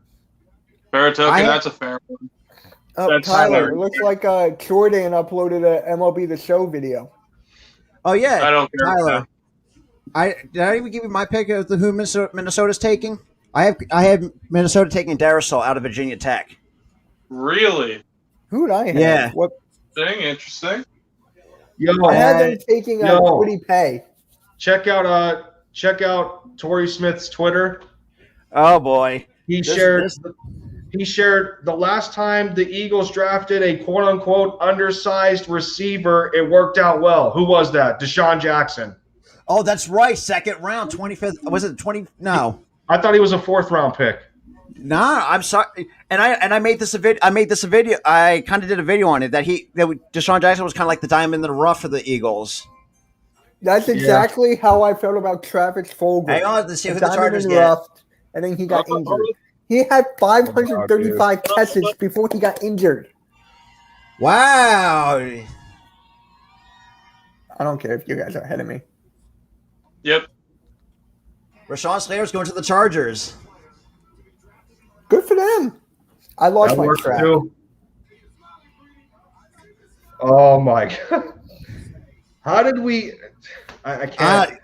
Vera Tucker, that's a fair one. Tyler, it looks like Jordan uploaded a MLB The Show video. Oh yeah, I don't care. Tyler. Did I even give you my pick of who Minnesota's taking? I have Minnesota taking Darrisaw out of Virginia Tech. Really? Who would I have? Yeah. What? Interesting. I had them taking Woody Pay. Check out Torrey Smith's Twitter. Oh boy, he shared the last time the Eagles drafted a quote unquote undersized receiver, it worked out well. Who was that? Deshaun Jackson. Oh, that's right. Second round, 25th. Was it 20? No, I thought he was a 4th round pick. Nah, I'm sorry. And I made this a video. I kind of did a video on it that Deshaun Jackson was kind of like the diamond in the rough for the Eagles. That's exactly how I felt about Travis Fulgham. Hang on, let's see who the Chargers get. And then he got injured. He had 535 catches before he got injured. Wow. I don't care if you guys are ahead of me. Yep. Rashawn Slater's going to the Chargers. Good for them. I lost my track. Oh my God. How did we I can't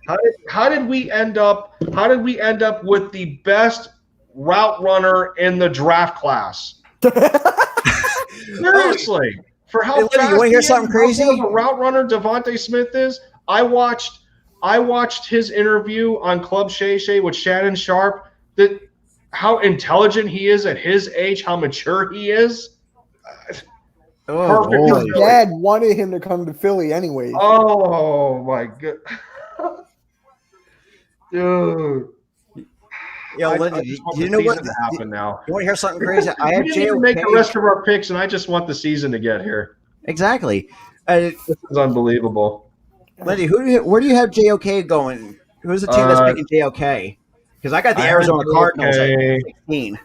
how did we end up with the best route runner in the draft class? Seriously. For how Lindy, you want to hear something crazy? How good of a route runner Devontae Smith is? I watched his interview on Club Shay Shay with Shannon Sharp. That how intelligent he is at his age, how mature he is. Perfect. His dad wanted him to come to Philly anyways. Oh my God. Dude. Yo, Lindy, you know what happened now? You want to hear something crazy? I have didn't even make the rest of our picks, and I just want the season to get here. Exactly. This is unbelievable. Lindy, where do you have JOK going? Who's the team that's picking JOK? Because I got the Arizona Cardinals at 16.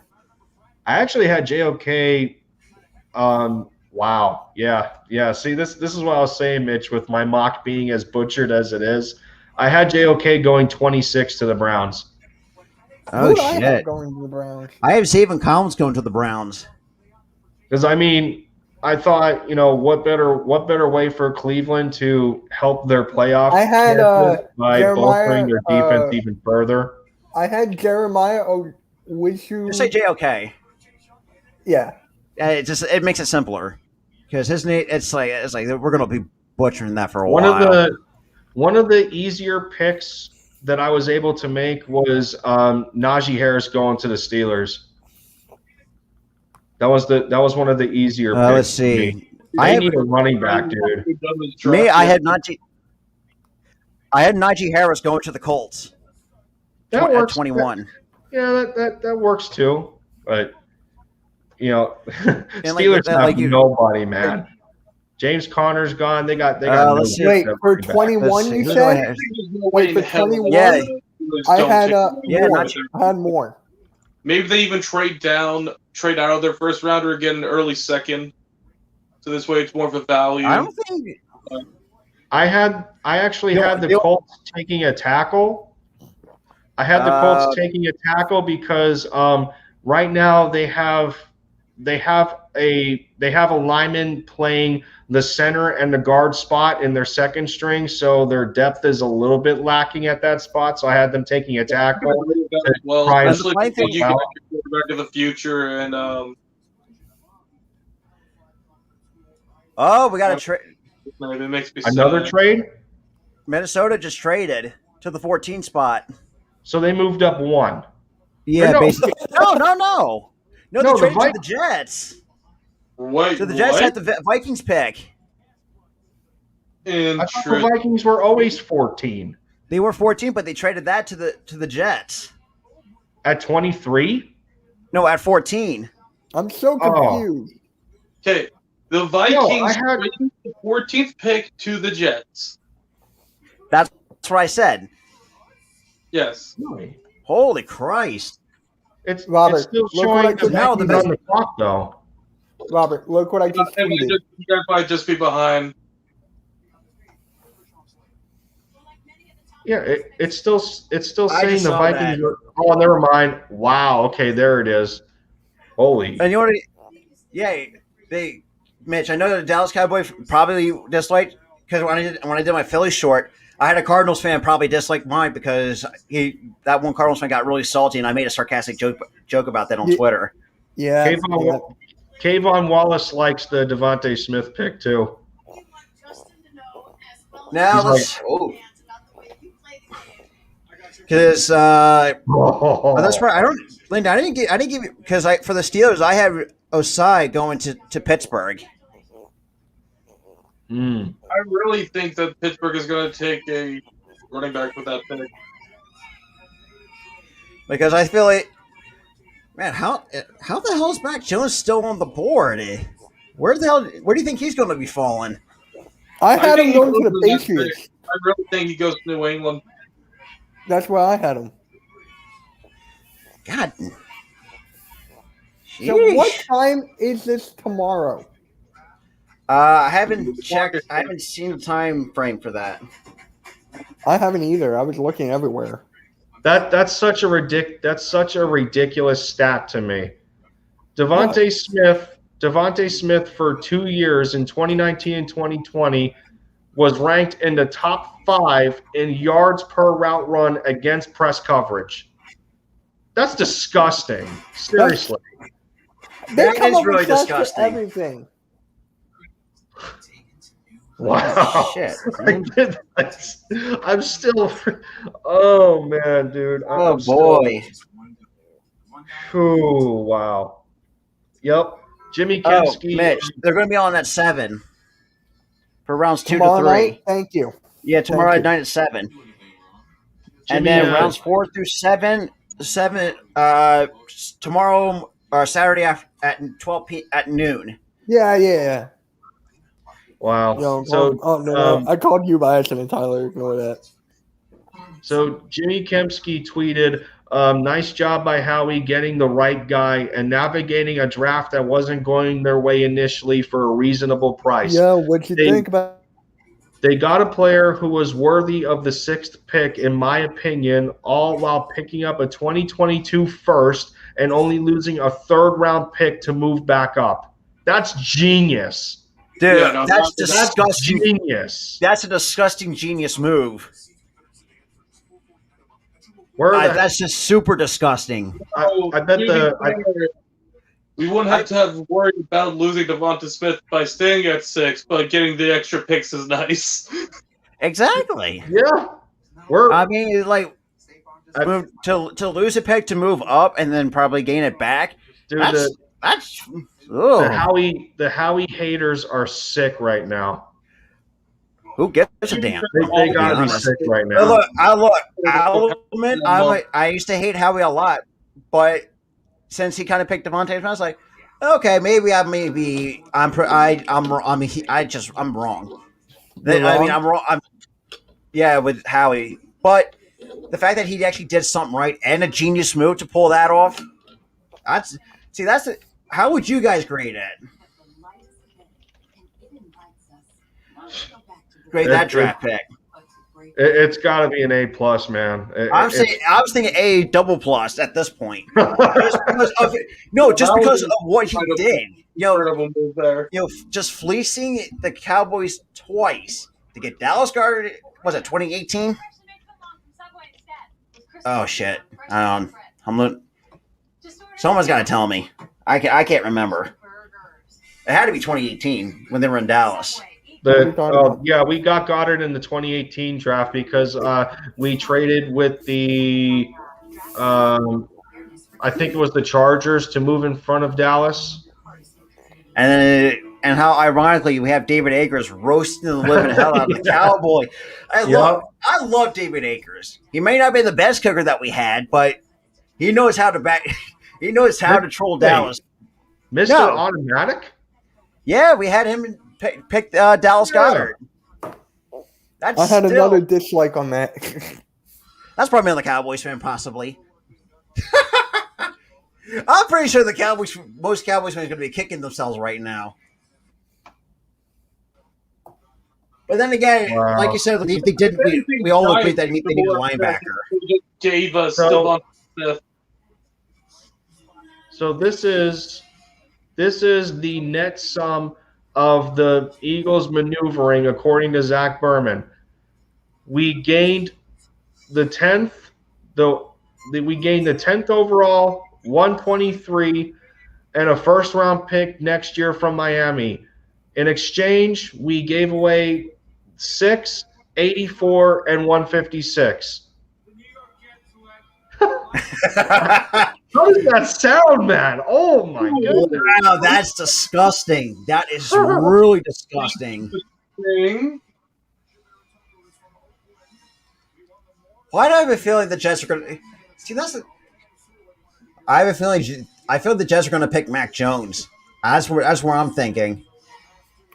I actually had JOK. Wow. Yeah. See, this is what I was saying, Mitch, with my mock being as butchered as it is. I had JOK going 26 to the Browns. Oh, shit. I have going to the Browns? I have Zayvon Collins going to the Browns. Because, I thought, what better way for Cleveland to help their playoff I had by bolstering their defense even further. I had Jeremiah. Would you just say JOK? Yeah. It makes it simpler because his name. It's like we're gonna be butchering that for a while. One of the easier picks that I was able to make was Najee Harris going to the Steelers. That was one of the easier picks. Let's see. I need a running back, dude. I had Najee Harris going to the Colts. That works. 21. That works too. But Steelers have nobody, man. James Conner's gone. They got. Wait, for 21, you said? Wait, for 21? Yeah. I had I had more. Maybe they even trade out of their first round or get an early second. So this way it's more of a value. I don't think. I actually had the Colts taking a tackle. I had the Colts taking a tackle because right now they have a lineman playing the center and the guard spot in their second string, so their depth is a little bit lacking at that spot. So I had them taking a tackle. Well, especially you get your quarterback of the future, and we got a trade. It makes me another sad. trade. Minnesota just traded to the 14 spot. So they moved up one. Yeah, basically. No. No, they traded to the Jets. Wait, so the Jets had the Vikings pick. I thought the Vikings were always 14. They were 14, but they traded that to the Jets. At 23? No, at 14. I'm so confused. Okay, the Vikings traded the 14th pick to the Jets. That's what I said. Yes. Really? Holy Christ! It's Robert, still look what I showing just now the the on the clock though. Robert, look what I just tweeted. You guys might just be behind. Yeah, it's still I saying just the saw Vikings that. are. Oh, never mind. Wow. Okay, there it is. Holy. And you know what? Yeah, Mitch. I know the Dallas Cowboys probably disliked because when I did my Philly short, I had a Cardinals fan probably dislike mine because that one Cardinals fan got really salty, and I made a sarcastic joke about that on Twitter. Yeah. Kayvon Wallace likes the Devontae Smith pick too. Now let's. Because that's right. I don't, Linda. I didn't give you because for the Steelers I had Osai going to Pittsburgh. Mm. I really think that Pittsburgh is going to take a running back with that pick. Because I feel like, man, how the hell is Mac Jones still on the board? Where do you think he's going to be falling? I had him think going he to goes the to that Patriots. pick. I really think he goes to New England. That's where I had him. God. So what time is this tomorrow? I haven't checked. I haven't seen the time frame for that. I haven't either. I was looking everywhere. That's such a ridiculous stat to me. Devontae Smith for 2 years in 2019 and 2020 was ranked in the top 5 in yards per route run against press coverage. That's disgusting. Seriously. That is really disgusting. Everything. Wow. Shit. I'm still. Oh man, dude. Oh boy. Ooh, wow. Yep. Jimmy Oh, Kempski. Mitch, they're going to be on at 7 for rounds 2 Tomorrow to 3. night? Thank you. Yeah, tomorrow Thank you. night at 7. And Jimmy, then rounds 4 through 7 tomorrow or Saturday at 12 at noon. Yeah. Wow. Yo, So, no. I called you by accident, Tyler. Ignore that. So Jimmy Kempski tweeted, nice job by Howie getting the right guy and navigating a draft that wasn't going their way initially for a reasonable price. Yeah, what'd you think about? They got a player who was worthy of the 6th pick, in my opinion, all while picking up a 2022 first and only losing a 3rd-round pick to move back up. That's genius. Dude, Yeah, no, that's that's disgusting. Genius. That's a disgusting genius move. That's just super disgusting. I bet we wouldn't have to have worried about losing Devonta Smith by staying at 6, but getting the extra picks is nice. Exactly. Yeah. I mean, like, to lose a pick to move up and then probably gain it back. Dude, That's the Howie haters are sick right now. who gives a damn? They gotta be sick right now. I used to hate Howie a lot, but since he kind of picked Devontae, I was like, okay, I'm wrong. I'm wrong. With Howie, but the fact that he actually did something right and a genius move to pull that off. How would you guys grade it? Grade that draft pick. It's got to be an A+, man. I was thinking A double plus at this point. Just because of what he did. Just fleecing the Cowboys twice to get Dallas guarded. Was it 2018? Oh shit! Someone's got to tell me. I can't remember. It had to be 2018 when they were in Dallas. We got Goddard in the 2018 draft because we traded with the, I think it was the Chargers to move in front of Dallas. And how ironically we have David Akers roasting the living hell out of the Cowboy. I love David Akers. He may not be the best kicker that we had, but he knows how to he knows how to troll Dallas. Mr. Automatic? Yeah, we had him pick Dallas Goddard. I had another dislike on that. That's probably the Cowboys fan, possibly. I'm pretty sure most Cowboys fans are going to be kicking themselves right now. But then again, like you said, we all agreed that they need a linebacker. Gave us So- Devon Smith. So this is the net sum of the Eagles' maneuvering, according to Zach Berman. We gained the 10th, we gained the 10th overall, 123, and a first-round pick next year from Miami. In exchange, we gave away 6, 84, and 156. How does that sound, man? Oh my goodness! Wow, that's disgusting. That is really disgusting. Why do I have a feeling the Jets are going to see? I have a feeling. I feel the Jets are going to pick Mac Jones. That's where I'm thinking.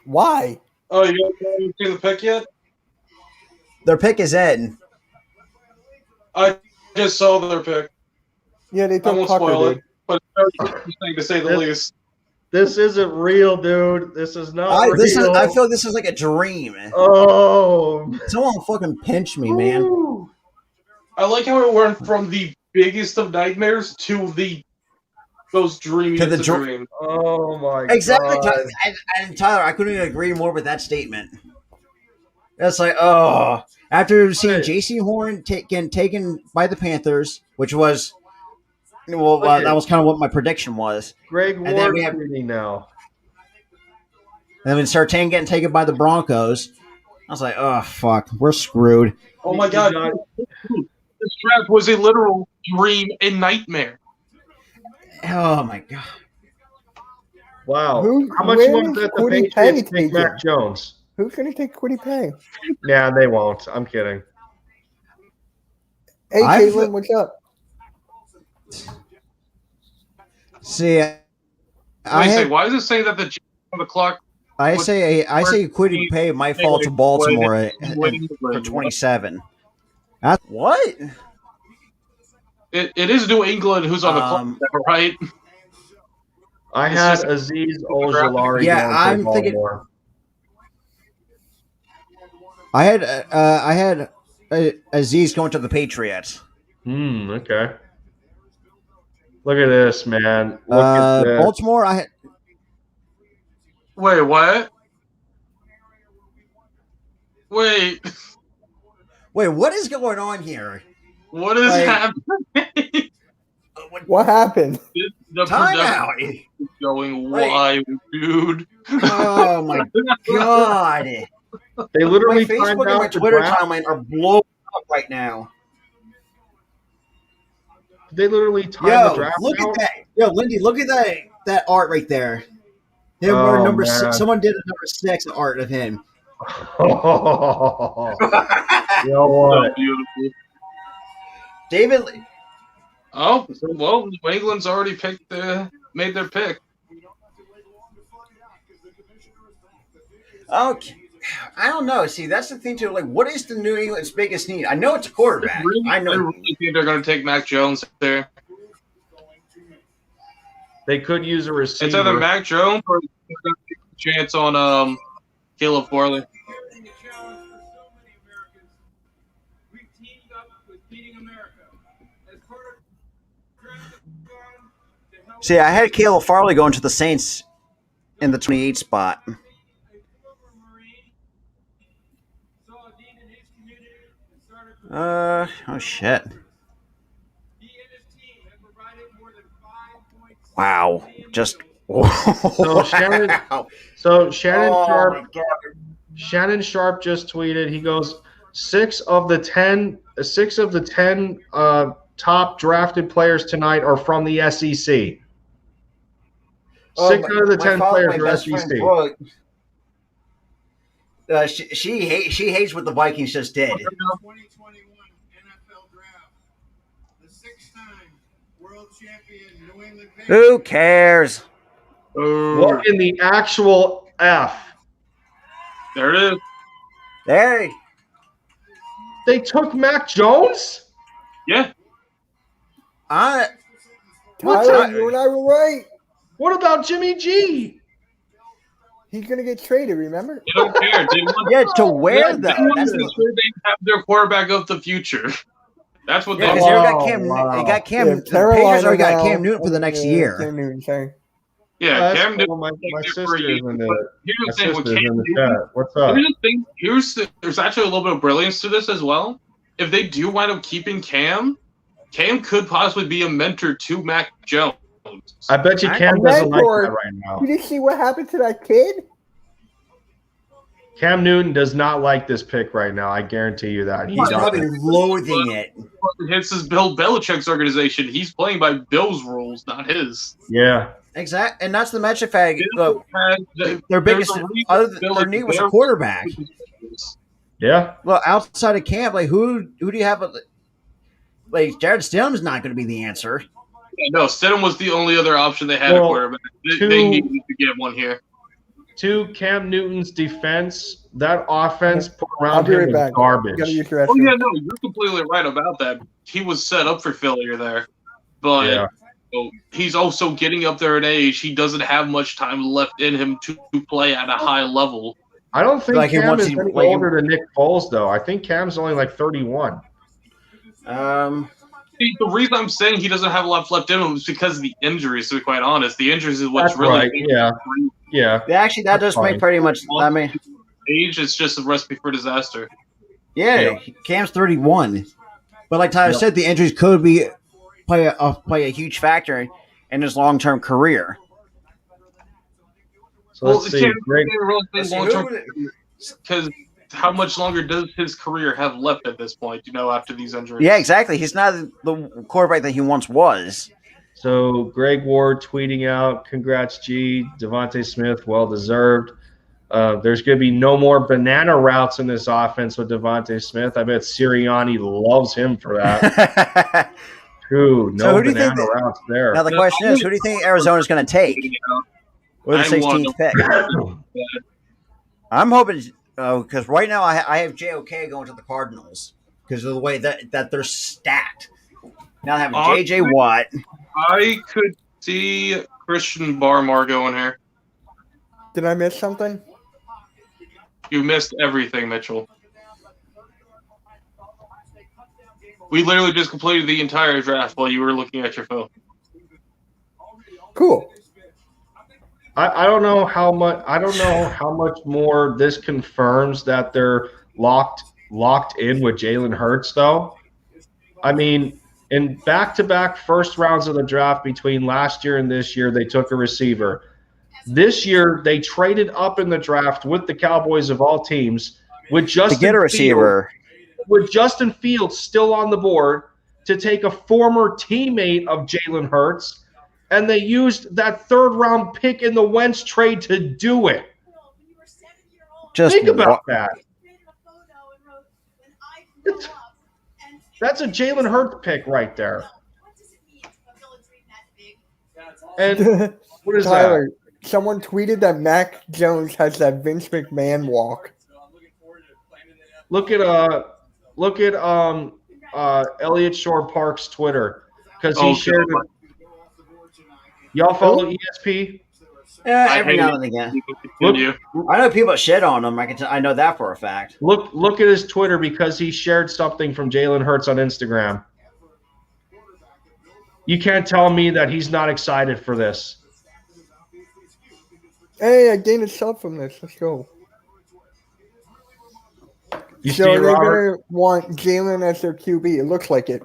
Why? Oh, you haven't seen the pick yet? Their pick is in. I just saw their pick. Yeah, they I took won't Tucker, spoil dude. it, but it's very interesting to say the least. This isn't real, dude. This is not real. I feel this is like a dream. Oh, Someone fucking pinch me, man. Ooh. I like how it went from the biggest of nightmares to the most dreamy To the dream. Oh my Exactly. God. And Tyler, I couldn't agree more with that statement. That's like, oh, after seeing J.C. Horn getting taken by the Panthers, which was, that was kind of what my prediction was. Greg And then Ward we have- tweeting now. And then Sartain getting taken by the Broncos. I was like, oh, fuck, we're screwed. Oh my God. This draft was a literal dream and nightmare. Oh, my God. Wow. Who- How much where you want to is bet the Quiddy Patriots Pay take Mac taken? Jones? Who's going to take Quiddy Pay? Yeah, they won't. I'm kidding. Hey, I've- Caitlin, what's up? See, Why is it saying that the Jets on the clock? I say Quiddy Pay might fall to Baltimore for 27. What? It is New England who's on the clock, right? I It's had just- Aziz Ojulari Yeah, going for I'm thinking- Baltimore. I had Aziz going to the Patriots. Okay. Look at this, man. Look at this. Baltimore, Wait, what? Wait, what is going on here? what is Like- happening? What happened? The Time production out. is going Like- wild, dude. Oh my God. They My literally Facebook timed and my out the Twitter draft. timeline are blowing up right now. They literally timed the Yo, draft look out. at that. Yo, Lindy, look at that art right there. Him Oh, wearing number man. 6. Someone did a number 6 art of him. You know So what? beautiful. David, Oh, well, New England's already made their pick. okay. I don't know. See, that's the thing too. Like, what is the New England's biggest need? I know it's a quarterback. I I know. really think they're going to take Mac Jones there. They could use a receiver. It's either Mac Jones or they're going to take a chance on Caleb Farley. See, I had Caleb Farley going to the Saints in the 28 spot. Oh shit. Wow. Just So Shannon Oh, Shannon Sharp just tweeted. He goes, 6 of the 10 top drafted players tonight are from the SEC. 6 out of the 10 players are SEC. She hates what the Vikings just did. 2021 NFL Draft. The 6-time world champion New England Patriots. Who cares? What in the actual F? There it is. Hey, They took Mac Jones? Yeah. I Tyler, you and I were right. What about Jimmy G? He's gonna get traded. Remember? They don't care. They want, yeah, to where they though? want That's to make sure they have their quarterback of the future. That's what yeah, they because want. they got Cam. Wow. They got Cam. Yeah, The Patriots Carolina already got now, Cam Newton for the next year. Cam Newton, sorry. Yeah, Oh, that's Cam cool. Newton. My there sister's for a year. in But the here's my the thing with sister's Cam in the Newton. chat. What's up? Here's the thing. There's actually a little bit of brilliance to this as well. If they do wind up keeping Cam could possibly be a mentor to Mac Jones. I bet you I- Cam A doesn't like mentor. that right now. Did you see what happened to that kid? Cam Newton does not like this pick right now. I guarantee you that. He's probably loathing it. This is Bill Belichick's organization. He's playing by Bill's rules, not his. Yeah. Exactly, and that's the matchup fact. Bill had Their there's biggest a reason other than Bill their is need was a there. quarterback. Yeah. Well, outside of Cam, like who do you have? Like Jared Stidham's not going to be the answer. Yeah, no, Stidham was the only other option they had Well, at quarterback. They needed to get one here. To Cam Newton's defense, that offense put I'll around be him right was back. garbage. Gotta use the Oh yeah, restroom. no, you're completely right about that. He was set up for failure there, but Yeah. he's also getting up there in age. He doesn't have much time left in him to play at a high level. I don't think Like he Cam wants is to- any like he- older than Nick Foles, though. I think Cam's only like 31. See, the reason I'm saying he doesn't have a lot left in him is because of the injuries. To be quite honest, the injuries is what's That's really right. Yeah. Yeah. Actually, that does That's make pretty much. I mean, age. It's just a recipe for disaster. yeah, Cam's 31, but like Tyler said, the injuries could play a huge factor in his long term career. So let's see. Greg, Because how much longer does his career have left at this point? After these injuries. Yeah, exactly. He's not the quarterback that he once was. So Greg Ward tweeting out, "Congrats, G. Devontae Smith, well deserved." There's going to be no more banana routes in this offense with Devontae Smith. I bet Sirianni loves him for that. True, no So who do you think banana routes there. Now the question is, who do you think Arizona's going to take with the I want 16th pick? I'm hoping because right now I have JOK going to the Cardinals because of the way that they're stacked. Now having JJ Watt. I could see Christian Barmore going here. Did I miss something? You missed everything, Mitchell. We literally just completed the entire draft while you were looking at your phone. Cool. I don't know how much. I don't know how much more this confirms that they're locked in with Jalen Hurts, though. I mean, in back-to-back first rounds of the draft between last year and this year, they took a receiver. This year, they traded up in the draft with the Cowboys of all teams with Justin To get a receiver. with Justin Fields still on the board to take a former teammate of Jalen Hurts, and they used that third-round pick in the Wentz trade to do it. Just Think about that. That's a Jalen Hurts pick right there. And what is Tyler, that? someone tweeted that Mac Jones has that Vince McMahon walk. Look at Elliott Shore Park's Twitter because he shared it. Y'all follow ESP? Yeah, I every hate now it. and again. Continue. I know people shit on him. I know that for a fact. Look at his Twitter because he shared something from Jalen Hurts on Instagram. You can't tell me that he's not excited for this. Hey, I gained a sub from this. Let's go. You So see it, they're Robert? gonna want Jalen as their QB. It looks like it.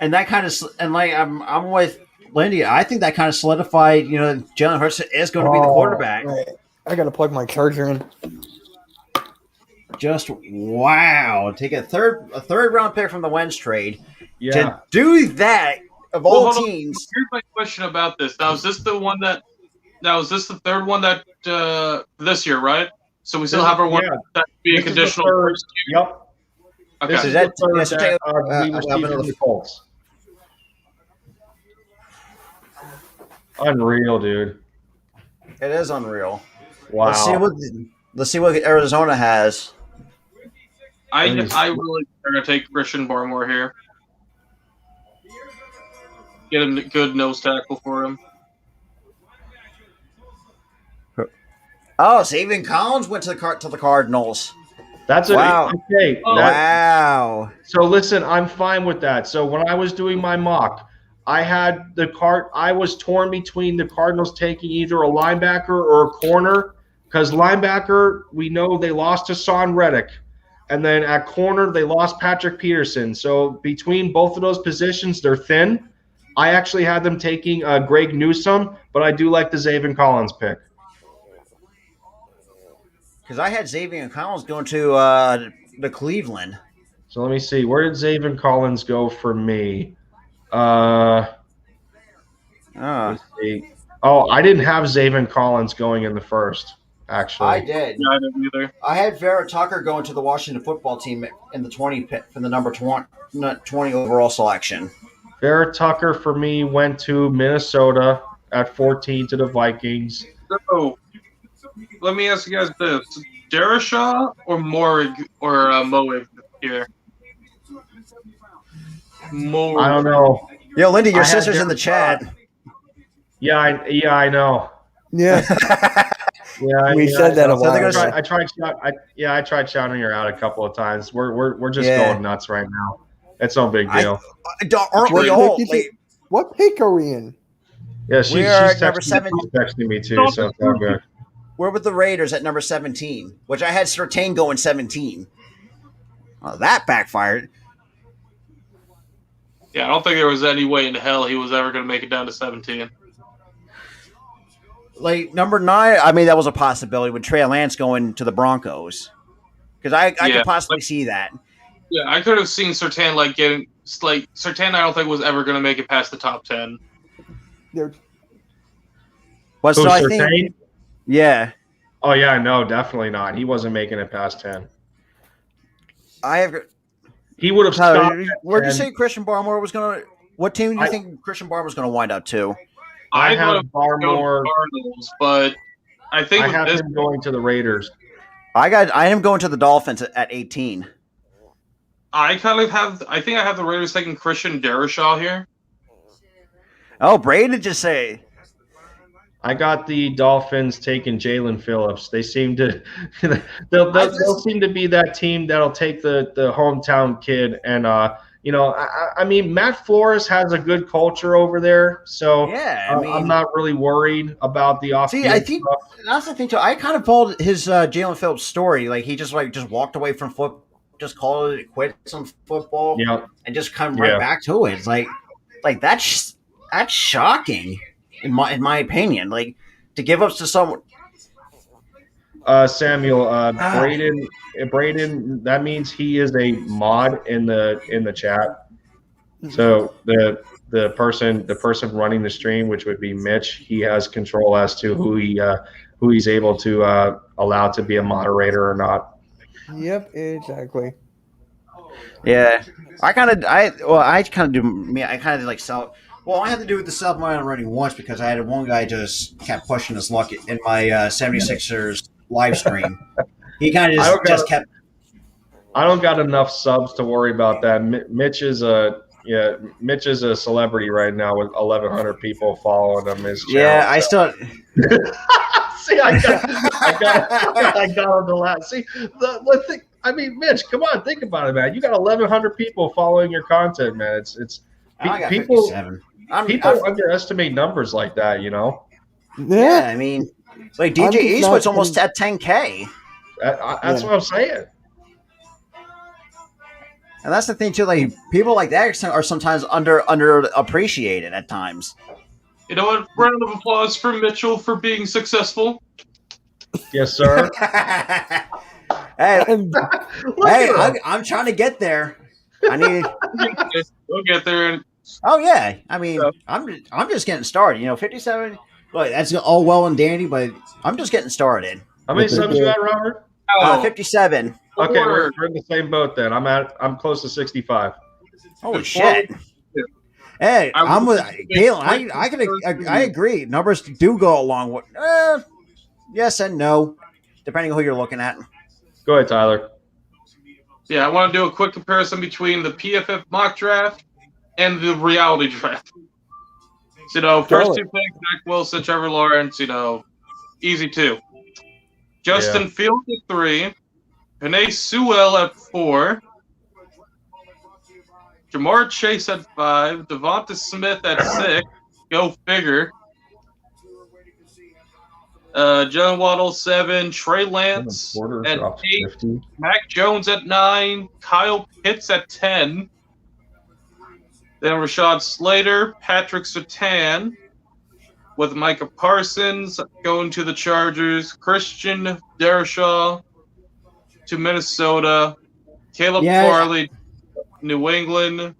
And that kind of and like I'm with Lindy. I think that kind of solidified. Jalen Hurts is going to be the quarterback. Right. I gotta plug my charger in. Just wow! Take a third round pick from the Wentz trade Yeah. to do that of Well, all hold on. teams. Here's my question about this. Now, is this the one that? Now, is this the third one that this year, right? So we still have our one Yeah. that be a This is the conditional third. first year. Yep. Okay. This is that- the third yeah, so that take- we I'll received have from another- the Colts. Unreal, dude. It is unreal. Wow. Let's see what Arizona has. I really going to take Christian Barmore here. get a good nose tackle for him. Oh, so even Collins went to the Cardinals. That's Wow. Okay. Oh. Wow. So listen, I'm fine with that. So when I was doing my mock, I had I was torn between the Cardinals taking either a linebacker or a corner, because linebacker, we know they lost to Son Reddick. And then at corner, they lost Patrick Peterson. So between both of those positions, they're thin. I actually had them taking Greg Newsome, but I do like the Zaven Collins pick. Because I had Xavier Collins going to the Cleveland. So let me see. Where did Zaven Collins go for me? Let's see. Oh, I didn't have Zaven Collins going in the first, actually. I did. Yeah, I didn't either. I had Vera Tucker going to the Washington football team in the 20 pick for the number 20 overall selection. Vera Tucker for me went to Minnesota at 14 to the Vikings. So, let me ask you guys this: Derishaw or Morig or Moig here? Moig. I don't know. Yo, Lindy, your I had sister's in the Derishaw. chat. Yeah, I know. Yeah, Yeah, we said that a So they're while gonna ago. I tried shouting her out a couple of times. We're just Yeah. going nuts right now. It's no big deal. Aren't we What all? pick is it? What pick are we in? Yeah, she's We are at texting, number 7. she's texting me too, so it's all good. We're with the Raiders at number 17, which I had Surtain going 17. Oh, that backfired. Yeah, I don't think there was any way in hell he was ever going to make it down to 17. Like number 9, I mean that was a possibility with Trey Lance going to the Broncos, because I could possibly see that. Yeah, I could have seen Surtain Surtain. I don't think was ever going to make it past the top 10. There's But Who, so I Surtain? think, yeah, Oh yeah, no, definitely not. He wasn't making it past 10. I have. He would have stopped. Where'd you 10. say Christian Barmore was going to? What team do you I- think Christian Barmore was going to wind up to? I thought have it was going to Barmore. Cardinals, but I think I with have this, him going to the Raiders. I am going to the Dolphins at 18. I think I have the Raiders taking Christian Derishaw here. Oh, Braden just say. I got the Dolphins taking Jalen Phillips. They seem to they'll seem to be that team that'll take the hometown kid, and I mean Matt Flores has a good culture over there, so Yeah, I mean, I'm not really worried about the off. See, I think that's the thing too. I kind of followed his Jalen Phillips story. Like he just walked away from just called it quits on football, and just come right back to it. It's like that's shocking in my opinion. Like to give up to someone. Samuel, Braden, that means he is a mod in the chat. So the person running the stream, which would be Mitch, he has control as to who he's able to allow to be a moderator or not. Yep, exactly. Yeah, I kind of like sell. Well, I had to do with the self-mine running once because I had one guy just kept pushing his luck in my 76ers live stream. He kind of just kept. I don't got enough subs to worry about that. Mitch is a celebrity right now with 1,100 people following him. His channel, yeah, I still. See, I got on the last. See, I mean, Mitch, come on, think about it, man. You got 1,100 people following your content, man. It's I got people. 57. People underestimate numbers like that, you know. Yeah, I mean, like DJ Eastwood's almost at 10K. That's what I'm saying. And that's the thing too. Like people like that are sometimes underappreciated at times. You know what? Round of applause for Mitchell for being successful. Yes, sir. Hey, I'm trying to get there. I need. We'll get there. And Oh yeah, I mean, I'm just getting started. 57. Look, that's all well and dandy, but I'm just getting started. How many subs you got, Robert? 57. Okay, we're in the same boat then. I'm close to 65. Holy shit! Hey, I'm with Galen. I agree. Numbers do go along with yes and no, depending on who you're looking at. Go ahead, Tyler. Yeah, I want to do a quick comparison between the PFF mock draft and the reality draft. So, first two picks, Zach Wilson, Trevor Lawrence, easy 2. Justin Fields at 3. Penei Sewell at 4. Jamar Chase at 5. Devonta Smith at 6. Go figure. John Waddle 7. Trey Lance at 8. 50. Mac Jones at 9. Kyle Pitts at 10. Then Rashad Slater, Patrick Surtain, with Micah Parsons going to the Chargers. Christian Dershaw to Minnesota. Caleb Farley, New England.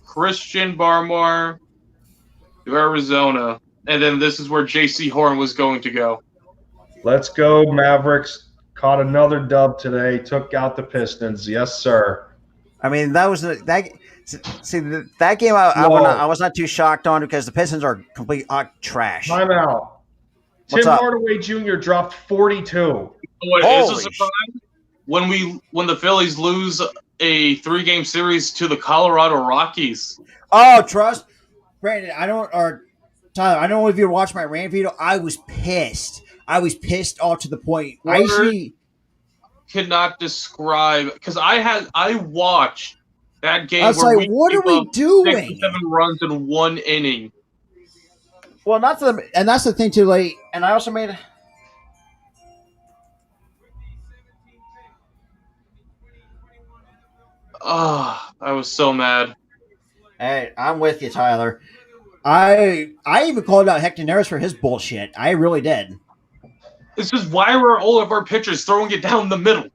Christian Barmore to Arizona. And then this is where J.C. Horn was going to go. Let's go, Mavericks. Caught another dub today. Took out the Pistons. Yes, sir. I mean, that was that. See, that game I was not too shocked on because the Pistons are complete trash. Time out. Tim Hardaway Jr. dropped 42. What is a surprise? When the Phillies lose a 3-game series to the Colorado Rockies. Oh, trust Brandon. Tyler. I don't know if you watched my rant video. I was pissed. I was pissed all to the point. I could not describe because I watched that game. I was like, "What are we doing?" 6 or 7 runs in 1 inning. Well, and that's the thing too. Like, and I also made. I was so mad. Hey, I'm with you, Tyler. I even called out Hector Neris for his bullshit. I really did. It's just why were all of our pitchers throwing it down the middle?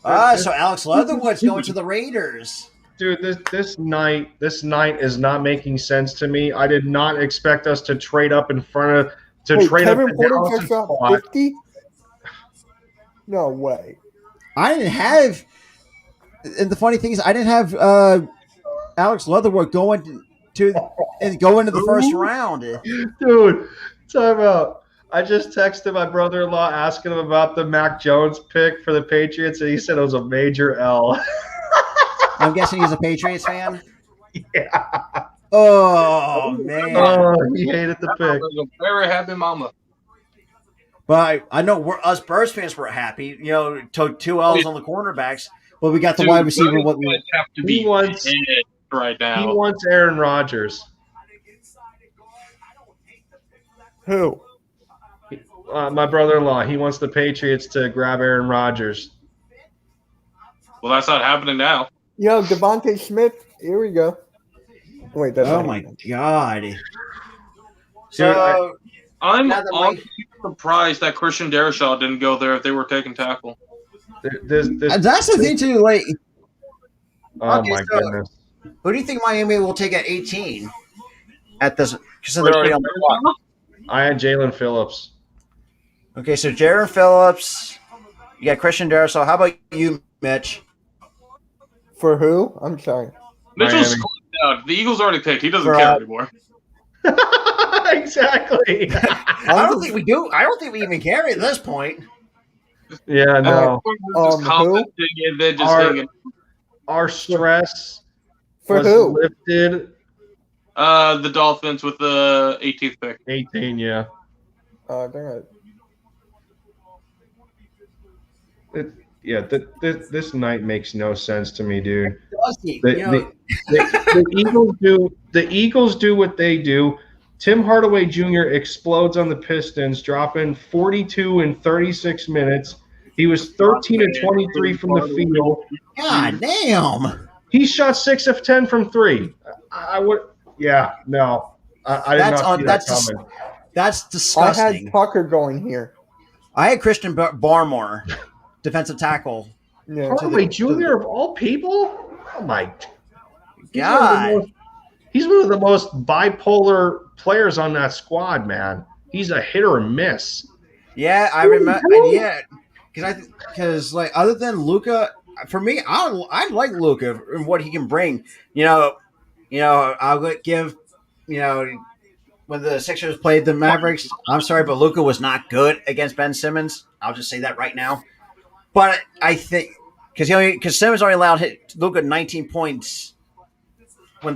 So Alex Leatherwood's going to the Raiders. Dude, this night is not making sense to me. I did not expect us to trade up in front of trade Kevin up Porter just got 50? No way. I didn't have, and the funny thing is, I didn't have Alex Leatherwood go into the first round. Dude, time out. I just texted my brother-in-law asking him about the Mac Jones pick for the Patriots, and he said it was a major L. I'm guessing he's a Patriots fan? Yeah. Oh, man. Oh, he hated the pick. Very happy mama. But I know us Birds fans were happy. Took 2 L's on the cornerbacks, but we got the wide receiver. What we have to be right now. He wants Aaron Rodgers. Who? My brother-in-law. He wants the Patriots to grab Aaron Rodgers. Well, that's not happening now. Devontae Smith. Here we go. Wait, that's my God. So I'm surprised that Christian Dershaw didn't go there if they were taking tackle. That's the thing too. Like, oh my goodness. Who do you think Miami will take at 18? At this, because they're already on the clock. I had Jalen Phillips. Okay, so Jaron Phillips, you got Christian Dershaw. How about you, Mitch? For who? I'm sorry. Mitchell's out. The Eagles already picked. He doesn't care anymore. Exactly. I don't think we do. I don't think we even care at this point. Yeah, no. Our stress for who lifted. The Dolphins with the 18th pick. 18, yeah. This night makes no sense to me, dude. The Eagles do what they do. Tim Hardaway Jr. explodes on the Pistons, dropping 42 in 36 minutes. He was 13 and 23 from the field. God damn. He shot 6 of 10 from 3. I did not see that coming. That's disgusting. I had Tucker going here. I had Christian Barmore, defensive tackle. Yeah. Hardaway Jr. of all people? Oh my God. He's one of the most bipolar players on that squad, man. He's a hit or miss. Yeah, I remember. Yeah, because like other than Luka, for me, I like Luka and what he can bring. I'll give when the Sixers played the Mavericks. I'm sorry, but Luka was not good against Ben Simmons. I'll just say that right now. But I think because Simmons only allowed Luka 19 points when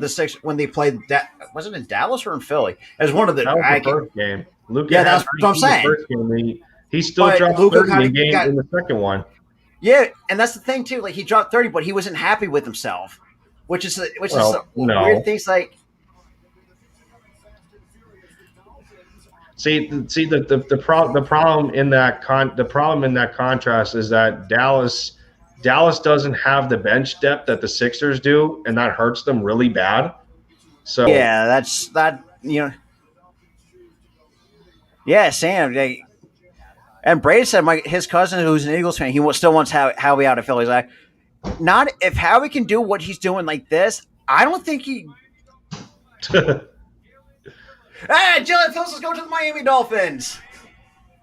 they played that, was it in Dallas or in Philly? It was one of the. That was the first game. Luka Yeah, had that's what I'm 19 the saying. first game. He still But dropped Luka 30 kinda in got- in the second one. Yeah, and that's the thing too. Like he dropped 30, but he wasn't happy with himself, which is no. weird things. Like See the problem in that contrast is that Dallas doesn't have the bench depth that the Sixers do, and that hurts them really bad. So yeah, that's that. Yeah, Sam. And Brady said his cousin, who's an Eagles fan, he still wants Howie out of Philly. He's like, not if Howie can do what he's doing like this. I don't think he. Jalen Phillips is going to the Miami Dolphins.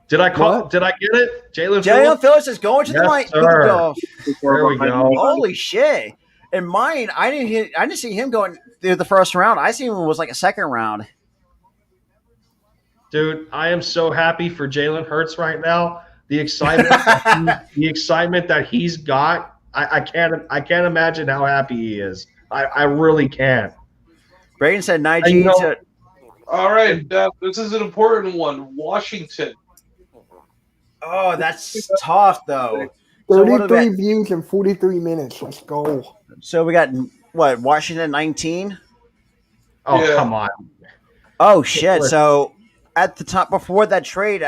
Did I get it? Jalen Phillips is going to the Miami Dolphins. There we go. Holy shit! In mine, I didn't see him going through the first round. I see him was like a second round. Dude, I am so happy for Jalen Hurts right now. The excitement, that he's got, I can't imagine how happy he is. I really can't. Braden said Nigeria. All right, this is an important one. Washington. Oh, that's tough though. 33 views in 43 minutes. Let's go. So we got what? Washington 19. Oh yeah. Come on. Oh shit! So at the top before that trade,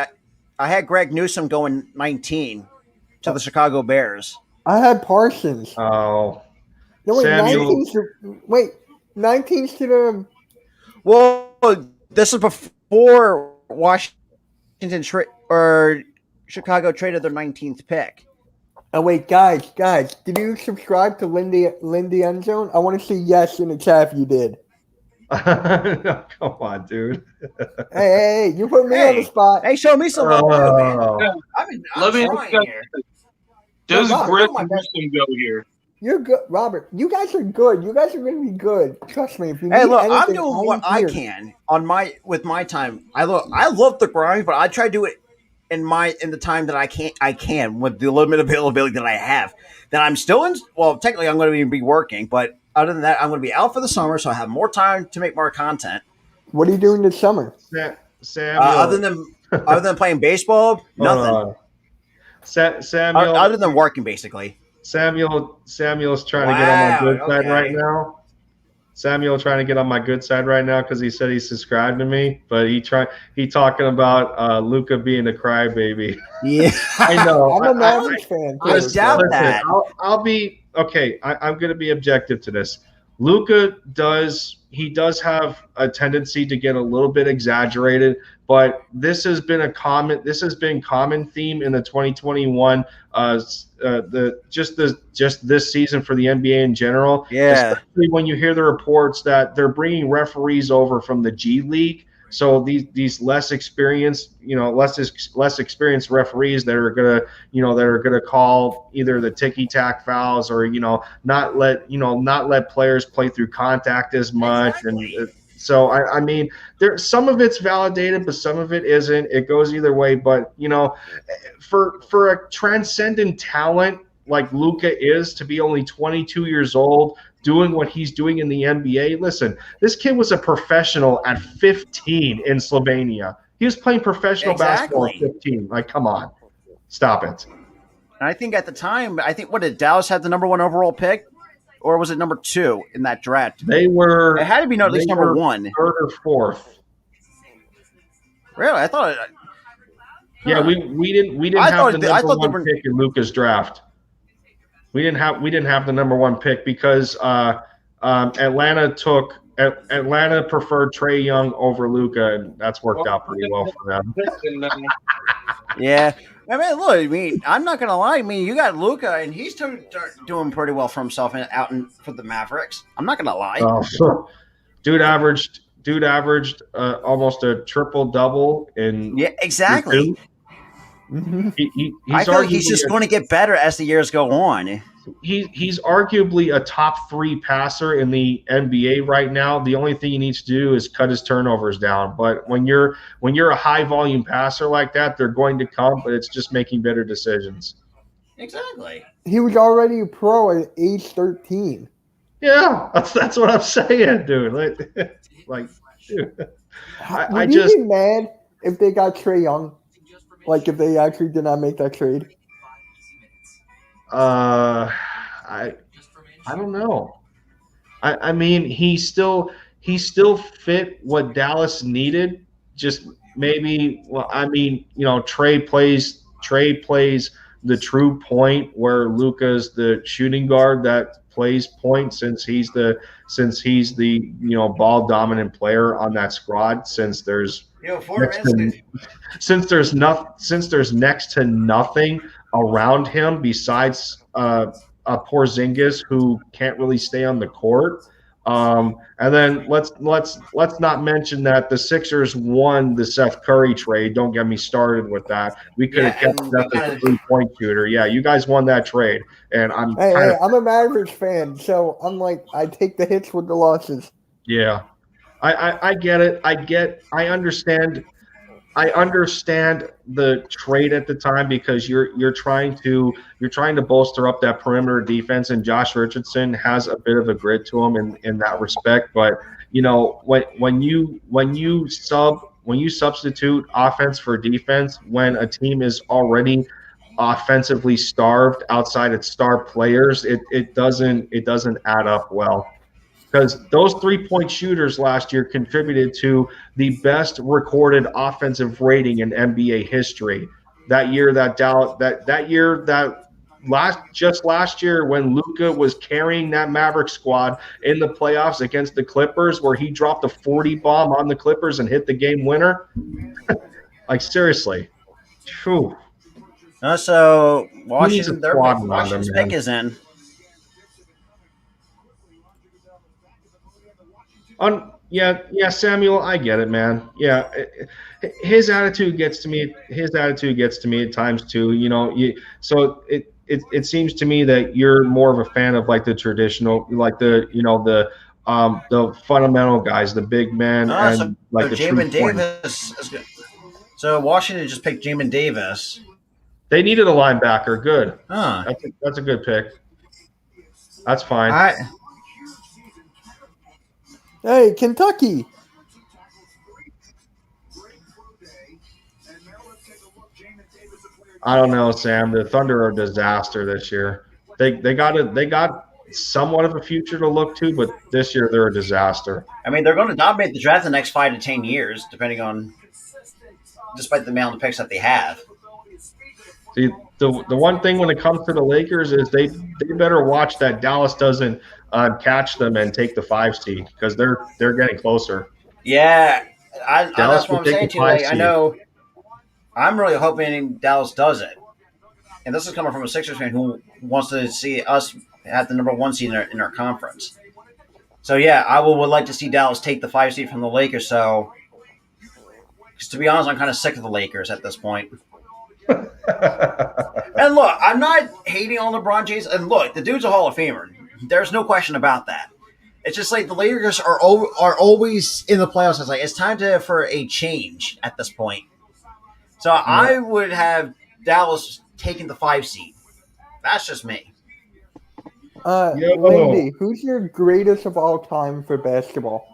I had Greg Newsome going 19 to the Chicago Bears. I had Parsons. Oh. No, wait, 19 to the. Well, this is before Washington or Chicago traded their 19th pick. Oh wait, guys, did you subscribe to Lindy Endzone? I want to see yes in the chat if you did. Come on, dude. Hey, you put me on the spot. Hey, show me some love, man. Let me here. Does Griff go here? You're good, Robert. You guys are good. You guys are going to be good. Trust me. If you hey, need look, anything, I'm doing what I can with my time. I love the grind, but I try to do it in the time that I can with the limited availability that I have. That I'm still in. Well, technically, I'm going to be working, but other than that, I'm going to be out for the summer, so I have more time to make more content. What are you doing this summer? Samuel, other than playing baseball, nothing. Samuel, other than working, basically. Samuel's trying to get on my good side right now. Samuel trying to get on my good side right now because he said he subscribed to me, but he talking about Luka being a crybaby. Yeah, I know. I'm a Mavericks fan. I doubt that. I'll be okay. I'm going to be objective to this. Luka does have a tendency to get a little bit exaggerated, but this has been common theme in the 2021 just this season for the NBA in general. Yeah. Especially when you hear the reports that they're bringing referees over from the G League. So these less experienced referees that are gonna call either the ticky tack fouls or not let players play through contact as much. Exactly. And so I mean, some of it's validated, but some of it isn't. It goes either way. But for a transcendent talent like Luka is to be only 22 years old, doing what he's doing in the NBA. Listen, this kid was a professional at 15 in Slovenia. He was playing professional basketball at 15. Like, come on. Stop it. And I think at the time, what did Dallas have the number 1 overall pick? Or was it number 2 in that draft? It had to be at least number 1. 3rd or 4th. Really? I thought Yeah, we didn't have the number 1 pick in Luka's draft. We didn't have the number 1 pick because Atlanta preferred Trae Young over Luka, and that's worked out pretty well for them. Yeah, I mean, I'm not gonna lie. I mean, you got Luka, and he's doing pretty well for himself for the Mavericks. I'm not gonna lie. Dude averaged almost a triple double in. Yeah, exactly. Mm-hmm. I feel like he's just going to get better as the years go on. He's arguably a top 3 passer in the NBA right now. The only thing he needs to do is cut his turnovers down. But when you're a high volume passer like that, they're going to come, but it's just making better decisions. Exactly. He was already a pro at age 13. Yeah, that's what I'm saying, dude. Like dude. Would you be mad if they got Trae Young? Like if they actually did not make that trade? I don't know. I mean, he still fit what Dallas needed. Just maybe, well, I mean, Trey plays the true point where Luka's the shooting guard that plays point since he's the ball dominant player on that squad. Florida Next to, since there's next to nothing around him besides Porzingis, who can't really stay on the court. And then let's not mention that the Sixers won the Seth Curry trade. Don't get me started with that. We could have kept Seth as a 3-point shooter. Yeah, you guys won that trade, and I'm I'm a Mavericks fan, so I'm like, I take the hits with the losses. Yeah, I get it. I understand. I understand the trade at the time because you're trying to bolster up that perimeter defense, and Josh Richardson has a bit of a grit to him in that respect. But when you substitute offense for defense when a team is already offensively starved outside its star players, it doesn't add up well. Because those 3-point shooters last year contributed to the best recorded offensive rating in NBA history. That year last year when Luka was carrying that Maverick squad in the playoffs against the Clippers, where he dropped a 40 bomb on the Clippers and hit the game winner. Like seriously, Whew. So Washington's pick is in. Yeah, Samuel, I get it, man. Yeah, his attitude gets to me. At times too. So it seems to me that you're more of a fan of like the traditional, like the fundamental guys, the big men, and like the Jamin Davis. So Washington just picked Jamin Davis. They needed a linebacker. Good. Huh. That's a good pick. That's fine. Hey, Kentucky. I don't know, Sam. The Thunder are a disaster this year. They got somewhat of a future to look to, but this year they're a disaster. I mean, they're going to dominate the draft the next 5 to 10 years, despite the amount of picks that they have. See, the one thing when it comes to the Lakers is they better watch that Dallas doesn't catch them and take the 5 seed because they're getting closer. Yeah, that's what I'm saying too. Like, I know, I'm really hoping Dallas does it, and this is coming from a Sixers fan who wants to see us at the number 1 seed in our conference. So yeah, I would like to see Dallas take the 5 seed from the Lakers. So, because to be honest, I'm kind of sick of the Lakers at this point. And look, I'm not hating on LeBron James. And look, the dude's a Hall of Famer. There's no question about that. It's just like the Lakers are always in the playoffs. It's like it's time for a change at this point. So I would have Dallas taking the 5 seed. That's just me. Lindy, who's your greatest of all time for basketball?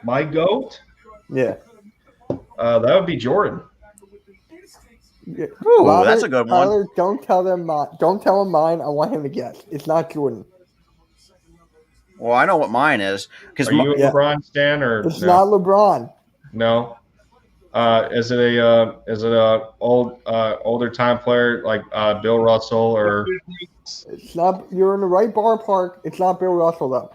My GOAT? Yeah. That would be Jordan. Yeah. Ooh, Robert, that's a good one. Tyler, don't tell him mine. I want him to guess. It's not Jordan. Well, I know what mine is. Are you a LeBron stan or it's not LeBron? No. Is it a older time player like Bill Russell or? It's not. You're in the right ballpark. It's not Bill Russell though.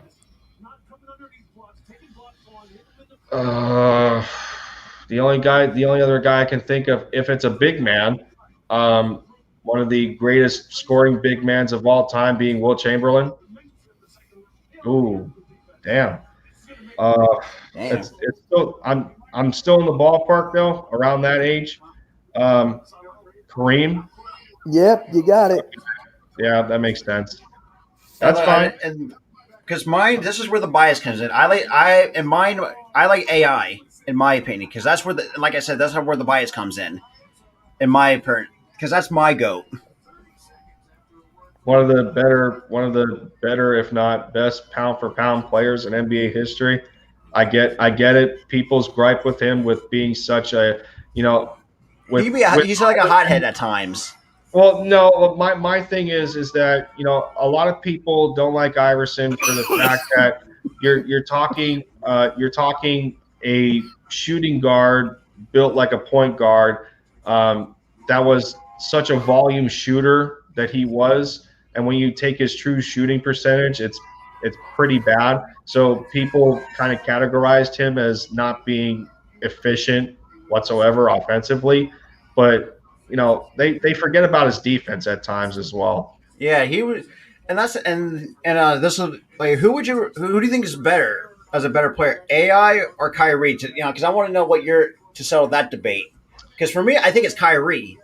The only other guy I can think of, if it's a big man, one of the greatest scoring big mans of all time being Will Chamberlain. Ooh, damn. It's still I'm still in the ballpark though, around that age. Kareem. Yep, you got it. Yeah, that makes sense. That's fine. And because mine, this is where the bias comes in. I like AI in my opinion because that's where like I said, that's where the bias comes in my opinion because that's my GOAT. one of the better, if not best, pound for pound players in NBA history. I get it. People's gripe with him with being such a, you know, with He's like a hothead at times. well, no, my thing is that a lot of people don't like Iverson for the fact that you're talking a shooting guard built like a point guard, that was such a volume shooter that he was, and when you take his true shooting percentage, it's pretty bad. So people kind of categorized him as not being efficient whatsoever offensively, but they forget about his defense at times as well. Yeah, he was, and this is like who do you think is better as a better player, AI or Kyrie? Because I want to know what you're to settle that debate. Because for me, I think it's Kyrie.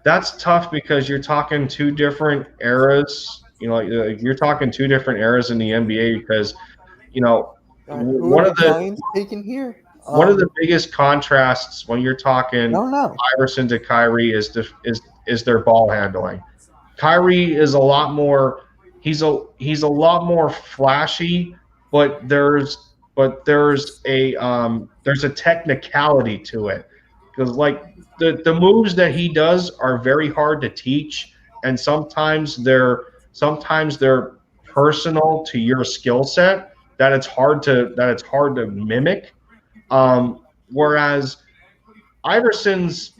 That's tough because you're talking two different eras. You're talking two different eras in the NBA because one of the taken here. One of the biggest contrasts when you're talking Iverson to Kyrie is their ball handling. Kyrie is a lot more. He's a lot more flashy, but there's a technicality to it, because like the moves that he does are very hard to teach, and sometimes they're personal to your skill set that it's hard to mimic. Whereas Iverson's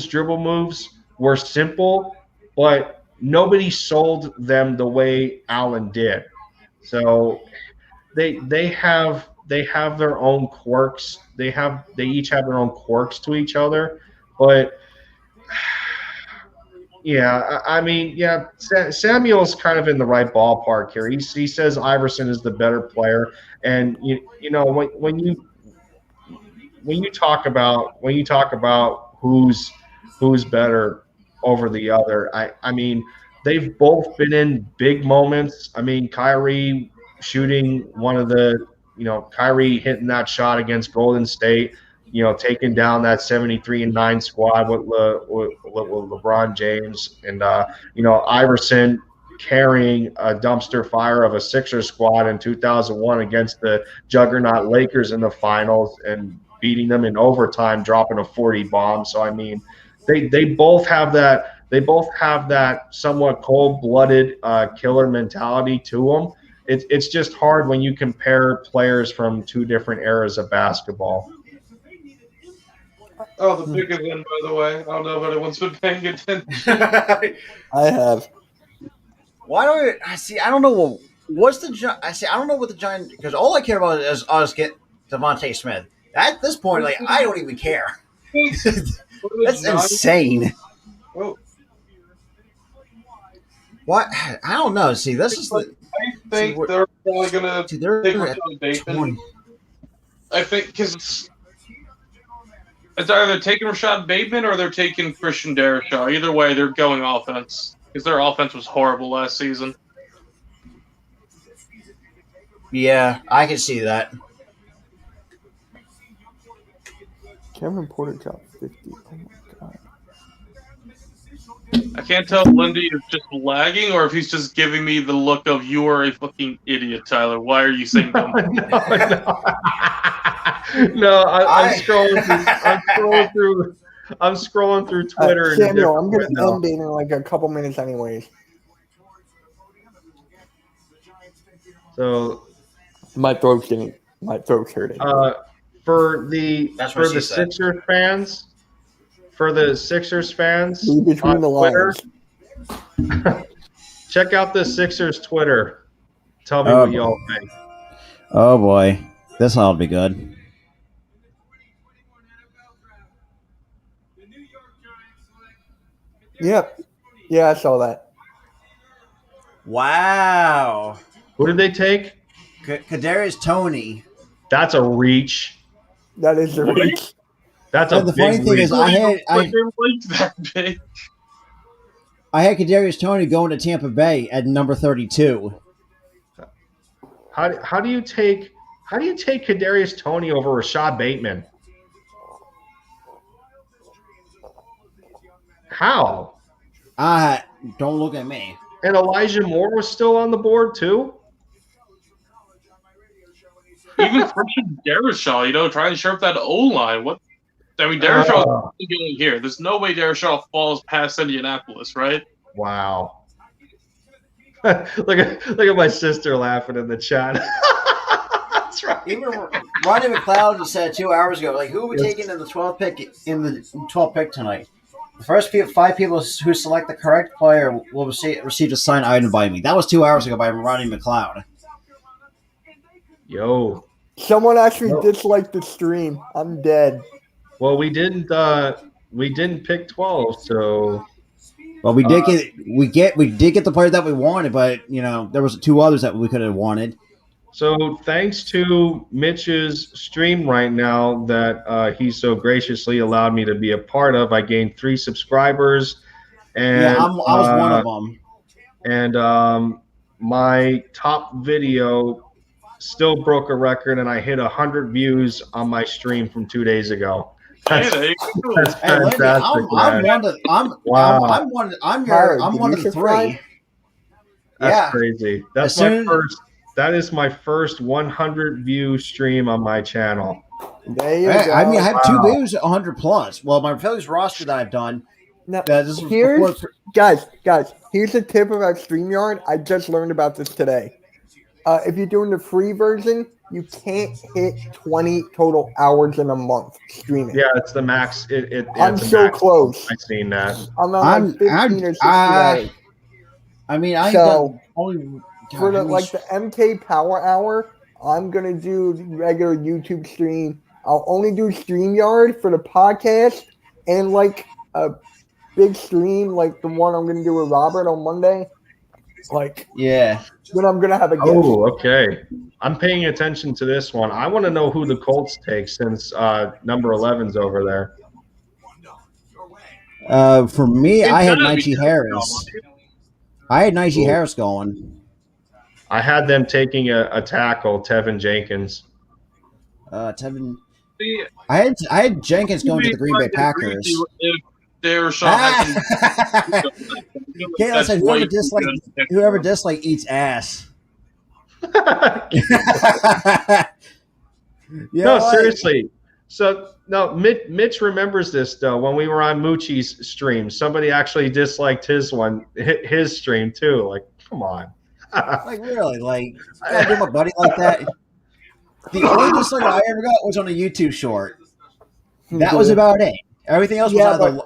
dribble moves were simple, but nobody sold them the way Allen did. So they have their own quirks. They each have their own quirks to each other. But yeah, I mean, yeah, Samuel's kind of in the right ballpark here. He says Iverson is the better player, and when you talk about who's better over the other, I mean, they've both been in big moments. I mean, Kyrie Kyrie hitting that shot against Golden State, taking down that 73-9 squad with LeBron James, and Iverson carrying a dumpster fire of a Sixers squad in 2001 against the juggernaut Lakers in the finals and beating them in overtime, dropping a 40 bomb. So I mean, they both have that. They both have that somewhat cold-blooded killer mentality to them. It's just hard when you compare players from two different eras of basketball. Oh, the biggest one, by the way. I don't know if anyone's been paying attention. I have. Why don't I see? I don't know what's the. I see. I don't know what the Giant, because all I care about is us get Devontae Smith. At this point, like, I don't even care. That's insane. Oh. What? I don't know. See, this is the. I think they're probably gonna take Rashad Bateman. I think because it's either taking Rashad Bateman or they're taking Christian Darrisaw. Either way, they're going offense because their offense was horrible last season. Yeah, I can see that. Cameron Porter dropped 50. Oh my god. I can't tell if Lindy is just lagging or if he's just giving me the look of you are a fucking idiot, Tyler. Why are you saying dumb? No, I'm scrolling through Twitter. Samuel, I'm going to end in like a couple minutes anyways. So my throat's hurting. For the Sixers fans, on Twitter, check out the Sixers Twitter. Tell me what y'all think. Oh boy, this will be good. Yep. Yeah, I saw that. Wow. Who did they take? Kadarius Toney. That's a reach. That is a reach. That's a the big funny thing reach. is, I had Kadarius Toney going to Tampa Bay at number 32. How do you take Kadarius Toney over Rashad Bateman? How? Don't look at me. And Elijah Moore was still on the board too. Even Christian Darrisaw, trying to shore up that O line. What? I mean, Darrisaw is going here. There's no way Darrisaw falls past Indianapolis, right? Wow. look at my sister laughing in the chat. That's right. Even Ronnie McLeod said 2 hours ago, like, who are we taking in the 12th pick tonight? The first 5 people who select the correct player will receive a signed item by me. That was 2 hours ago by Ronnie McLeod. Yo. Someone actually disliked the stream. I'm dead. Well, we didn't pick 12, so. Well, we did get the player that we wanted, but there was 2 others that we could have wanted. So thanks to Mitch's stream right now that he so graciously allowed me to be a part of, I gained 3 subscribers, and I was one of them. And my top video still broke a record, and I hit 100 views on my stream from 2 days ago. That's Lindy, fantastic. I'm one of the 3. That's crazy. That is my first 100 view stream on my channel. There you go. I have 2 views at 100 plus. Well, my Phillies roster that I've done. Now, guys, here's a tip about StreamYard. I just learned about this today. If you're doing the free version, you can't hit 20 total hours in a month streaming. Yeah, it's the max. I'm so close. I've seen that. I'm on 15 or 16 hours. I mean, only for the MK Power Hour, I'm gonna do regular YouTube stream. I'll only do StreamYard for the podcast and like a big stream like the one I'm gonna do with Robert on Monday. Then I'm gonna have a guest. Oh, okay. I'm paying attention to this one. I want to know who the Colts take since number 11's over there. For me, I had Najee Harris. Harris going. I had them taking a tackle, Tevin Jenkins. I had Jenkins going to the Green Bay Packers. Kayla said, whoever disliked eats ass. No, seriously. So no, Mitch remembers this though. When we were on Moochie's stream, somebody actually disliked his stream too. Like, come on. Really? Like, I do my buddy like that. The only dislike I ever got was on a YouTube short. That was about it. Everything else was either.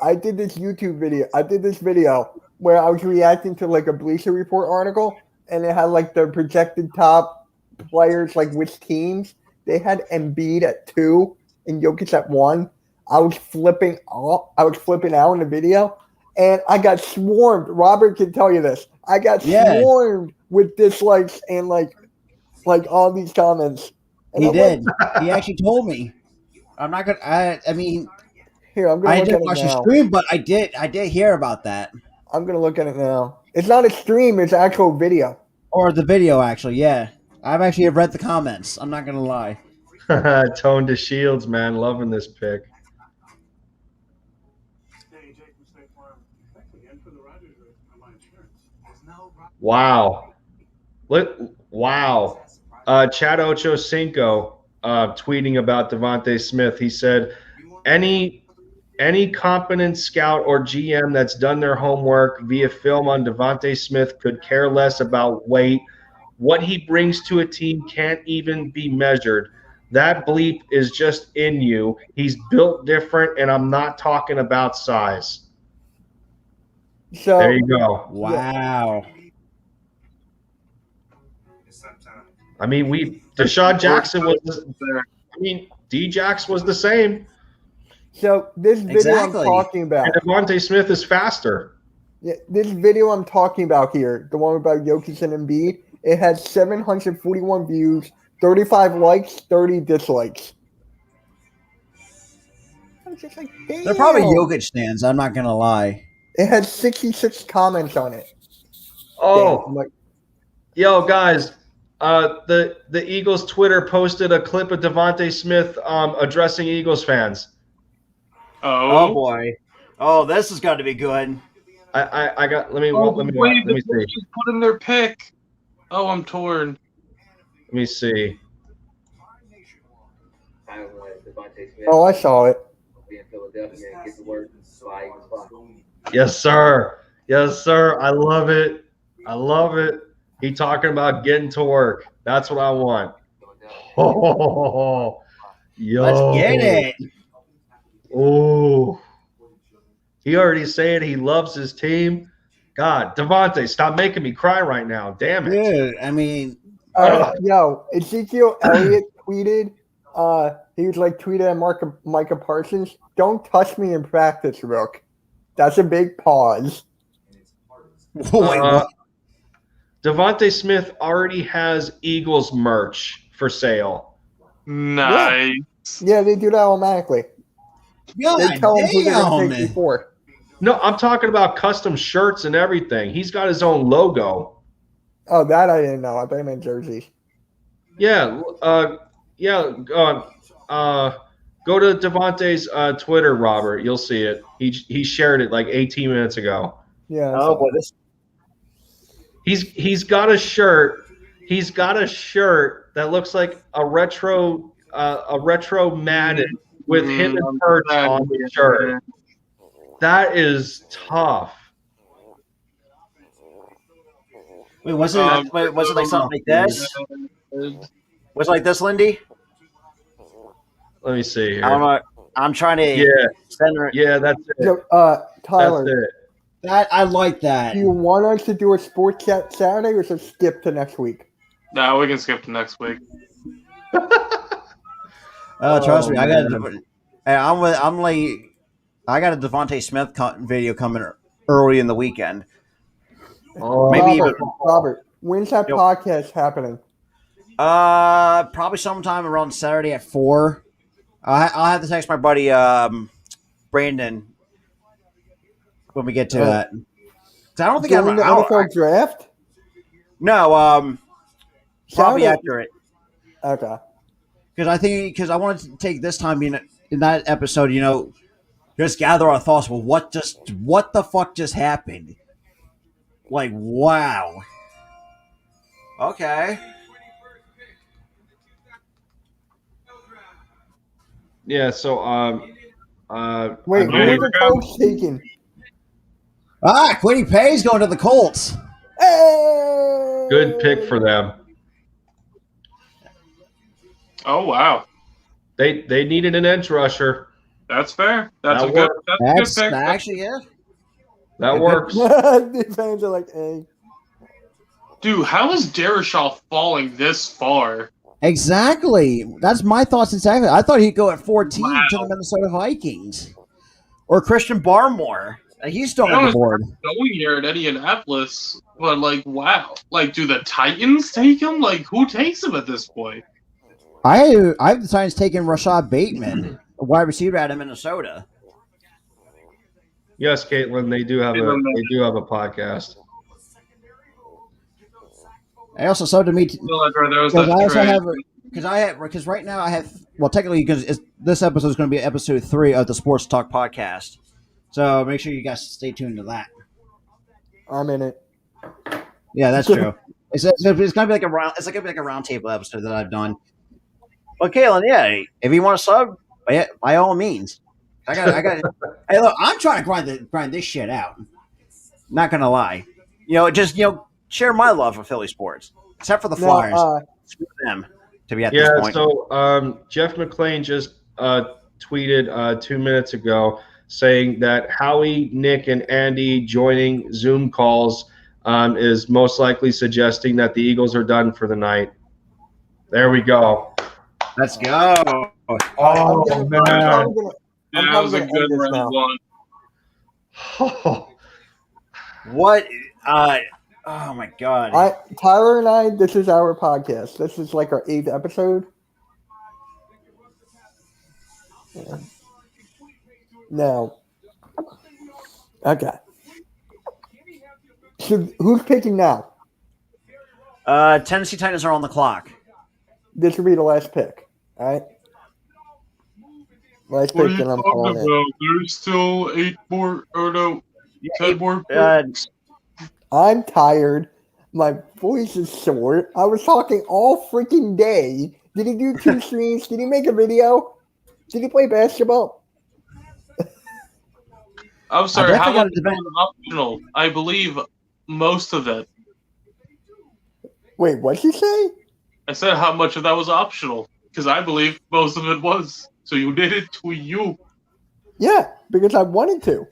I did this YouTube video. I did this video where I was reacting to like a Bleacher Report article, and it had like the projected top players, like which teams. They had Embiid at 2 and Jokic at 1. I was flipping out in the video, and I got swarmed. Robert can tell you this. I got swarmed with dislikes and like all these comments. And he did. He actually told me. I'm not gonna. I mean, here I'm gonna. I didn't watch the stream, but I did hear about that. I'm gonna look at it now. It's not a stream. It's actual video. Or the video, actually. Yeah, I've actually read the comments. I'm not gonna lie. Tone to Shields, man, loving this pick. Wow. Wow. Chad Ochocinco tweeting about Devontae Smith. He said, any competent scout or GM that's done their homework via film on Devontae Smith could care less about weight. What he brings to a team can't even be measured. That bleep is just in you. He's built different, and I'm not talking about size. So, there you go. Wow. I mean, Deshaun Jackson was. D-Jax was the same. So this video I'm talking about. And Devontae Smith is faster. Yeah, this video I'm talking about here, the one about Jokic and Embiid, it had 741 views, 35 likes, 30 dislikes. I'm just like, damn. They're probably Jokic stands. I'm not gonna lie. It had 66 comments on it. Oh, yo, guys. The Eagles Twitter posted a clip of Devontae Smith addressing Eagles fans. Oh boy. Oh, this is going to be good. I got. Let me see. Just put in their pick. Oh, I'm torn. Let me see. Oh, I saw it. Yes, sir. Yes, sir. I love it. I love it. He talking about getting to work. That's what I want. Oh, yo. Let's get it. Oh, he already saying he loves his team. God, Devontae, stop making me cry right now. Damn it. Dude, I mean, Yo, Ezekiel Elliott tweeted. He was like tweeted at Micah Parsons. Don't touch me in practice, Rook. That's a big pause. wait, what? Devontae Smith already has Eagles merch for sale. Nice. Yeah, they do that automatically. God They tell him who they're going to take damn. before. No, I'm talking about custom shirts and everything. He's got his own logo. Oh, that I didn't know. I thought you meant jerseys. Yeah, go to Devontae's Twitter, Robert. You'll see it. He shared it like 18 minutes ago. Yeah. Oh boy, this. He's got a shirt. He's got a shirt that looks like a retro Madden with him and Hurts on the shirt. That is tough. Wait, was it like something like this? Was it like this, Lindy? Let me see here. I don't know. I'm trying to send her. Yeah, that's it. So, Tyler, That's it. That I like that. do you want us to do a sports chat Saturday or just skip to next week? No, we can skip to next week. Trust me, I got. man. I'm like, I got a Devontae Smith video coming early in the weekend. Oh, Maybe Robert, when's that podcast happening? Probably sometime around Saturday at 4. I'll have to text my buddy Brandon when we get to that. 'Cause I don't think During the NFL draft? No, probably Saturday. after it. Okay. Because I wanted to take this time in that episode, just gather our thoughts. Well, what the fuck just happened? Like, wow. Okay. Yeah, so Wait, who are the Colts taking? Quiddy Pay's going to the Colts. Hey! good pick for them. Oh wow, They needed an edge rusher. that's fair. That's That a good. works. That's a good pick. Actually, yeah. That works. The fans are like, hey. Dude, how is Darashaw falling this far? Exactly. That's my thoughts exactly. I thought he'd go at 14 to the Minnesota Vikings. Or Christian Barmore. He's still on the board. Going here at Indianapolis, but like, wow. Like, do the Titans take him? Like, who takes him at this point? I have the Titans taking Rashad Bateman, a wide receiver out of Minnesota. Yes, Caitlin, they do have a podcast. I also saw to me because right now I have technically because this episode is going to be episode 3 of the Sports Talk podcast, so make sure you guys stay tuned to that. I'm in it. Yeah, that's true. It's going to be like a roundtable episode that I've done. But Kalen, yeah, if you want to sub, by all means. I got. Hey, look, I'm trying to grind this shit out. Not gonna lie, share my love for Philly sports, except for the Flyers. Screw them to be at this point. So Jeff McClain just tweeted 2 minutes ago saying that Howie, Nick, and Andy joining Zoom calls is most likely suggesting that the Eagles are done for the night. There we go. Let's go. Oh, man. That was a good round one. What? Oh my god. Tyler and I, this is our podcast. This is like our 8th episode. Yeah. Now, okay. So who's picking now? Tennessee Titans are on the clock. This will be the last pick. All right. Let's What are pick you and I'm talking calling it. about? There's still 8 more, or no, 10 more picks. I'm tired. My voice is sore. I was talking all freaking day. Did he do 2 streams? Did he make a video? Did he play basketball? I'm sorry, how definitely much got a was optional? I believe most of it. Wait, what'd you say? I said how much of that was optional, because I believe most of it was. So you did it to you. Yeah, because I wanted to.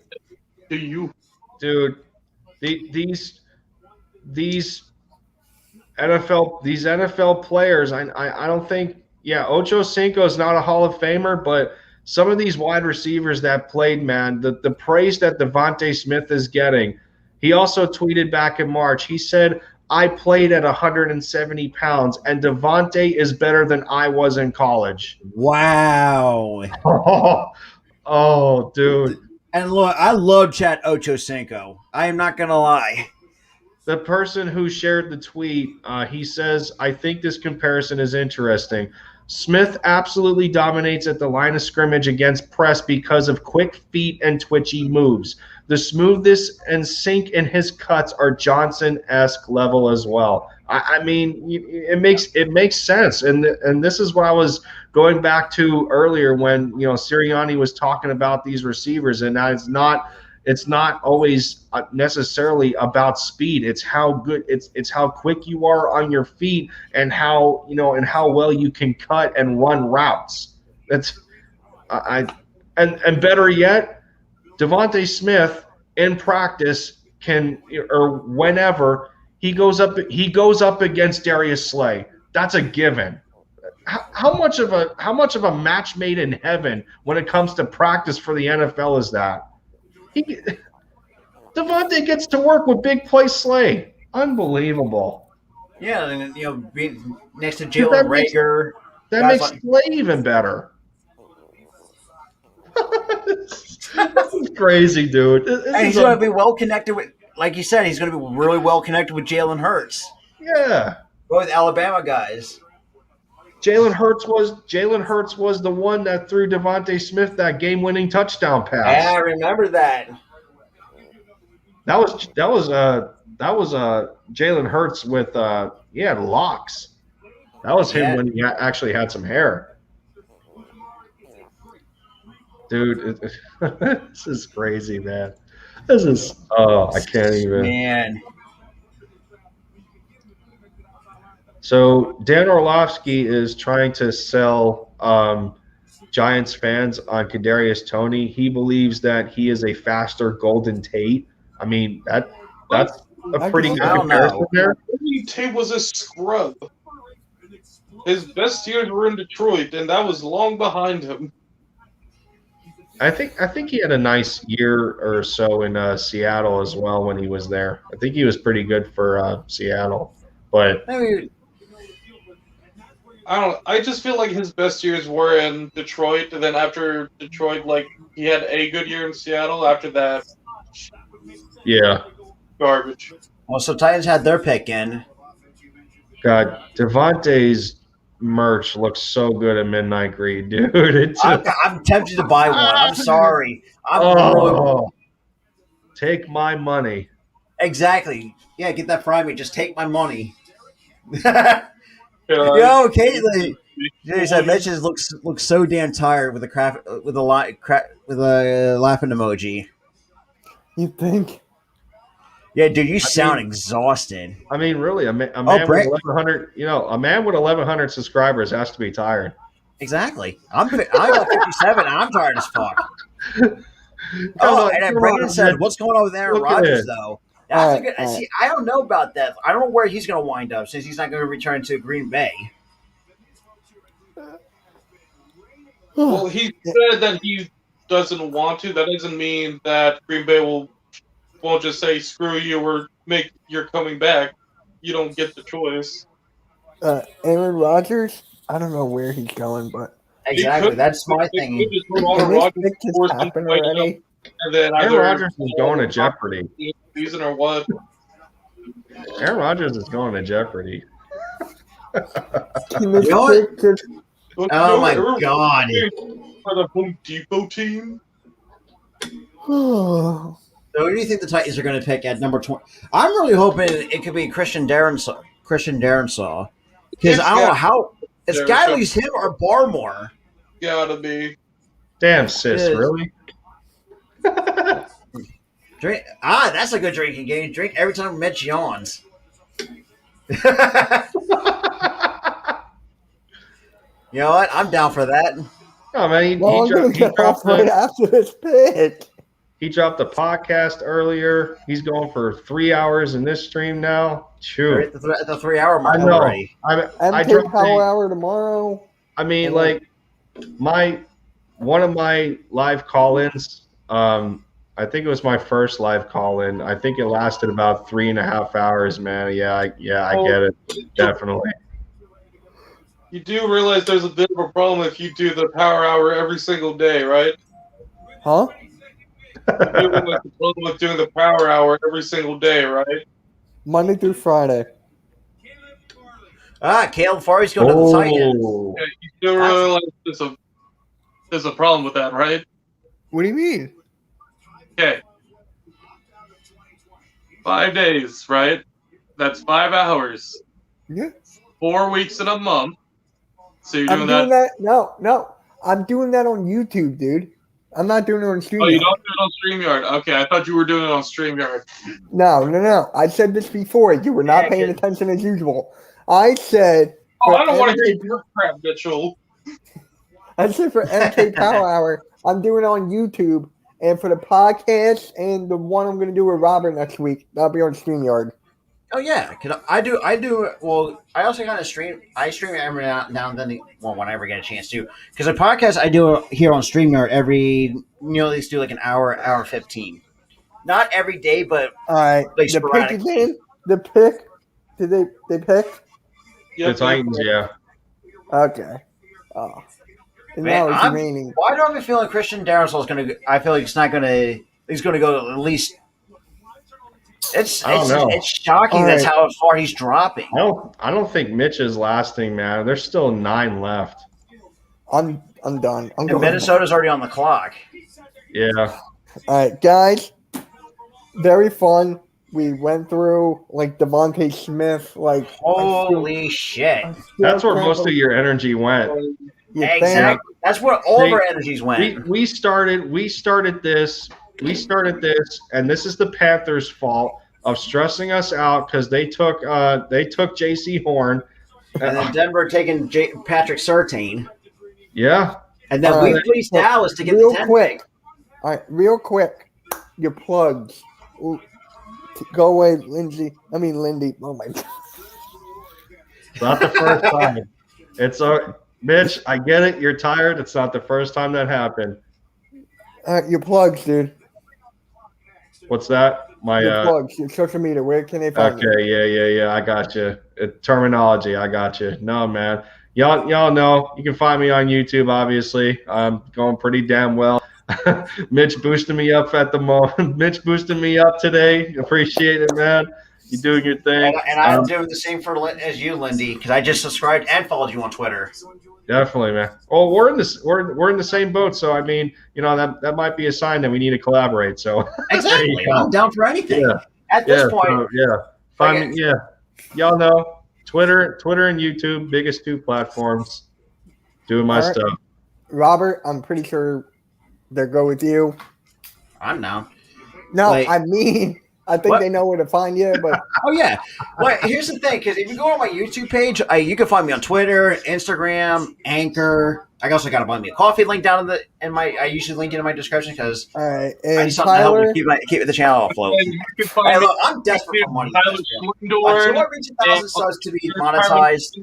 To you. Dude, these NFL players, I don't think, yeah, Ocho Cinco is not a Hall of Famer, but some of these wide receivers that played, man, the praise that Devontae Smith is getting. He also tweeted back in March. He said, I played at 170 pounds, and Devontae is better than I was in college. Wow. Oh, dude. And look, I love Chat Ochocinco. I am not gonna lie. The person who shared the tweet, he says, I think this comparison is interesting. Smith absolutely dominates at the line of scrimmage against press because of quick feet and twitchy moves. The smoothness and sink in his cuts are Johnson-esque level as well. I mean, it makes sense, and this is what I was going back to earlier when Sirianni was talking about these receivers, and it's not always necessarily about speed. It's how good it's how quick you are on your feet and how well you can cut and run routes. That's and better yet, Devontae Smith in practice or whenever he goes up against Darius Slay. That's a given. How much of a match made in heaven when it comes to practice for the NFL is that? Devontae gets to work with big play Slay. Unbelievable. Yeah, and being next to Jalen Rager. That makes Slay even better. This is crazy, dude. And he's going to be well connected with, like you said, he's going to be really well connected with Jalen Hurts. Yeah. Both Alabama guys. Jalen Hurts was the one that threw Devontae Smith that game-winning touchdown pass. Yeah, I remember that. That was Jalen Hurts with he had locks. That was him when he actually had some hair. Dude, this is crazy, man. I can't even. Man. So Dan Orlovsky is trying to sell Giants fans on Kadarius Toney. He believes that he is a faster Golden Tate. I mean, that's a pretty good comparison there. Golden Tate was a scrub. His best years were in Detroit, and that was long behind him. I think he had a nice year or so in Seattle as well when he was there. I think he was pretty good for Seattle, but I just feel like his best years were in Detroit, and then after Detroit, like he had a good year in Seattle. After that, yeah, garbage. Well, so Titans had their pick in. God, Devontae's merch looks so good at Midnight Greed, dude. I'm tempted to buy one. I'm sorry. Take my money. Exactly. Yeah, get that from me. Just take my money. Occasionally, that Mitch looks so damn tired with a laughing emoji. You think? Yeah, dude, you sound exhausted. I mean, really, a man with 1,100, a man with 1,100 subscribers has to be tired. Exactly. I'm at 57. And I'm tired as fuck. And then Brandon said, "What's going on with Aaron Rodgers, though?" That's good. See, I don't know about that. I don't know where he's going to wind up since he's not going to return to Green Bay. Well, he said that he doesn't want to. That doesn't mean that Green Bay won't just say screw you or you're coming back. You don't get the choice. Aaron Rodgers, I don't know where he's going, but exactly, that's my thing. Aaron Rodgers is going to Jeopardy. Season or what? Aaron Rodgers is going to Jeopardy. Oh my god! for the Home Depot team. Oh, So who do you think the Titans are going to pick at number 20? I'm really hoping it could be Christian Darrensaw. Because I don't know how. It's got to be him or Barmore. Gotta be. Damn, sis, Yes. really? Drink. That's a good drinking game. Drink every time Mitch yawns. You know what? I'm down for that. No, man, well, I'm going to get off right after this pick. He dropped the podcast earlier. He's going for 3 hours in this stream now. We're Shoot. at the 3 hour mark I know. already. I MK dropped Power Hour tomorrow. I mean, like, one of my live call-ins, I think it was my first live call-in. I think it lasted about 3.5 hours, man. Yeah, I get it. Definitely. You do realize there's a bit of a problem if you do the power hour every single day, right? Huh? You do realize the problem with doing the power hour every single day, right? Monday through Friday. Caleb Farley's going to the Titans. Yeah, you do realize there's a problem with that, right? What do you mean? Okay. 5 days, right? That's 5 hours. Yeah. 4 weeks in a month. So you're doing I'm doing that. No. I'm doing that on YouTube, dude. I'm not doing it on StreamYard. Oh, you don't do it on StreamYard. Okay, I thought you were doing it on StreamYard. No. I said this before. You were not paying attention as usual. I said. Oh, I don't want to hear your crap, Mitchell. I said for MK Power Hour, I'm doing it on YouTube. And for the podcast and the one I'm going to do with Robert next week, that'll be on StreamYard. Oh yeah, I do. Well, I also kind of stream. I stream it every now and then. Well, when I ever get a chance to, because the podcast I do here on StreamYard at least do like an hour 15. Not every day, but all right. Like the pick is in. The pick. Did they pick? The Titans, yeah. Okay. Oh. And Man, now it's raining. Why do I have a feeling Christian Darrensaw is going to? I feel like he's not going to. He's going to go at least. I don't know. It's shocking that's how far he's dropping. I don't think Mitch is lasting, man. There's still 9 left. I'm done. And Minnesota's already on the clock. Yeah. All right, guys. Very fun. We went through like Devontae Smith. Like holy shit. That's where most of your energy went. Exactly. That's where all of our energies went. We started this, and this is the Panthers' fault of stressing us out because they took J.C. Horn, and then Denver taking Patrick Surtain. Yeah, and then we fleeced Dallas to get real the 10 quick. pick. All right, real quick, your plugs. Go away, Lindsay. Lindy. Oh my God. It's not the first time. It's Mitch. I get it. You're tired. It's not the first time that happened. Your plugs, dude. What's that? Your plugs, your social media. Where can they find you? Okay, yeah. I got you. Terminology. I got you. No, man. Y'all know you can find me on YouTube. Obviously, I'm going pretty damn well. Mitch boosting me up at the moment. Mitch boosting me up today. Appreciate it, man. You doing your thing. And I'm doing the same as you, Lindy, because I just subscribed and followed you on Twitter. Definitely, man. Well, we're in the same boat, so I mean, that might be a sign that we need to collaborate. So exactly, I'm down for anything. Yeah. At this point, find me. Yeah, y'all know Twitter and YouTube, biggest 2 platforms. Doing my stuff. Robert, I'm pretty sure they'll go with you. I'm down. No, I think they know where to find you, but oh yeah. Well, here's the thing, because if you go on my YouTube page, you can find me on Twitter, Instagram, Anchor. I also got to buy me a coffee link down I usually link it in my description because all right. I And need something to Tyler, help me keep the channel afloat. Hey, look, I'm desperate for money. Until I reach 1,000 subs to be monetized.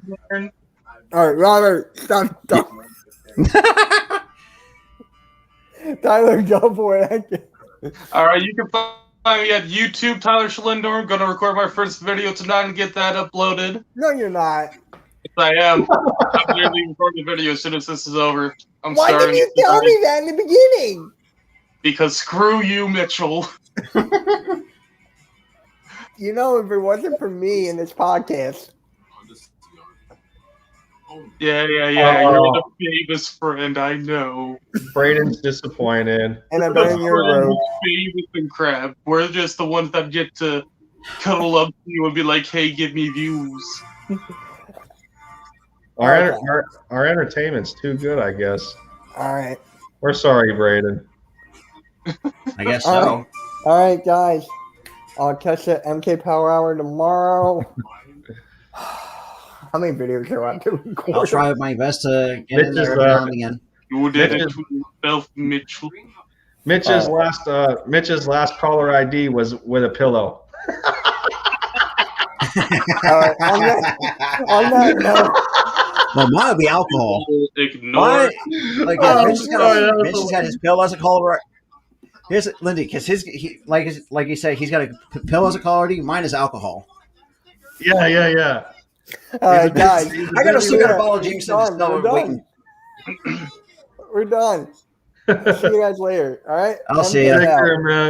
All right, Robert, stop. Tyler, go for it. All right, you can find me at YouTube, Tyler Schlendorf. I'm going to record my first video tonight and get that uploaded. No, you're not. Yes, I am. I'm literally recording the video as soon as this is over. Why didn't you tell me that in the beginning? Because screw you, Mitchell. If it wasn't for me in this podcast, Yeah. Oh. You're the famous friend, I know. Braden's disappointed. And I bet you're rogue. Famous and Crab. We're just the ones that get to cuddle up to you and be like, "Hey, give me views." Our entertainment's too good, I guess. All right. We're sorry, Braden. I guess All so. right. All right, guys. I'll catch the MK Power Hour tomorrow. How many videos are on to record? I'll try my best to get in there every now and again. You did it to yourself, Mitchell. Mitch's last caller ID was with a pillow. All right. On that note, Well, mine would be alcohol. Ignore Mine, it. like, Mitch has got his pill as a caller. Here's Lindy, because like you said, he's got a pill as a caller ID. Mine is alcohol. Yeah. all right, guys. I got a still got a bottle of We're Jameson. done. Still We're done. waiting. We're done. See you guys later. All right. I'll see ya. MK Take out. care, man.